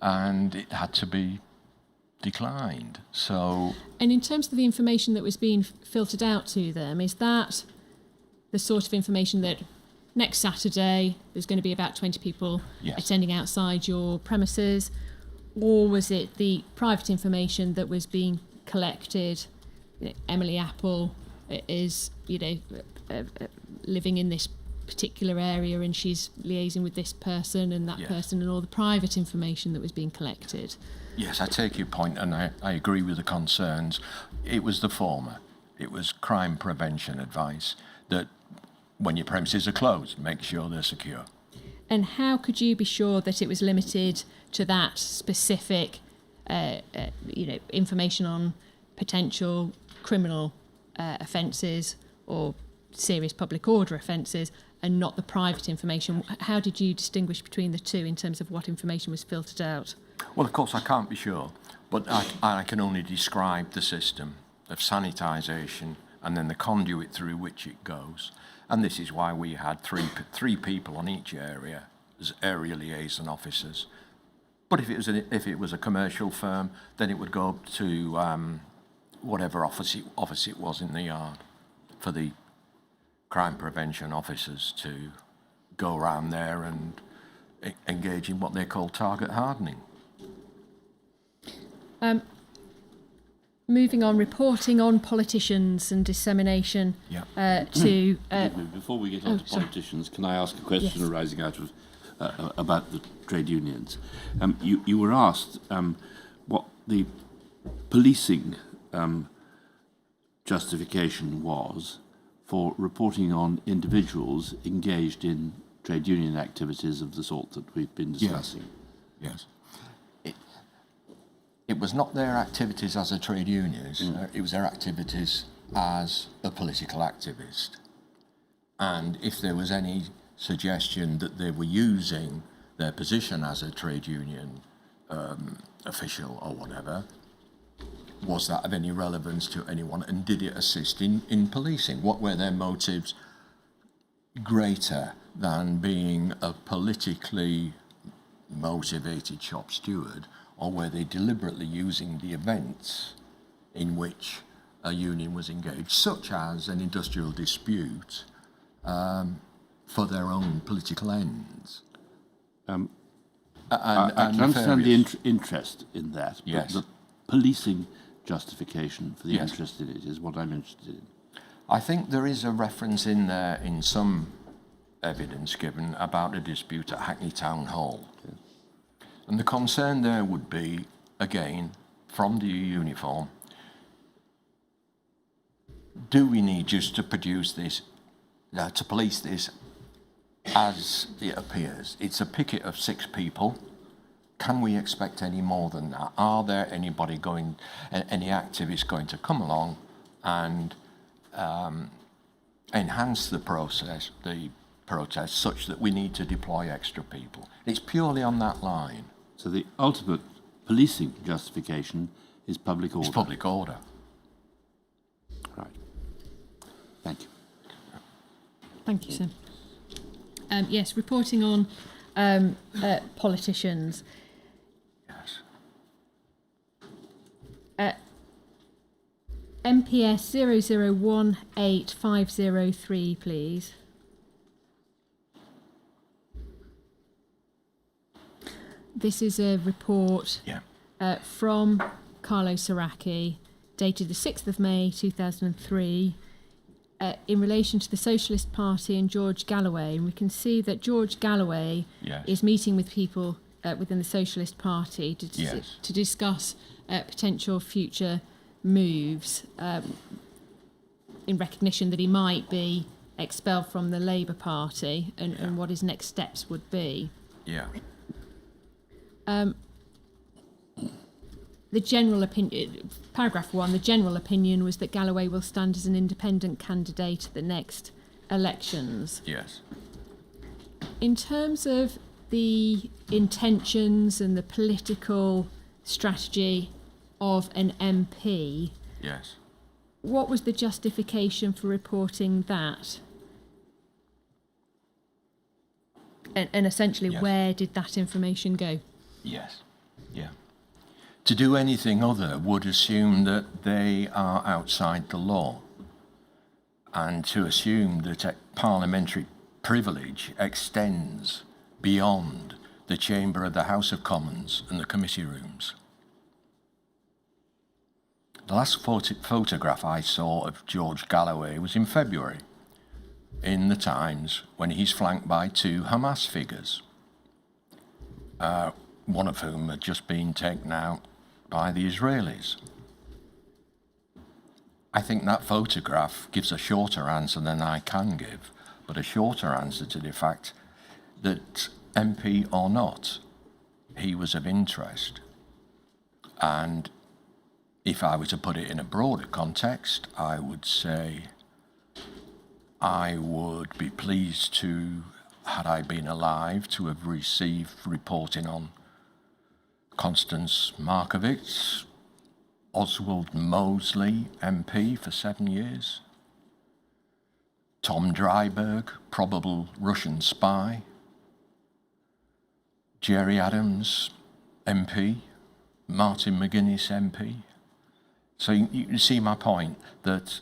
and it had to be declined. So. And in terms of the information that was being filtered out to them, is that the sort of information that next Saturday there's going to be about 20 people attending outside your premises? Or was it the private information that was being collected? Emily Apple is, living in this particular area and she's liaising with this person and that person, and all the private information that was being collected. Yes, I take your point and I agree with the concerns. It was the former. It was crime prevention advice that when your premises are closed, make sure they're secure. And how could you be sure that it was limited to that specific, information on potential criminal offences or serious public order offences, and not the private information? How did you distinguish between the two in terms of what information was filtered out? Well, of course, I can't be sure, but I can only describe the system of sanitisation and then the conduit through which it goes. And this is why we had three people on each area as area liaison officers. But if it was a commercial firm, then it would go up to whatever office it was in the yard for the crime prevention officers to go around there and engage in what they call target hardening. Moving on, reporting on politicians and dissemination to... Before we get on to sorry. politicians, can I ask a question Yes. arising out of about the trade unions? You were asked what the policing justification was for reporting on individuals engaged in trade union activities of the sort that we've been discussing. Yes. It was not their activities as a trade unionist, it was their activities as a political activist. And if there was any suggestion that they were using their position as a trade union official or whatever, was that of any relevance to anyone, and did it assist in policing? What were their motives greater than being a politically motivated shop steward, or were they deliberately using the events in which a union was engaged, such as an industrial dispute, for their own political ends? I can understand the interest in that, Yes. but the policing justification for the Yes. interest in it is what I'm interested in. I think there is a reference in there in some evidence given about a dispute at Hackney Town Hall. Yes. And the concern there would be, again, from the uniform, do we need just to produce this, to police this as it appears? It's a picket of 6 people. Can we expect any more than that? Are there any activists going to come along and enhance the protest such that we need to deploy extra people? It's purely on that line. So the ultimate policing justification is public order. It's public order. Right. Thank you. Thank you, sir. Yes, reporting on politicians. Yes. MPS 0018503, please. This is a report from Carlo Saracchi, dated the 6th of May 2003, in relation to the Socialist Party and George Galloway. And we can see that George Galloway is meeting with people within the Socialist Party to discuss potential future moves in recognition that he might be expelled from the Labour Party and what his next steps would be. Yeah. The general opinion, paragraph 1, the general opinion was that Galloway will stand as an independent candidate at the next elections. Yes. In terms of the intentions and the political strategy of an MP, Yes. what was the justification for reporting that? And essentially, where did that information go? Yes. Yeah. To do anything other would assume that they are outside the law, and to assume that parliamentary privilege extends beyond the chamber of the House of Commons and the committee rooms. The last photograph I saw of George Galloway was in February, in the Times, when he's flanked by 2 Hamas figures, one of whom had just been taken out by the Israelis. I think that photograph gives a shorter answer than I can give, but a shorter answer to the fact that, MP or not, he was of interest. And if I were to put it in a broader context, I would say I would be pleased to, had I been alive, to have received reporting on Constance Markovits, Oswald Mosley, MP for 7 years, Tom Dryberg, probable Russian spy, Jerry Adams, MP, Martin McGuinness, MP. So you see my point, that,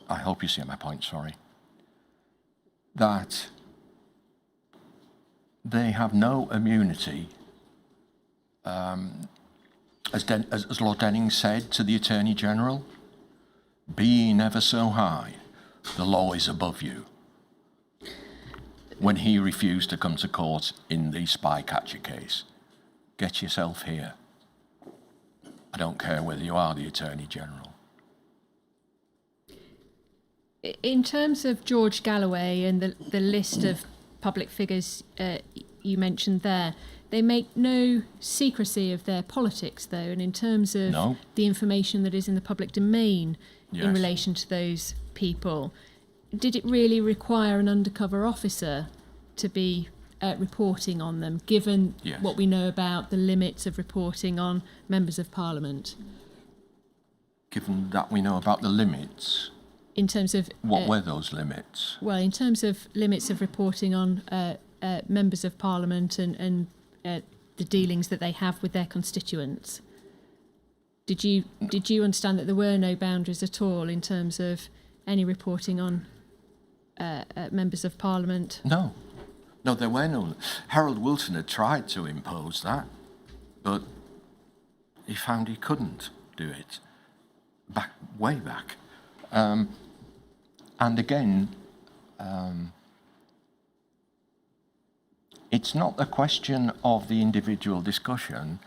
I hope you see my point, sorry, that they have no immunity as Lord Denning said to the Attorney General, be ye never so high, the law is above you. When he refused to come to court in the Spycatcher case, get yourself here. I don't care whether you are the Attorney General. In terms of George Galloway and the list of public figures you mentioned there, they make no secrecy of their politics, though, and in terms of the information that is in the public domain in relation to those people, did it really require an undercover officer to be reporting on them, given what we know about the limits of reporting on members of Parliament? Given that we know about the limits? In terms of... What were those limits? Well, in terms of limits of reporting on members of Parliament and the dealings that they have with their constituents, did you understand that there were no boundaries at all in terms of any reporting on members of Parliament? No, there were no. Harold Wilson had tried to impose that, but he found he couldn't do it. Way back. And again, it's not a question of the individual discussion,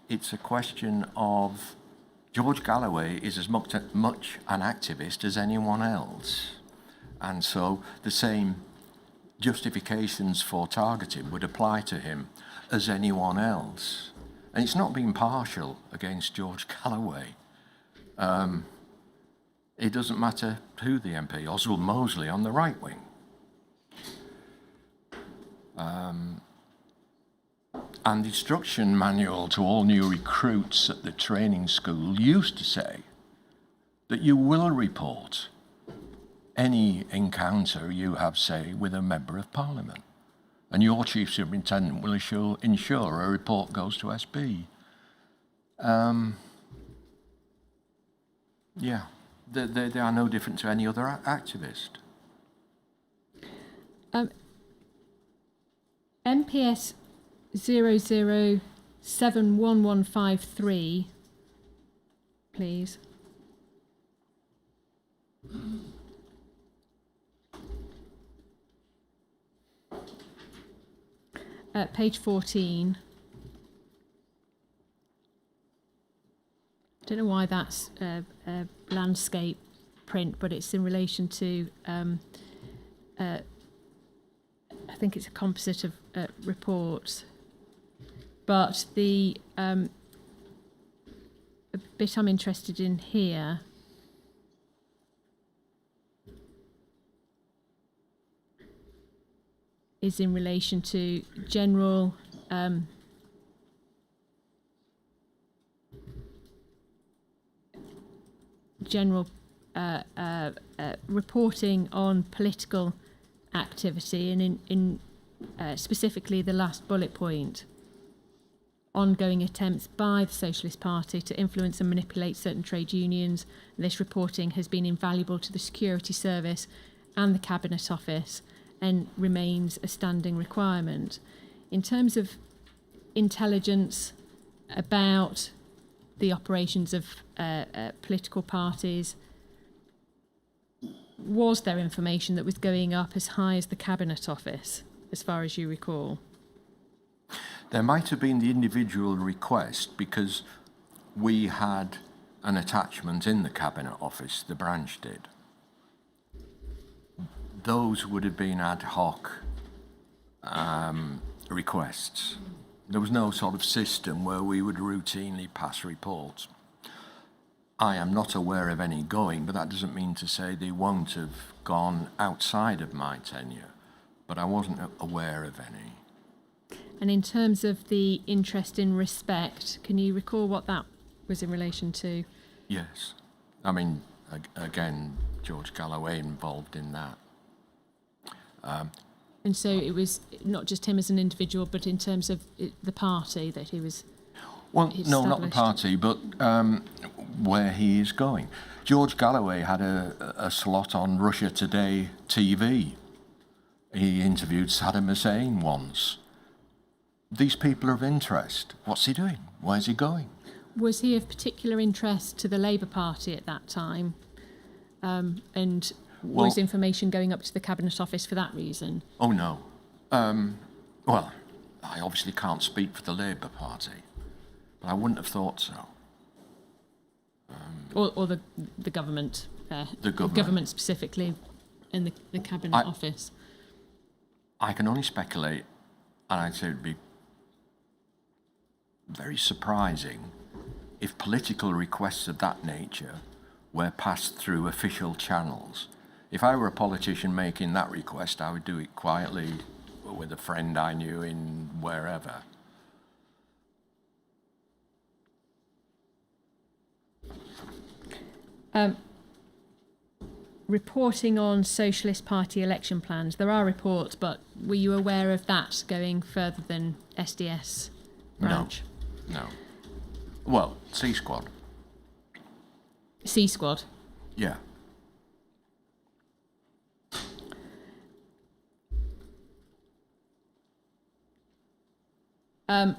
it's a question of George Galloway is as much an activist as anyone else. And so the same justifications for targeting would apply to him as anyone else. And it's not being partial against George Galloway. It doesn't matter who the MP, Oswald Mosley on the right wing. And the instruction manual to all new recruits at the training school used to say that you will report any encounter you have, say, with a member of Parliament. And your Chief Superintendent will ensure a report goes to SB. They are no different to any other activist. MPS 00711153, please. Page 14. I don't know why that's a landscape print, but it's in relation to, I think it's a composite of reports. But the bit I'm interested in here is in relation to general reporting on political activity, and in specifically the last bullet point, ongoing attempts by the Socialist Party to influence and manipulate certain trade unions. This reporting has been invaluable to the Security Service and the Cabinet Office and remains a standing requirement. In terms of intelligence about the operations of political parties, was there information that was going up as high as the Cabinet Office, as far as you recall? There might have been the individual request because we had an attachment in the Cabinet Office, the branch did. Those would have been ad hoc requests. There was no sort of system where we would routinely pass reports. I am not aware of any going, but that doesn't mean to say they won't have gone outside of my tenure, but I wasn't aware of any. And in terms of the interest in respect, can you recall what that was in relation to? Yes. I mean, again, George Galloway involved in that. And so it was not just him as an individual, but in terms of the party that he was... Well, no, not the party, but where he is going. George Galloway had a slot on Russia Today TV. He interviewed Saddam Hussein once. These people are of interest. What's he doing? Where's he going? Was he of particular interest to the Labour Party at that time? And was Well- information going up to the Cabinet Office for that reason? Oh, no. Well, I obviously can't speak for the Labour Party, but I wouldn't have thought so. Or the government? The government. Specifically in the Cabinet Office? I can only speculate, and I'd say it would be very surprising if political requests of that nature were passed through official channels. If I were a politician making that request, I would do it quietly with a friend I knew in wherever. Reporting on Socialist Party election plans. There are reports, but were you aware of that going further than SDS branch? No. Well, C-Squad. C-Squad? Yeah. I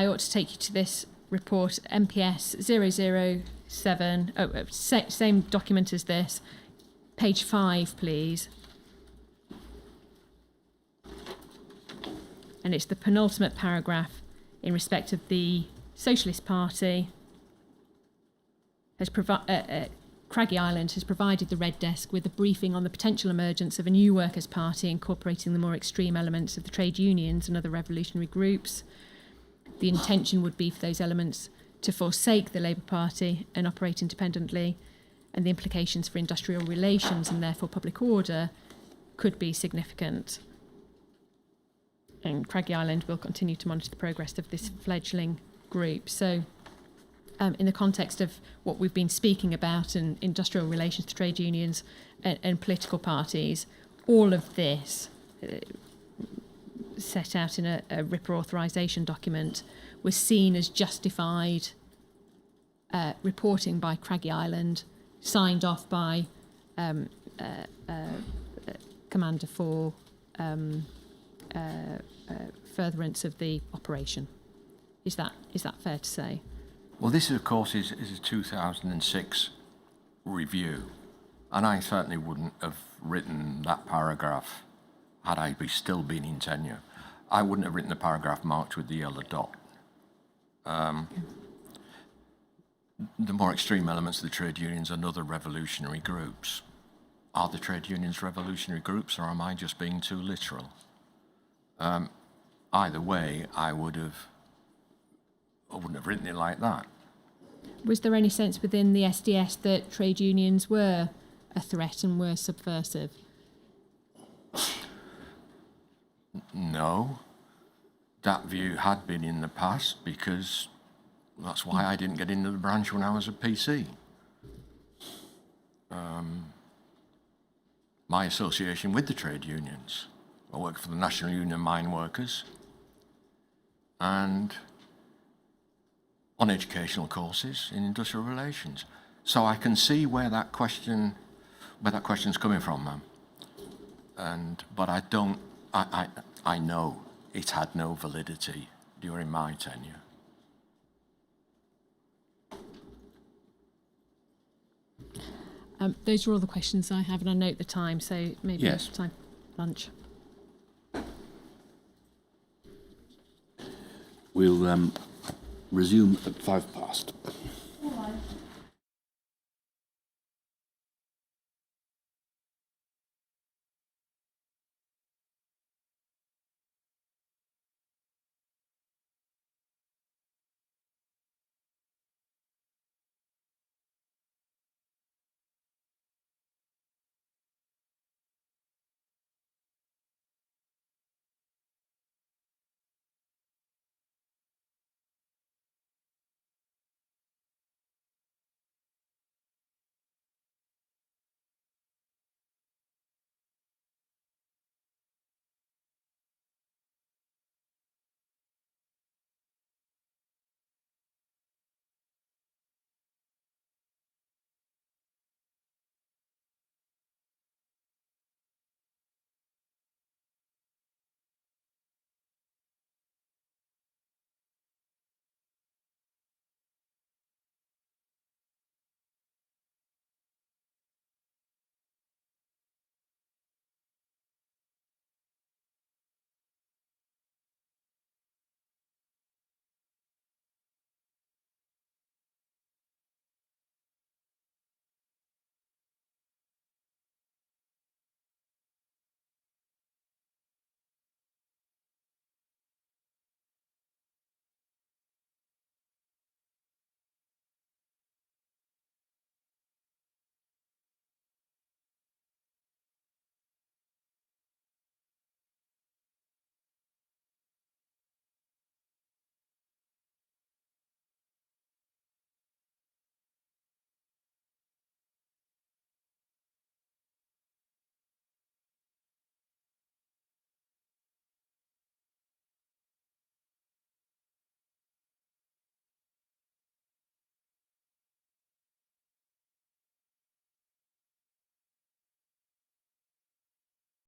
ought to take you to this report, MPS 007. Same document as this. Page 5, please. And it's the penultimate paragraph in respect of the Socialist Party. Craggy Island has provided the Red Desk with a briefing on the potential emergence of a new workers' party incorporating the more extreme elements of the trade unions and other revolutionary groups. The intention would be for those elements to forsake the Labour Party and operate independently, and the implications for industrial relations and therefore public order could be significant. And Craggy Island will continue to monitor the progress of this fledgling group. So, in the context of what we've been speaking about in industrial relations to trade unions and political parties, all of this set out in a RIPA authorisation document was seen as justified reporting by Craggy Island, signed off by Commander for furtherance of the operation. Is that fair to say? Well, this, of course, is a 2006 review, and I certainly wouldn't have written that paragraph had I still been in tenure. I wouldn't have written the paragraph marked with the yellow dot. The more extreme elements of the trade unions and other revolutionary groups. Are the trade unions revolutionary groups, or am I just being too literal? Either way, I wouldn't have written it like that. Was there any sense within the SDS that trade unions were a threat and were subversive? No. That view had been in the past, because that's why I didn't get into the branch when I was a PC. My association with the trade unions. I worked for the National Union of Mine Workers, and on educational courses in industrial relations. So I can see where that question's coming from, ma'am. But I know it had no validity during my tenure. Those are all the questions I have, and I note the time, so maybe Yes. time lunch. We'll resume at 5 past.